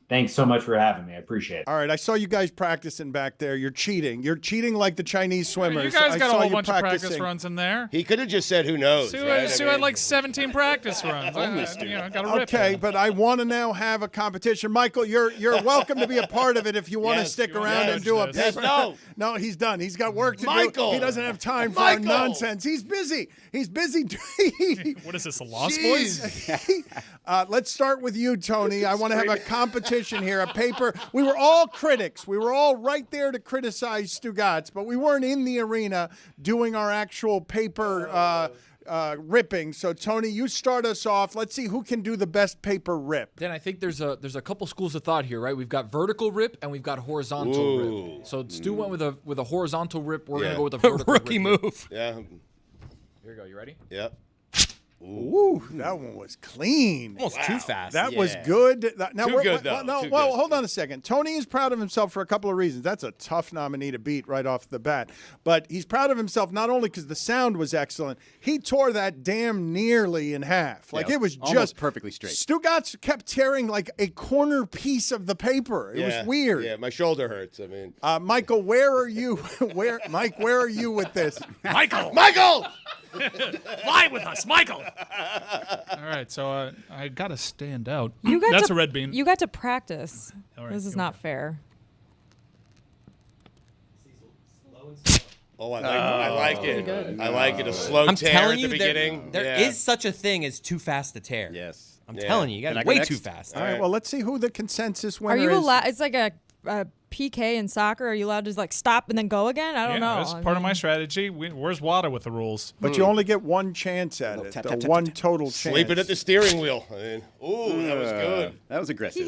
Thanks so much for having me. I appreciate it. All right. I saw you guys practicing back there. You're cheating. You're cheating like the Chinese swimmers. You guys got a saw whole you bunch of practice practicing. runs in there. He could have just said, "Who knows?" Sue, right? Sue had like 17 practice runs. Got a rip. Okay, but I want to now have a competition. Michael, you're welcome to be a part of it if you want to stick around and do a paper. Yes, no. No, he's done. He's got work to Michael. do. He doesn't have time for our nonsense. He's busy. He's busy. What is this, the Lost Boys? Let's start with you, Tony. I want to have a competition here, a paper. We were all critics. We were all right there to criticize Stugotz, but we weren't in the arena doing our actual paper ripping. So, Tony, you start us off. Let's see who can do the best paper rip. Then I think there's a couple schools of thought here, right? We've got vertical rip and we've got horizontal rip. So Stu went with a horizontal rip. We're gonna go with a vertical rookie rip. move. Yeah. Here you go. You ready? Yep. Ooh, that one was clean. Almost too fast. That was good. Now Too good, though. No, Too well, good. hold on a second. Tony is proud of himself for a couple of reasons. That's a tough nominee to beat right off the bat. But he's proud of himself not only because the sound was excellent, he tore that damn nearly in half. Like, it was almost just perfectly straight. Stugotz kept tearing like a corner piece of the paper. It was weird. Yeah, my shoulder hurts. I mean, Michael, where are you? Mike, where are you with this? Michael! Fly with us, Michael. All right, so I got to stand out. You got That's to, a red bean. You got to practice. All right, This is here we not go. fair. oh, I like it. good. I like it. A slow I'm tear telling at you, the beginning. there is such a thing as too fast to tear. Yes. I'm telling you, you Can got I go way next? too fast. All right, well, let's see who the consensus winner Are you is. allowed? It's like a PK in soccer. Are you allowed to like stop and then go again? I don't know. That's part of my strategy. Where's Wada with the rules? But you only get one chance at it. tap, the tap, tap, one tap, total chance. Sleeping at the steering wheel. I mean, ooh, that was good. That was aggressive.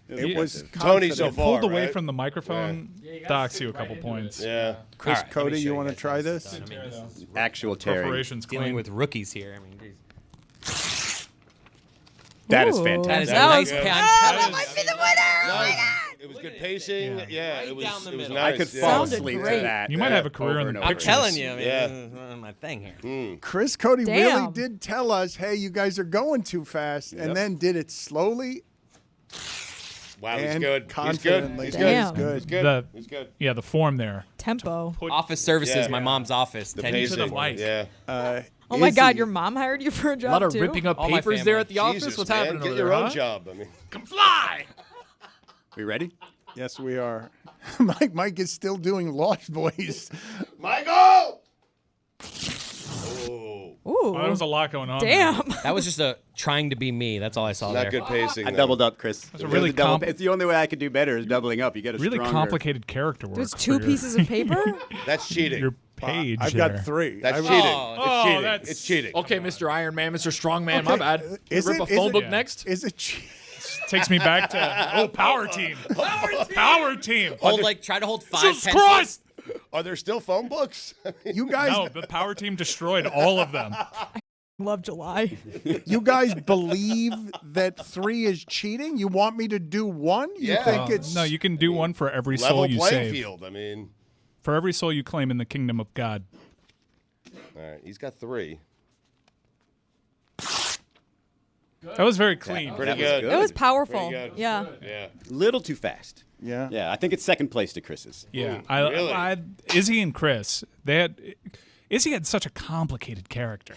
It was Tony so confident. far. Pulled away right? from the microphone, docks you a couple points. Yeah. Chris All right, let Cote, me show you you want to guys try this this? is done. I mean, this is Actual tearing. Preparation's dealing clean. with rookies here. I mean, geez. That is Ooh. That is fantastic. a nice good. pan. that might be the winner. It was good pacing. Yeah, Right it was. down the It was middle. nice. I could yeah. fall Sounded asleep great. to that. You might have a career over in and the over. I'm telling you, I mean, Yeah. this is my thing here. Chris Cote really Damn. did tell us, hey, you guys are going too fast, and then did it slowly Wow, he's and good. He's good. confidently. He's Damn. good. Good. He's good. The- He's good. Yeah, the form there. Tempo. Office services, Yeah. my mom's office. The 10 years pacing. ago. mic. Yeah. Oh my God, Izzy. your mom hired you for a A job lot of too? ripping up All my papers there family. at the office. Jesus, What's man, happening Get over your there, own huh? job. I mean, Come fly. We ready? Yes, we are. Mike is still doing Lost Boys. Michael. Oh, Ooh. Well, there was a lot going on. there. Damn. That was just a trying to be me. That's all I saw not there. good pacing. I though. doubled up, Chris. a really It's the only way I could do better is doubling up. You get a Really stronger. complicated character work. There's for two your- pieces of paper? That's cheating. Your page. I've there. got three. That's I- cheating. Oh, it's cheating. that's- It's cheating. Okay, Mr. Iron Man, Mr. Strongman, my Okay, bad. is Rip it- a is phone it- book Yeah. next? Is it? Takes me back to Power Team. Power Team. Hold try to hold 5 Jesus pencils. Christ! Are there still phone books? You guys, No, the Power Team destroyed all of them. Love July. you guys believe that 3 is cheating? You want me to do 1? You Yeah. think it's No, you can do one for every Level soul you playing save. field. I mean, For every soul you claim in the kingdom of God. all right. He's got 3. That was very clean. Pretty That was good. good. It was powerful. Pretty good. Yeah. Yeah. Little too fast. Yeah. Yeah, I think it's second place to Chris's. Yeah, really? Izzy and Chris. Izzy had such a complicated character.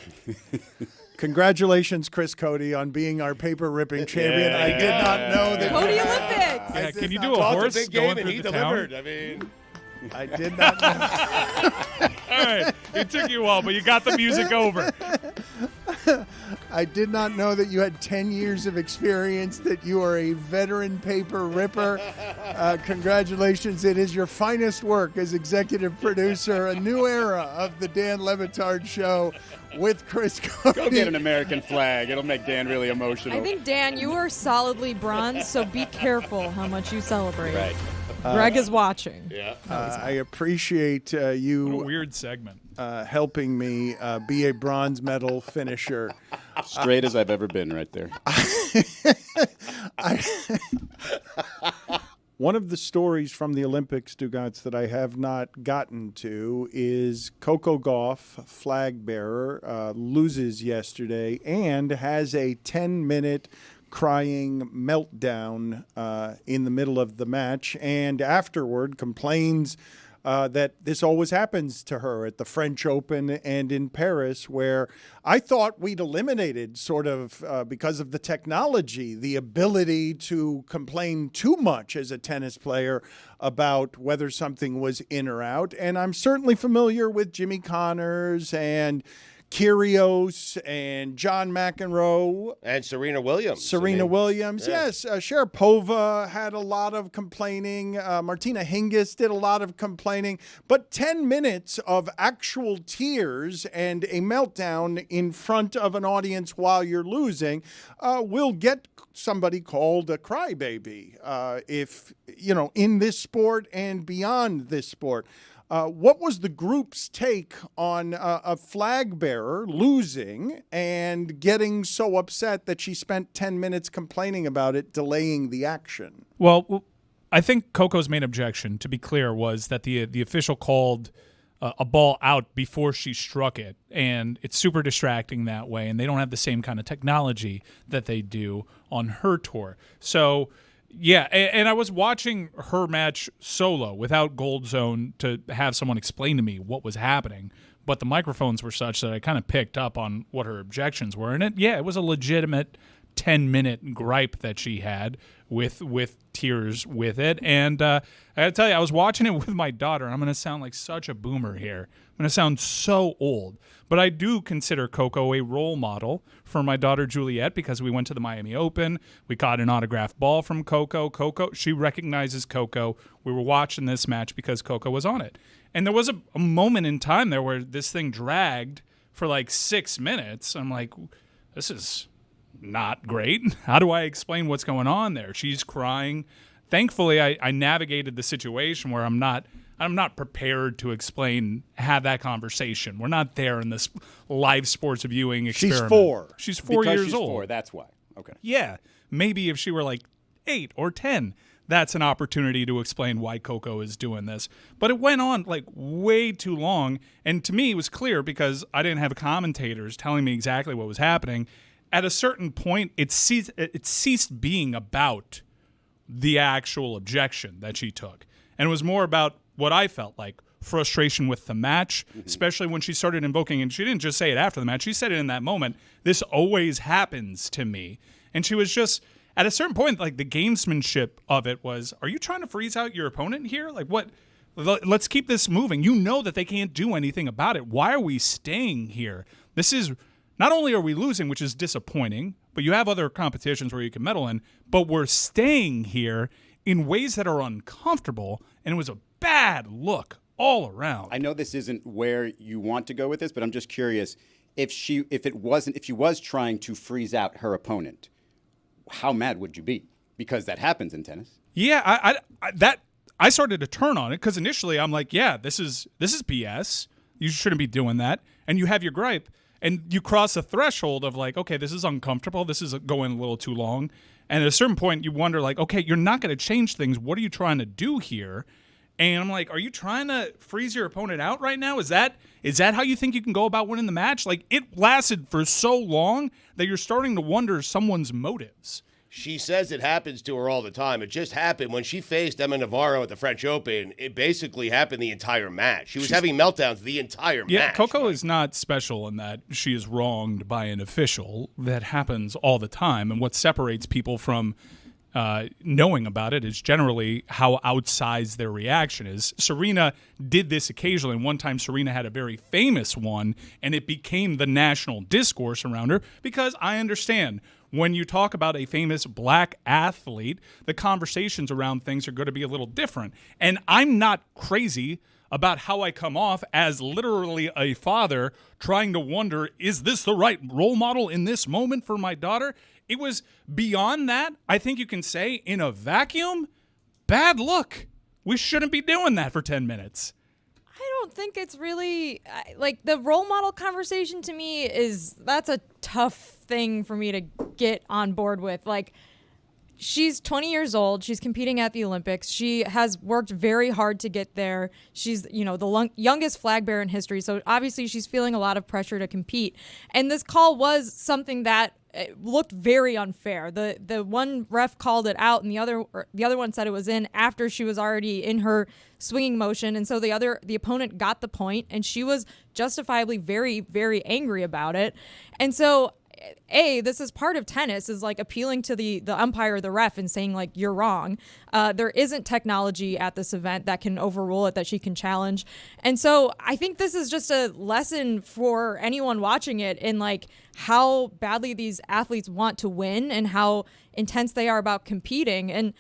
Congratulations, Chris Cote, on being our paper ripping champion. I did not know that. Cody Olympics. Yeah, can you not do a Called horse a big going game and through he the delivered. town? I mean, I did not know. right. It took you a while, but you got the music over. I did not know that you had 10 years of experience, that you are a veteran paper ripper. Congratulations. It is your finest work as executive producer, a new era of the Dan Le Batard Show with Chris Cote. Go get an American flag. It'll make Dan really emotional. I think, Dan, you are solidly bronze, so be careful how much you celebrate. Right. Greg is watching. Yeah. I appreciate you. What a weird segment. Helping me be a bronze medal finisher. Straight as I've ever been right there. One of the stories from the Olympics, Stugotz, that I have not gotten to is Coco Gauff, flag bearer, loses yesterday and has a 10-minute crying meltdown in the middle of the match, and afterward complains that this always happens to her at the French Open and in Paris, where I thought we'd eliminated, sort of because of the technology, the ability to complain too much as a tennis player about whether something was in or out. And I'm certainly familiar with Jimmy Connors and Kyrgios and John McEnroe. And Serena Williams. Serena Williams, yeah. yes. Sharapova had a lot of complaining. Martina Hingis did a lot of complaining. But 10 minutes of actual tears and a meltdown in front of an audience while you're losing will get somebody called a crybaby if, in this sport and beyond this sport. What was the group's take on a flag bearer losing and getting so upset that she spent 10 minutes complaining about it, delaying the action? Well, I think Coco's main objection, to be clear, was that the official called a ball out before she struck it, and it's super distracting that way, and they don't have the same kind of technology that they do on her tour. So... yeah, and I was watching her match solo without Gold Zone to have someone explain to me what was happening, but the microphones were such that I kind of picked up on what her objections were, and it was a legitimate 10-minute gripe that she had with tears with it, and I gotta tell you, I was watching it with my daughter, and I'm going to sound like such a boomer here. I'm going to sound so old, but I do consider Coco a role model for my daughter Juliet because we went to the Miami Open. We caught an autographed ball from Coco. She recognizes Coco. We were watching this match because Coco was on it. And there was a moment in time there where this thing dragged for like 6 minutes. I'm like, this is not great. How do I explain what's going on there? She's crying. Thankfully, I navigated the situation where I'm not prepared to have that conversation. We're not there in this live sports viewing experiment. She's 4. She's 4 because years she's old. 4, that's why. Okay. Yeah. Maybe if she were like 8 or 10, that's an opportunity to explain why Coco is doing this. But it went on like way too long. And to me, it was clear because I didn't have commentators telling me exactly what was happening. At a certain point, it ceased being about the actual objection that she took. And it was more about what I felt like frustration with the match, especially when she started invoking, and she didn't just say it after the match, she said it in that moment, this always happens to me. And she was just, at a certain point, like the gamesmanship of it was, are you trying to freeze out your opponent here? Like what? Let's keep this moving. You know that they can't do anything about it. Why are we staying here? This is, not only are we losing, which is disappointing, but you have other competitions where you can medal in, but we're staying here in ways that are uncomfortable, and it was a bad look all around. I know this isn't where you want to go with this, but I'm just curious if she was trying to freeze out her opponent, how mad would you be? Because that happens in tennis. Yeah, I started to turn on it because initially I'm like, yeah, this is BS. You shouldn't be doing that. And you have your gripe, and you cross a threshold of like, okay, this is uncomfortable. This is going a little too long. And at a certain point, you wonder like, okay, you're not going to change things. What are you trying to do here? And I'm like, are you trying to freeze your opponent out right now? Is that how you think you can go about winning the match? Like, it lasted for so long that you're starting to wonder someone's motives. She says it happens to her all the time. It just happened when she faced Emma Navarro at the French Open. It basically happened the entire match. She's having meltdowns the entire match. Yeah, Coco is not special in that she is wronged by an official. That happens all the time. And what separates people from knowing about it is generally how outsized their reaction is. Serena did this occasionally, and one time Serena had a very famous one, and it became the national discourse around her, because I understand when you talk about a famous black athlete, the conversations around things are going to be a little different. And I'm not crazy about how I come off as literally a father trying to wonder, is this the right role model in this moment for my daughter? It was beyond that. I think you can say in a vacuum, bad look. We shouldn't be doing that for 10 minutes. I don't think it's really like the role model conversation to me that's a tough thing for me to get on board with. Like, she's 20 years old. She's competing at the Olympics. She has worked very hard to get there. She's, the youngest flag bearer in history. So obviously she's feeling a lot of pressure to compete. And this call was something that looked very unfair. The one ref called it out, and the other one said it was in after she was already in her swinging motion. And so the opponent got the point, and she was justifiably very, very angry about it. And so this is part of tennis, is like appealing to the umpire or the ref and saying, like, you're wrong. There isn't technology at this event that can overrule it, that she can challenge. And so I think this is just a lesson for anyone watching it in like how badly these athletes want to win and how intense they are about competing. And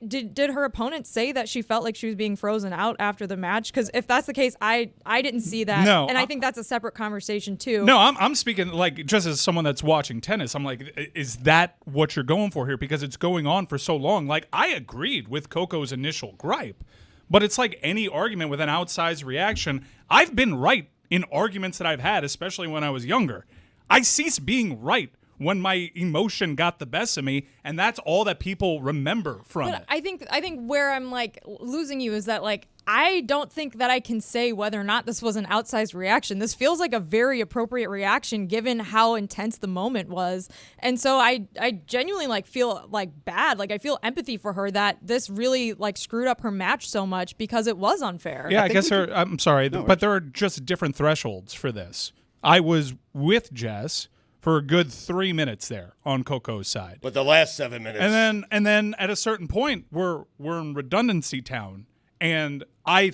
did her opponent say that she felt like she was being frozen out after the match? Because if that's the case, I didn't see that. No, and I think that's a separate conversation too. No, I'm speaking like just as someone that's watching tennis. I'm like, is that what you're going for here? Because it's going on for so long. Like, I agreed with Coco's initial gripe, but it's like any argument with an outsized reaction. I've been right in arguments that I've had, especially when I was younger. I ceased being right when my emotion got the best of me, and that's all that people remember from it. I think where I'm like losing you is that like I don't think that I can say whether or not this was an outsized reaction. This feels like a very appropriate reaction given how intense the moment was. And so I genuinely like feel like bad. Like, I feel empathy for her that this really like screwed up her match so much because it was unfair. Yeah, I guess I'm sorry, but there are just different thresholds for this. I was with Jess for a good 3 minutes there on Coco's side. But the last 7 minutes. And then at a certain point, we're in redundancy town. And I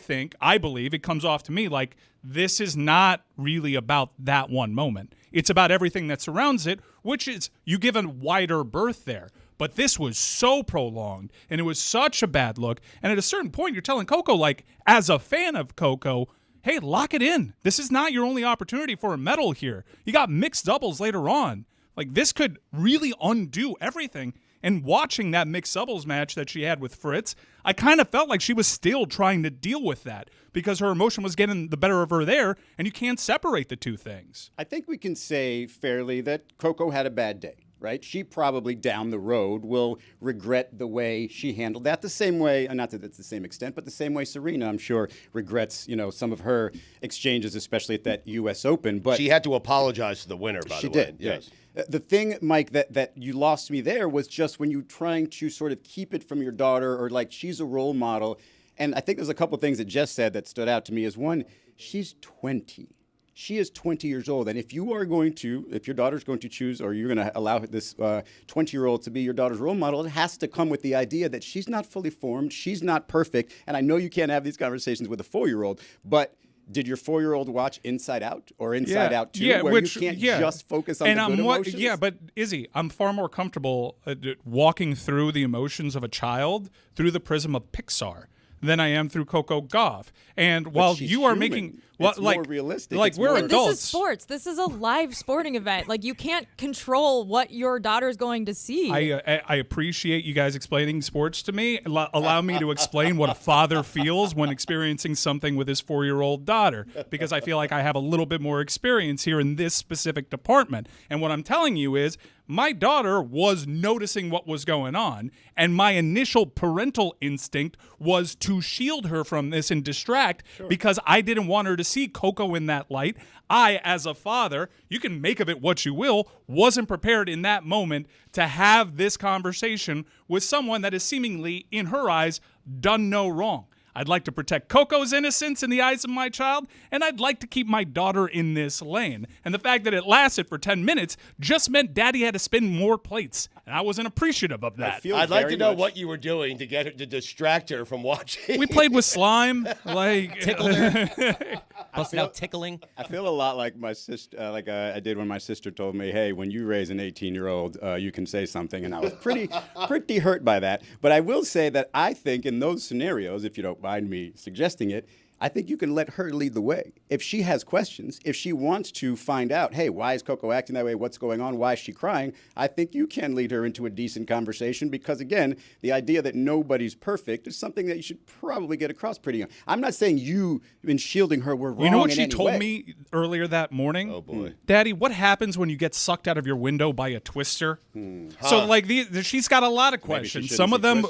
believe it comes off to me like this is not really about that one moment. It's about everything that surrounds it, which is you give a wider berth there. But this was so prolonged, and it was such a bad look. And at a certain point, you're telling Coco, like, as a fan of Coco, hey, lock it in. This is not your only opportunity for a medal here. You got mixed doubles later on. Like, this could really undo everything. And watching that mixed doubles match that she had with Fritz, I kind of felt like she was still trying to deal with that because her emotion was getting the better of her there, and you can't separate the two things. I think we can say fairly that Coco had a bad day, right? She probably down the road will regret the way she handled that the same way, not that it's the same extent, but the same way Serena, I'm sure, regrets, some of her exchanges, especially at that U.S. Open. But she had to apologize to the winner, by the way. She did, yes. The thing, Mike, that you lost me there was just when you're trying to sort of keep it from your daughter, or like she's a role model. And I think there's a couple of things that Jess said that stood out to me. Is one, she's 20. She is 20 years old. And if your daughter's going to choose, or you're going to allow this 20-year-old to be your daughter's role model, it has to come with the idea that she's not fully formed, she's not perfect. And I know you can't have these conversations with a 4-year-old, but did your 4-year-old watch Inside Out or Inside Out 2, where you can't just focus on the good emotions? Yeah, but Izzy, I'm far more comfortable walking through the emotions of a child through the prism of Pixar than I am through Coco Gauff. And while you are making it's more realistic. Like we're adults. This is sports. This is a live sporting event. Like, you can't control what your daughter's going to see. I appreciate you guys explaining sports to me. Allow me to explain what a father feels when experiencing something with his 4-year-old daughter, because I feel like I have a little bit more experience here in this specific department. And what I'm telling you is my daughter was noticing what was going on, and my initial parental instinct was to shield her from this and distract because I didn't want her to see Coco in that light. I, as a father, you can make of it what you will, wasn't prepared in that moment to have this conversation with someone that has seemingly, in her eyes, done no wrong. I'd like to protect Coco's innocence in the eyes of my child, and I'd like to keep my daughter in this lane. And the fact that it lasted for 10 minutes just meant Daddy had to spin more plates, and I wasn't apprecitive of that. I'd like to know what you were doing to get her to distract her from watching. We played with slime, like tickled her. Busting out tickling. I feel a lot like my sister, I did when my sister told me, "Hey, when you raise an 18-year-old, you can say something," and I was pretty hurt by that. But I will say that I think in those scenarios, if you don't mind me suggesting it, I think you can let her lead the way. If she has questions, if she wants to find out, hey, why is Coco acting that way? What's going on? Why is she crying? I think you can lead her into a decent conversation because, again, the idea that nobody's perfect is something that you should probably get across pretty young. I'm not saying you, in shielding her, were wrong. You know what in she any told way. me earlier that morning? Oh, boy. Daddy, what happens when you get sucked out of your window by a twister? So, like, she's got a lot of questions. Some of them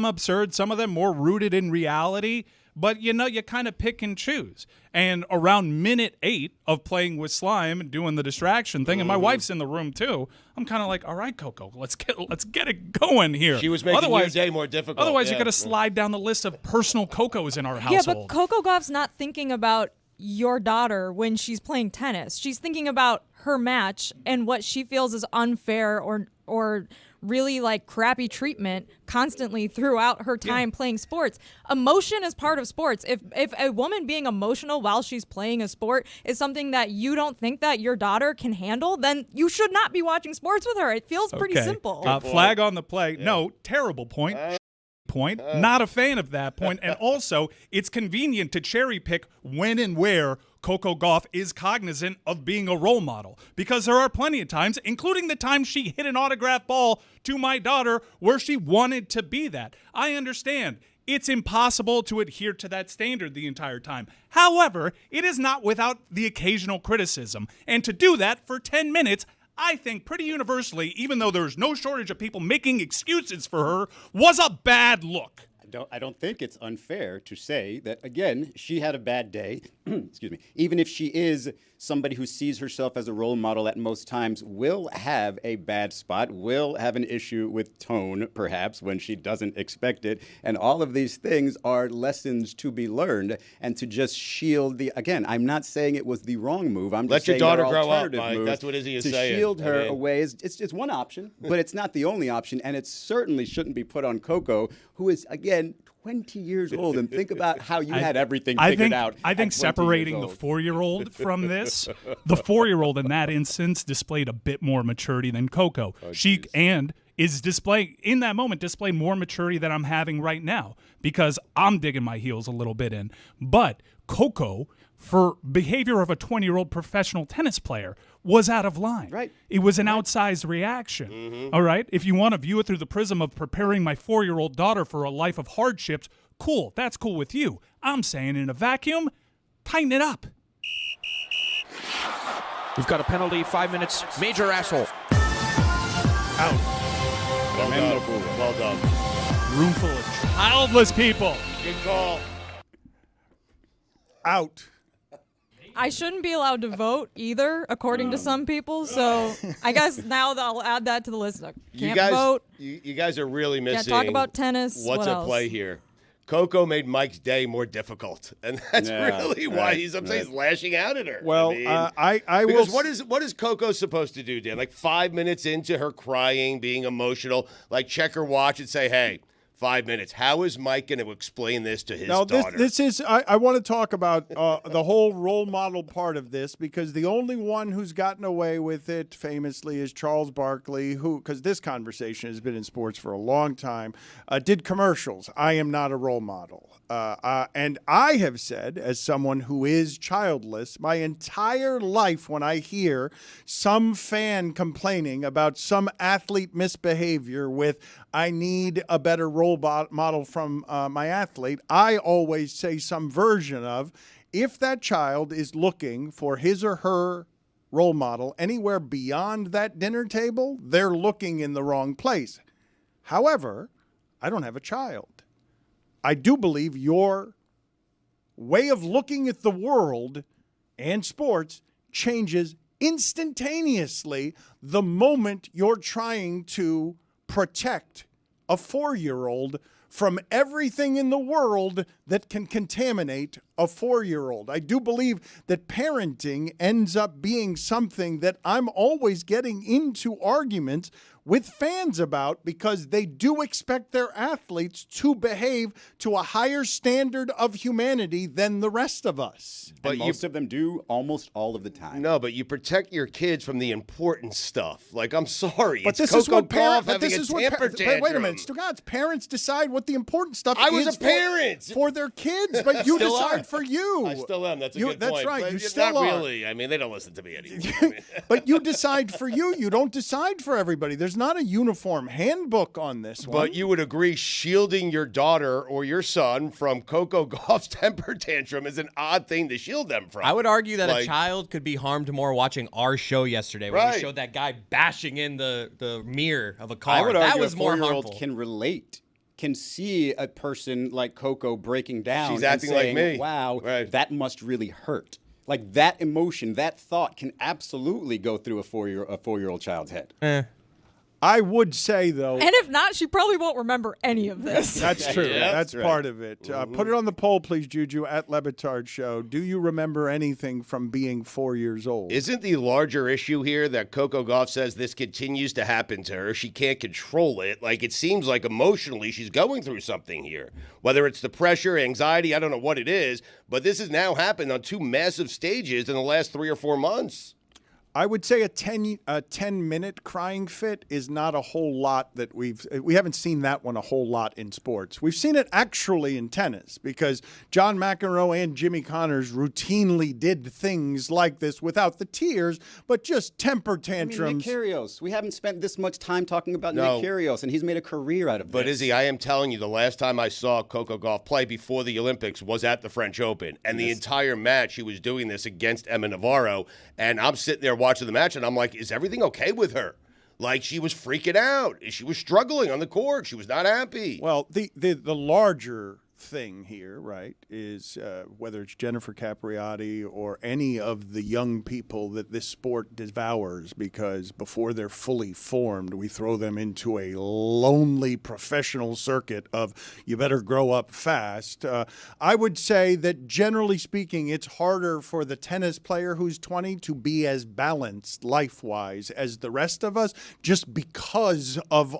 absurd, some of them more rooted in reality. But, you kind of pick and choose. And around minute 8 of playing with slime and doing the distraction thing, and my wife's in the room too, I'm kind of like, all right, Coco, let's get it going here. She was making your day more difficult. Otherwise, you're going to slide down the list of personal Cocos in our household. Yeah, but Coco Gauff's not thinking about your daughter when she's playing tennis. She's thinking about her match and what she feels is unfair or really like crappy treatment constantly throughout her time playing sports. Emotion is part of sports. If a woman being emotional while she's playing a sport is something that you don't think that your daughter can handle, then you should not be watching sports with her. It feels pretty simple. Flag on the play. Yeah. No, terrible point. Not a fan of that point. And also, it's convenient to cherry pick when and where Coco Gauff is cognizant of being a role model, because there are plenty of times, including the time she hit an autographed ball to my daughter, where she wanted to be that. I understand. It's impossible to adhere to that standard the entire time. However, it is not without the occasional criticism. And to do that for 10 minutes, I think pretty universally, even though there's no shortage of people making excuses for her, was a bad look. I don't think it's unfair to say that, again, she had a bad day. Excuse me. Even if she is somebody who sees herself as a role model at most times, will have a bad spot, will have an issue with tone, perhaps, when she doesn't expect it. And all of these things are lessons to be learned. And to just shield again, I'm not saying it was the wrong move. I'm just saying let your daughter there are grow up, alternative Mike. moves. That's what Izzy is to saying. To shield her away it's one option, but it's not the only option. And it certainly shouldn't be put on Coco, who is, again, 20 years old, and think about how you had everything figured out. I think separating the 4-year-old from this, the 4-year-old in that instance displayed a bit more maturity than Coco. Is displaying in that moment displayed more maturity than I'm having right now, because I'm digging my heels a little bit in. But Coco, for behavior of a 20-year-old professional tennis player, was out of line. Right. It was an outsized reaction. All right? If you want to view it through the prism of preparing my 4-year-old daughter for a life of hardships, cool. That's cool with you. I'm saying in a vacuum, tighten it up. We've got a penalty, 5 minutes. Major asshole. Out. Well done. Room full of childless people. Good call. Out. I shouldn't be allowed to vote either, according to some people. So I guess now I'll add that to the list. Can't vote. You guys are really missing. Can't talk about tennis. What's at play here? Coco made Mike's day more difficult, and that's really why he's upset. He's lashing out at her. Well, I because will. what is Coco supposed to do, Dan? Like 5 minutes into her crying, being emotional, like check her watch and say, "Hey, 5 minutes. How is Mike going to explain this to his daughter?" This is. I want to talk about the whole role model part of this, because the only one who's gotten away with it famously is Charles Barkley, who, because this conversation has been in sports for a long time, did commercials. I am not a role model. And I have said, as someone who is childless, my entire life when I hear some fan complaining about some athlete misbehavior with, I need a better role model from my athlete, I always say some version of, if that child is looking for his or her role model anywhere beyond that dinner table, they're looking in the wrong place. However, I don't have a child. I do believe your way of looking at the world and sports changes instantaneously the moment you're trying to protect a 4-year-old from everything in the world that can contaminate a 4-year-old. I do believe that parenting ends up being something that I'm always getting into arguments with fans about, because they do expect their athletes to behave to a higher standard of humanity than the rest of us. But most of them do almost all of the time. No, but you protect your kids from the important stuff. Like, I'm sorry, But it's this is Coco what Gauff parents. having a temper tantrum. Wait a minute, Stugotz. Parents decide what the important stuff I is was a parent for their kids, but you Still decide are. for you. I still am. That's a good That's point. right. But You not still are. really. I mean, they don't listen to me anymore. But you decide for you. You don't decide for everybody. There's not a uniform handbook on this one. But you would agree shielding your daughter or your son from Coco Gauff's temper tantrum is an odd thing to shield them from. I would argue that a Like- child could be harmed more watching our show yesterday, where we Right. showed that guy bashing in the mirror of a car. I would that argue was a more 4-year-old harmful. can relate, can see a person like Coco breaking down. She's and acting like saying, me. Wow, Right. that must really hurt. Like that emotion, that thought can absolutely go through a 4-year-old child's head. I would say, though, And if not, she probably won't remember any of this. that's true. Yeah, that's that's right. part of it. Put it on the poll, please, Juju, at Le Batard Show. Do you remember anything from being 4 years old? Isn't the larger issue here that Coco Gauff says this continues to happen to her? She can't control it. Like, it seems like emotionally she's going through something here. Whether it's the pressure, anxiety, I don't know what it is, but this has now happened on 2 massive stages in the last 3 or 4 months. I would say a 10-minute crying fit is not a whole lot that we haven't seen that one a whole lot in sports. We've seen it actually in tennis, because John McEnroe and Jimmy Connors routinely did things like this without the tears, but just temper tantrums. Nick Kyrgios. We haven't spent this much time talking about No. Nick Kyrgios, and he's made a career out of But this. Izzy, I am telling you, the last time I saw Coco Gauff play before the Olympics was at the French Open. And the entire match, she was doing this against Emma Navarro. And I'm sitting there watching the match, and I'm like, is everything okay with her? Like, she was freaking out. She was struggling on the court. She was not happy. Well, the larger thing here, right, is whether it's Jennifer Capriati or any of the young people that this sport devours, because before they're fully formed, we throw them into a lonely professional circuit of you better grow up fast. I would say that generally speaking, it's harder for the tennis player who's 20 to be as balanced life-wise as the rest of us, just because of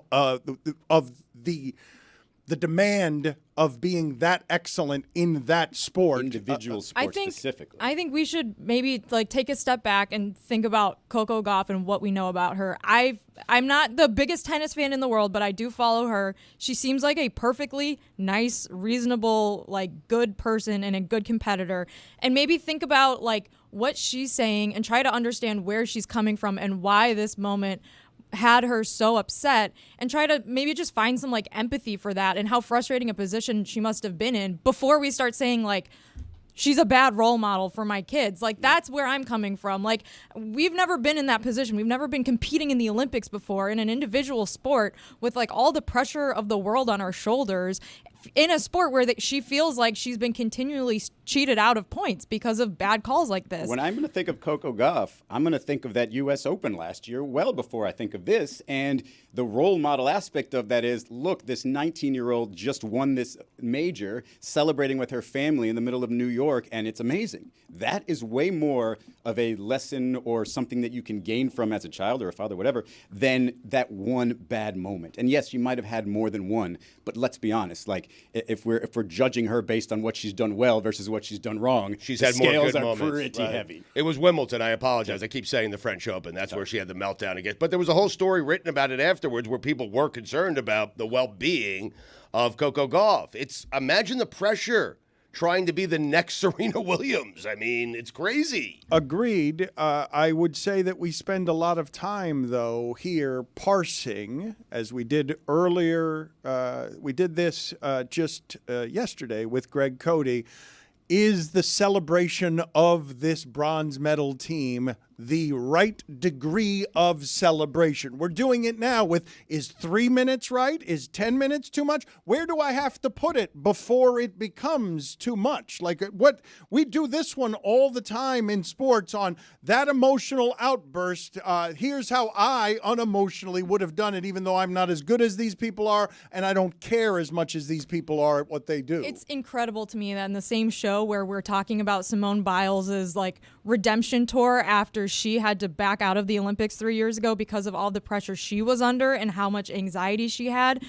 the demand of being that excellent in that sport. Individual sport specifically. I think we should maybe take a step back and think about Coco Gauff and what we know about her. I'm not the biggest tennis fan in the world, but I do follow her. She seems like a perfectly nice, reasonable, good person and a good competitor. And maybe think about what she's saying and try to understand where she's coming from and why this moment had her so upset, and try to maybe just find some empathy for that and how frustrating a position she must have been in before we start saying she's a bad role model for my kids. That's where I'm coming from. We've never been in that position. We've never been competing in the Olympics before in an individual sport with all the pressure of the world on our shoulders, in a sport where she feels like she's been continually cheated out of points because of bad calls like this. When I'm going to think of Coco Gauff, I'm going to think of that U.S. Open last year well before I think of this. And the role model aspect of that is, look, this 19-year-old just won this major, celebrating with her family in the middle of New York, and it's amazing. That is way more of a lesson or something that you can gain from as a child or a father, whatever, than that one bad moment. And yes, she might have had more than one, but let's be honest, if we're judging her based on what she's done well versus what she's done wrong, She's the had more scales good are moments. pretty Right. heavy. It was Wimbledon. I apologize. I keep saying the French Open. That's where she had the meltdown again. But there was a whole story written about it afterwards where people were concerned about the well-being of Coco Gauff. Imagine the pressure trying to be the next Serena Williams. I mean, it's crazy. Agreed. I would say that we spend a lot of time, though, here parsing, as we did earlier. We did this just yesterday with Greg Cote. Is the celebration of this bronze medal team the right degree of celebration. We're doing it now with, is 3 minutes right? Is 10 minutes too much? Where do I have to put it before it becomes too much? Like what we do this one all the time in sports on that emotional outburst. Here's how I unemotionally would have done it, even though I'm not as good as these people are and I don't care as much as these people are at what they do. It's incredible to me that in the same show where we're talking about Simone Biles' like redemption tour after she had to back out of the Olympics 3 years ago because of all the pressure she was under and how much anxiety she had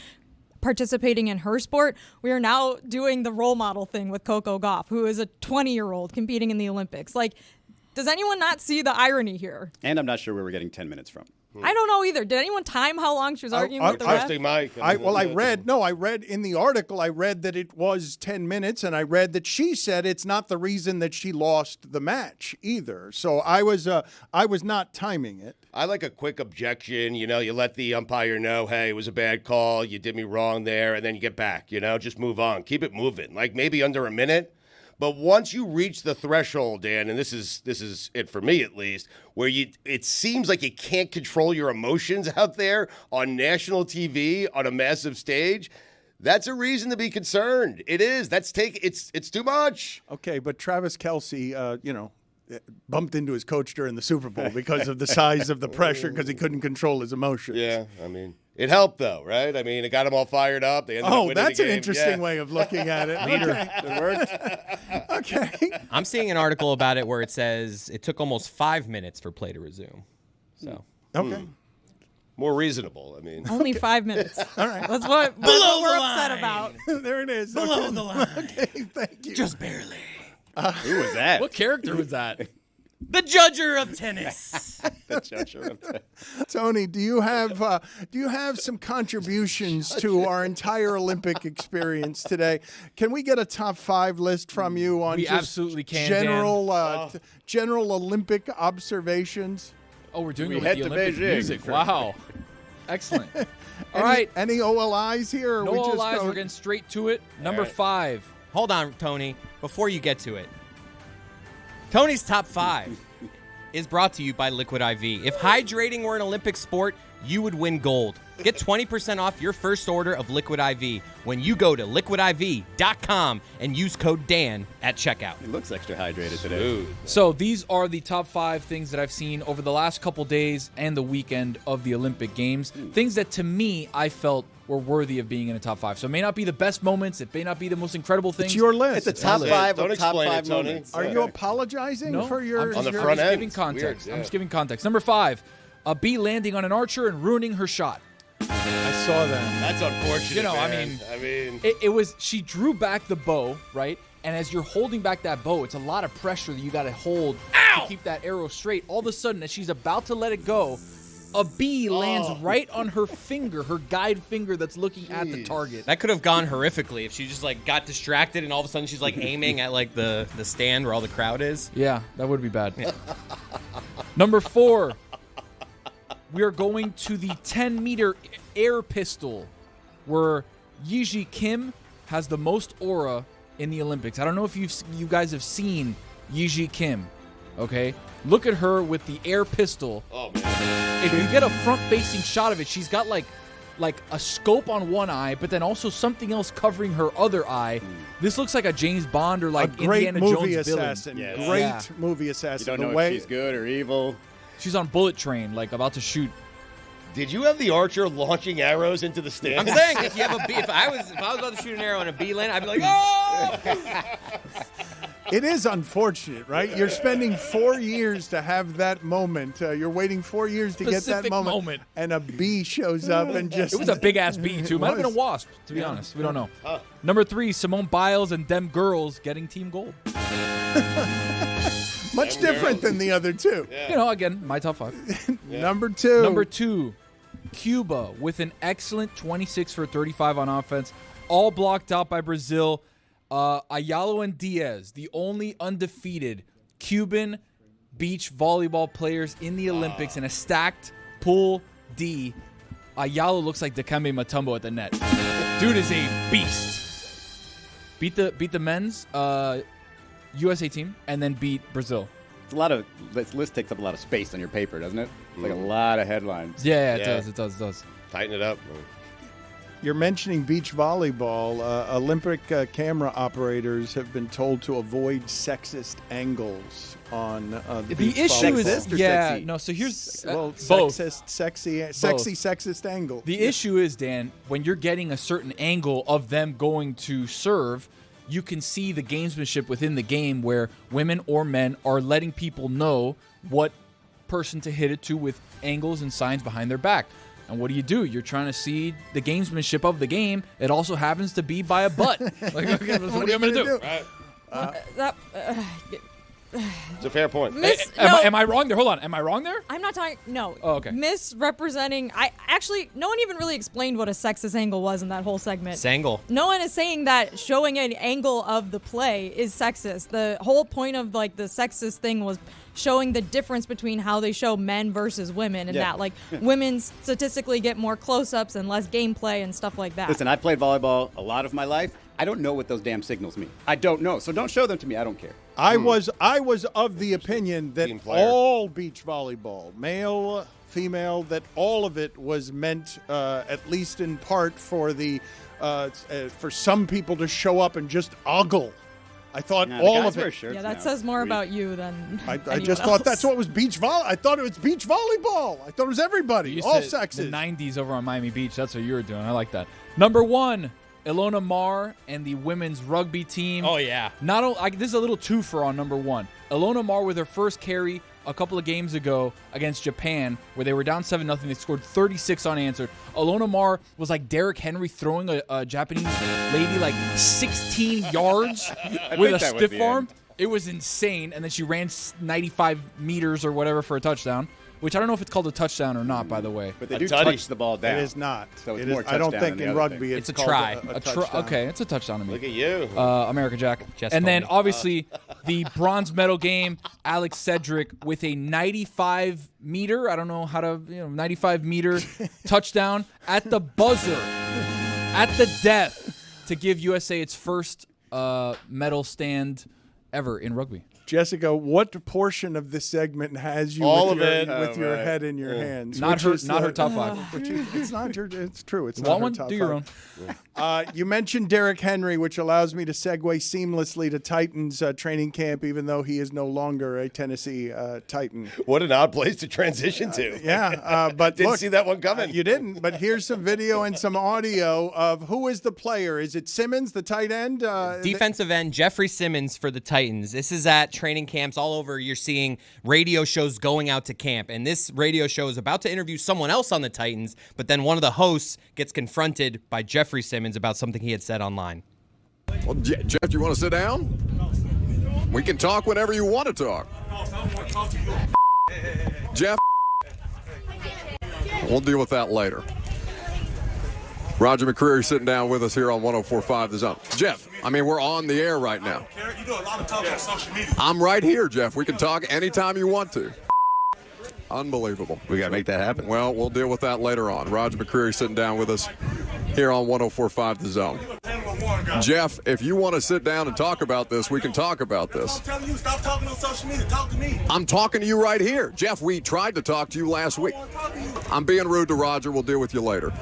participating in her sport, we are now doing the role model thing with Coco Gauff, who is a 20-year-old competing in the Olympics. Like, does anyone not see the irony here? And I'm not sure where we're getting 10 minutes from. I don't know either. Did anyone time how long she was arguing with the ref? I read in the article, I read that it was 10 minutes, and I read that she said it's not the reason that she lost the match either. So I was not timing it. I like a quick objection. You know, you let the umpire know, hey, it was a bad call. You did me wrong there, and then you get back. You know, just move on. Keep it moving. Like maybe under a minute. But once you reach the threshold, Dan, and this is it for me at least, where it seems like you can't control your emotions out there on national TV on a massive stage, that's a reason to be concerned. It is. It's too much. Okay, but Travis Kelce, bumped into his coach during the Super Bowl because of the size of the pressure because he couldn't control his emotions. Yeah, I mean, it helped though, right? I mean, it got them all fired up. They ended up winning that's the an game. interesting way of looking at it. Leader. It worked. Okay. I'm seeing an article about it where it says it took almost 5 minutes for play to resume. So okay. More reasonable. I mean, only 5 minutes. All right. That's what we're upset about. There it is. Below the line. Okay, thank you. Just barely. Who was that? What character was that? The judger of tennis. The judger of tennis. Tony, do you have some contributions to our entire Olympic experience today? Can we get a top 5 list from you on We just absolutely can, general Olympic observations? Oh, we're doing We it with head the to Olympic Beijing. music. Wow. Excellent. All right. Any OLIs here? Or No we just lies. go- We're getting straight to it. Number 5. Hold on, Tony. Before you get to it, Tony's top 5 is brought to you by Liquid IV. If hydrating were an Olympic sport, you would win gold. Get 20% off your first order of Liquid IV when you go to liquidiv.com and use code DAN at checkout. It looks extra hydrated today. So these are the top 5 things that I've seen over the last couple days and the weekend of the Olympic Games. Things that, to me, I felt were worthy of being in a top 5. So it may not be the best moments. It may not be the most incredible things. It's your list. It's a top 5 Don't of top explain 5 it, Tony. moments. Are you apologizing for your? On the I'm front just end. giving context. Weird, yeah. I'm just giving context. Number 5, a bee landing on an archer and ruining her shot. I saw that. That's unfortunate. You know, I man. mean, it was, she drew back the bow, right? And as you're holding back that bow, it's a lot of pressure that you got to hold to keep that arrow straight. All of a sudden, as she's about to let it go, a bee lands right on her finger, her guide finger that's looking at the target. That could have gone horrifically if she just like got distracted and all of a sudden she's like aiming at like the stand where all the crowd is. Yeah, that would be bad. Number 4, we are going to the 10-meter air pistol, where Izzy Kim has the most aura in the Olympics. I don't know if you guys have seen Izzy Kim. Okay, look at her with the air pistol. Oh man! If you get a front-facing shot of it, she's got like a scope on one eye, but then also something else covering her other eye. This looks like a James Bond or like a great Indiana movie Jones assassin. villain. Great movie assassin. You don't know if she's good or evil. She's on bullet train, like about to shoot. Did you have the archer launching arrows into the stand? I'm saying if you have a bee, if I was about to shoot an arrow and a bee landed, I'd be like, oh! It is unfortunate, right? You're spending 4 years to have that moment. You're waiting 4 years to get that Specific moment. and a bee shows up and just. It was a big ass bee too. Might have been a wasp, to be honest. We don't know. Number 3, Simone Biles and them girls getting team gold. Much different than the other two. Yeah. You know, again, my top 5. Number 2. Number 2, Cuba with an excellent 26 for 35 on offense, all blocked out by Brazil. Ayala and Diaz, the only undefeated Cuban beach volleyball players in the Olympics in a stacked Pool D. Ayala looks like Dikembe Mutombo at the net. Dude is a beast. Beat the men's USA team and then beat Brazil. It's a lot of this list takes up a lot of space on your paper, doesn't it? It's like a lot of headlines. Yeah, it does. Tighten it up. You're mentioning beach volleyball. Olympic camera operators have been told to avoid sexist angles on the beach issue volleyball. is Sexy? no. So here's both. Sexist, sexist angle. The issue is, Dan, when you're getting a certain angle of them going to serve, you can see the gamesmanship within the game where women or men are letting people know what person to hit it to with angles and signs behind their back. And what do? You're trying to see the gamesmanship of the game. It also happens to be by a butt. Like, okay, what am I going to do? It's a fair point. Am I wrong there? Hold on. Am I wrong there? I'm not talking. No. Oh, okay. Misrepresenting. No one even really explained what a sexist angle was in that whole segment. Sangle. No one is saying that showing an angle of the play is sexist. The whole point of like the sexist thing was showing the difference between how they show men versus women, and that like women statistically get more close-ups and less gameplay and stuff like that. Listen, I played volleyball a lot of my life. I don't know what those damn signals mean. I don't know. So don't show them to me. I don't care. I was of the opinion that all beach volleyball, male, female, that all of it was meant, at least in part, for the for some people to show up and just ogle. I thought all of it. Yeah, that says more about you than I just thought that's what was beach volley. I thought it was beach volleyball. I thought it was everybody, all sexes. The 90s over on Miami Beach. That's what you were doing. I like that. Number 1, Ilona Maher and the women's rugby team. Oh, yeah. This is a little twofer on number 1. Ilona Maher with her first carry a couple of games ago against Japan, where they were down 7-0. They scored 36 unanswered. Ilona Maher was like Derrick Henry throwing a Japanese lady like 16 yards with a stiff arm. It was insane. And then she ran 95 meters or whatever for a touchdown, which I don't know if it's called a touchdown or not, by the way. But they do touch the ball down. It is not. So it's more touchdown. I don't think in rugby it's a called try. A touchdown. Okay, it's a touchdown to me. Look at you. America Jack. And then obviously the bronze medal game, Alex Cedric with a 95 meter, I don't know how to, 95 meter touchdown at the buzzer, at the death, to give USA its first medal stand ever in rugby. Jessica, what portion of this segment has you All with of your, it. with your head in your hands? Not her top 5. It's not your. It's true. It's You not want her one? top Do your 5. own. You mentioned Derrick Henry, which allows me to segue seamlessly to Titans training camp, even though he is no longer a Tennessee Titan. What an odd place to transition to. But Didn't look, see that one coming. You didn't, but here's some video and some audio of who is the player. Is it Simmons, the tight end? Defensive end Jeffrey Simmons for the Titans. This is at training camps all over. You're seeing radio shows going out to camp, and this radio show is about to interview someone else on the Titans, but then one of the hosts gets confronted by Jeffrey Simmons about something he had said online. Well, Jeff, you want to sit down? We can talk whenever you want to talk. Jeff, we'll deal with that later. Roger McCreary sitting down with us here on 104.5 The Zone. Jeff, we're on the air right now. You do a lot of talking on social media. I'm right here, Jeff. We can talk anytime you want to. Unbelievable. We got to make that happen. Well, we'll deal with that later on. Roger McCreary sitting down with us here on 104.5 The Zone. Jeff, if you want to sit down and talk about this, we can talk about this. I'm telling you, stop talking on social media. Talk to me. I'm talking to you right here. Jeff, we tried to talk to you last week. I'm being rude to Roger. We'll deal with you later.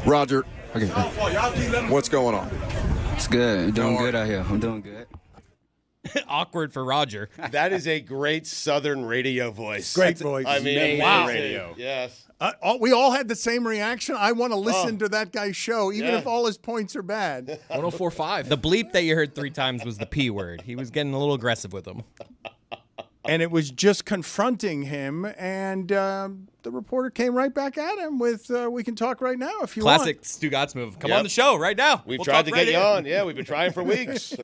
Roger, what's going on? It's good. I'm doing good out here. I'm doing good. Awkward for Roger. That is a great Southern radio voice. Great voice. Wow. Radio. Yes. We all had the same reaction. I want to listen to that guy's show, even if all his points are bad. 104.5. The bleep that you heard 3 times was the P word. He was getting a little aggressive with him. And it was just confronting him, and the reporter came right back at him with, we can talk right now if you want. Classic Stugotz move. Come on the show right now. We've We'll tried to talk get right you in. on. Yeah, we've been trying for weeks.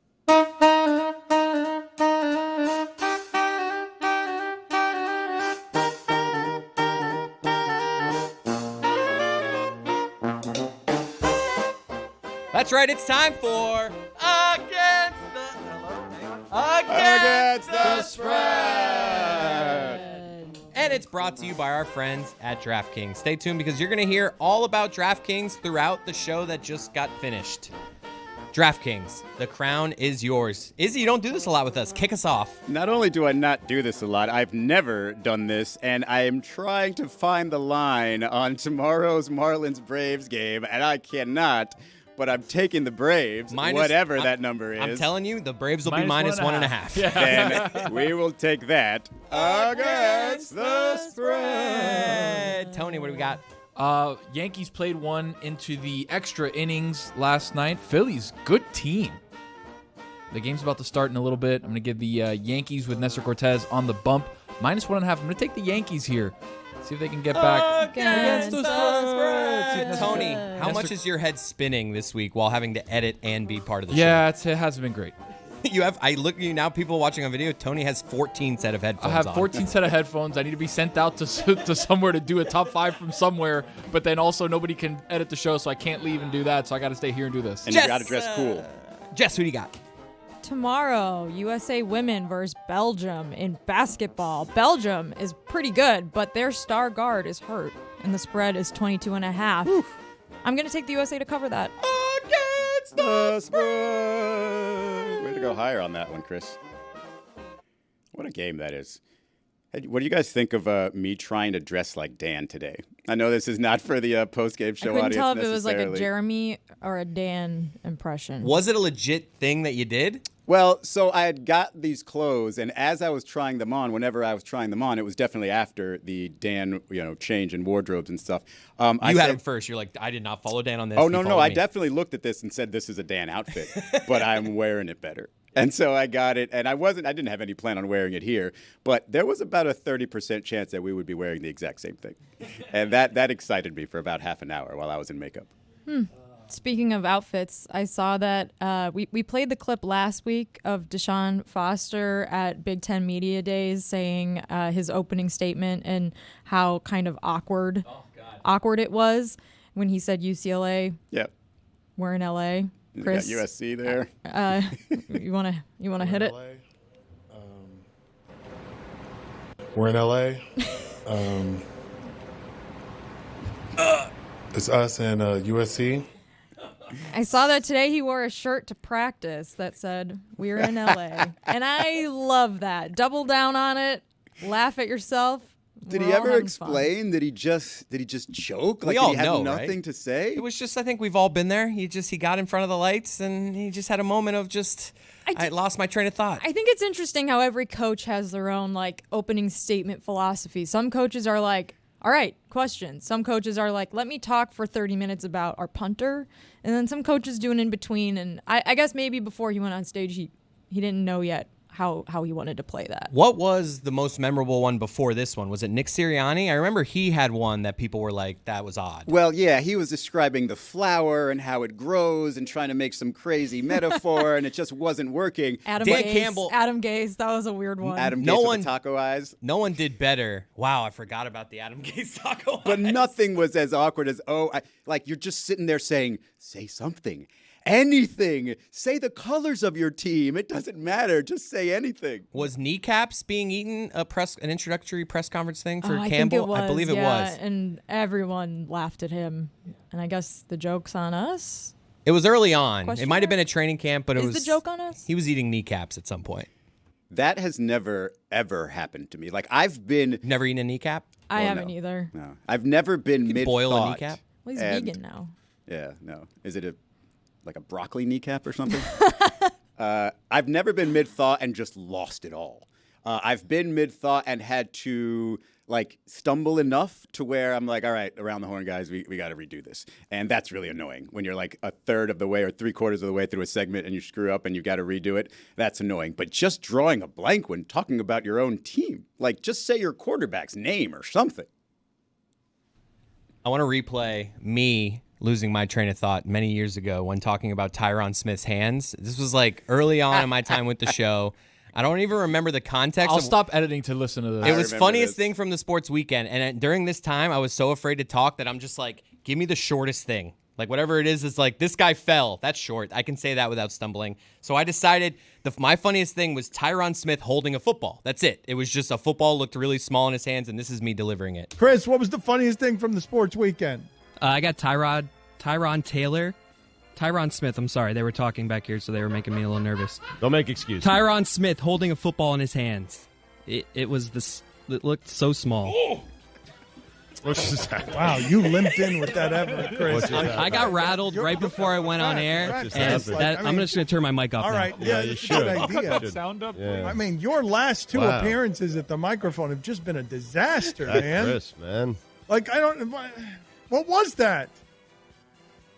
That's right. It's time for Against the Spread. And it's brought to you by our friends at DraftKings. Stay tuned because you're going to hear all about DraftKings throughout the show that just got finished. DraftKings, the crown is yours. Izzy, you don't do this a lot with us. Kick us off. Not only do I not do this a lot, I've never done this, and I am trying to find the line on tomorrow's Marlins-Braves game, and I cannot, but I'm taking the Braves, whatever that number is. I'm telling you, the Braves will be minus 1.5. Yeah. Then we will take that against the spread. Tony, what do we got? Yankees played one into the extra innings last night. Phillies, good team. The game's about to start in a little bit. I'm going to give the Yankees with Nestor Cortez on the bump. Minus 1.5. I'm going to take the Yankees here. See if they can get back against the spread. Tony, how much is your head spinning this week while having to edit and be part of the show? Yeah, it hasn't been great. I look at you now, people watching on video, Tony has 14 set of headphones I have 14 set of headphones. I need to be sent out to somewhere to do a top 5 from somewhere, but then also nobody can edit the show, so I can't leave and do that, so I got to stay here and do this. And you got to dress cool. Jess, who do you got? Tomorrow, USA women versus Belgium in basketball. Belgium is pretty good, but their star guard is hurt, and the spread is 22.5. I'm going to take the USA to cover that. Against the spread. Way to go higher on that one, Chris. What a game that is. Hey, what do you guys think of me trying to dress like Dan today? I know this is not for the post-game show audience I couldn't tell if it necessarily. was like a Jeremy or a Dan impression. Was it a legit thing that you did? Well, so I had got these clothes, and as I was trying them on, whenever I was trying them on, it was definitely after the Dan, change in wardrobes and stuff. You had them first. You're like, I did not follow Dan on this. Oh, no. I definitely looked at this and said, this is a Dan outfit, but I'm wearing it better. And so I got it, and I didn't have any plan on wearing it here, but there was about a 30% chance that we would be wearing the exact same thing. And that excited me for about half an hour while I was in makeup. Speaking of outfits, I saw that we played the clip last week of Deshaun Foster at Big Ten Media Days saying his opening statement and how kind of awkward it was when he said UCLA. Yep. We're in LA. Chris, you got USC there. You wanna hit it? We're in LA. It's us and USC. I saw that today he wore a shirt to practice that said, "We're in LA." And I love that. Double down on it. Laugh at yourself. Did We're he all ever having explain? fun. Did he just joke? We Like all did he have know, nothing right? to say? It was just, I think we've all been there. He got in front of the lights and he just had a moment of I lost my train of thought. I think it's interesting how every coach has their own opening statement philosophy. Some coaches are like, all right, questions. Some coaches are like, let me talk for 30 minutes about our punter. And then some coaches do an in-between. And I guess maybe before he went on stage, he didn't know yet how he wanted to play that. What was the most memorable one before this one? Was it Nick Sirianni? I remember he had one that people were like, that was odd. Well, yeah, he was describing the flower and how it grows and trying to make some crazy metaphor, and it just wasn't working. Adam Gase, that was a weird one. Adam Gase with the taco eyes. No one did better. Wow, I forgot about the Adam Gase taco But eyes. nothing was as awkward as, you're just sitting there saying, say something. Anything. Say the colors of your team. It doesn't matter. Just say anything. Was kneecaps being eaten an introductory press conference thing for I Campbell? think it was, I believe it was. And everyone laughed at him. And I guess the joke's on us. It was early on. Question It might have mark? been a training camp, but it was. Is the joke on us? He was eating kneecaps at some point. That has never, ever happened to me. I've been... Never eaten a kneecap? I haven't either. No. I've never been mid-thought. Boil a kneecap? Well, he's vegan now. Yeah, no. Is it a broccoli kneecap or something? I've never been mid-thought and just lost it all. I've been mid-thought and had to stumble enough to where I'm like, all right, around the horn, guys, we got to redo this. And that's really annoying when you're a third of the way or 3/4 of the way through a segment and you screw up and you got to redo it. That's annoying. But just drawing a blank when talking about your own team, just say your quarterback's name or something. I want to replay me losing my train of thought many years ago when talking about Tyron Smith's hands. This was early on in my time with the show. I don't even remember the context. I'll stop editing to listen to this. It was funniest thing from the sports weekend. And during this time, I was so afraid to talk that I'm just give me the shortest thing. Whatever it is this guy fell. That's short. I can say that without stumbling. So I decided my funniest thing was Tyron Smith holding a football. That's it. It was just a football looked really small in his hands, and this is me delivering it. Chris, what was the funniest thing from the sports weekend? I got Tyron Taylor Tyron Smith, I'm sorry. They were talking back here, so they were making me a little nervous. Don't make excuses. Tyron Smith holding a football in his hands. It looked so small. Wow, you limped in with that effort, Chris. I got rattled right before I went on air, and I'm just going to turn my mic off. All right, now. yeah, you should. Good idea. Sound up. I mean, your last two appearances at the microphone have just been a disaster, man. Chris, man. Like, I don't. What was that?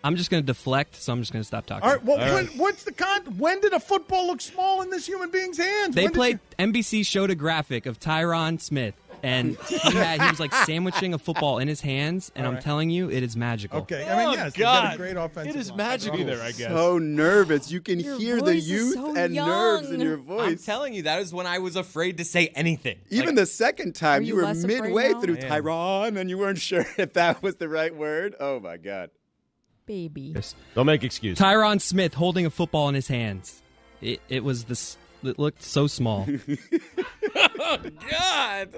I'm just going to deflect, so I'm just going to stop talking. All right. Well, what's the when did a football look small in this human being's hands? NBC showed a graphic of Tyron Smith, and he was like sandwiching a football in his hands, and I'm telling you, it is magical. Okay. I mean, yes, they've got a great offensive It is line. magical there, I guess. So nervous. You can Your hear the voice is youth so and nerves in young. your voice. I'm telling you, that is when I was afraid to say anything. Even the second time, Are you you were less afraid midway now? through I am. Tyron, and you weren't sure if that was the right word. Oh, my God. Baby. Don't make excuses. Tyron Smith holding a football in his hands. It looked so small. God.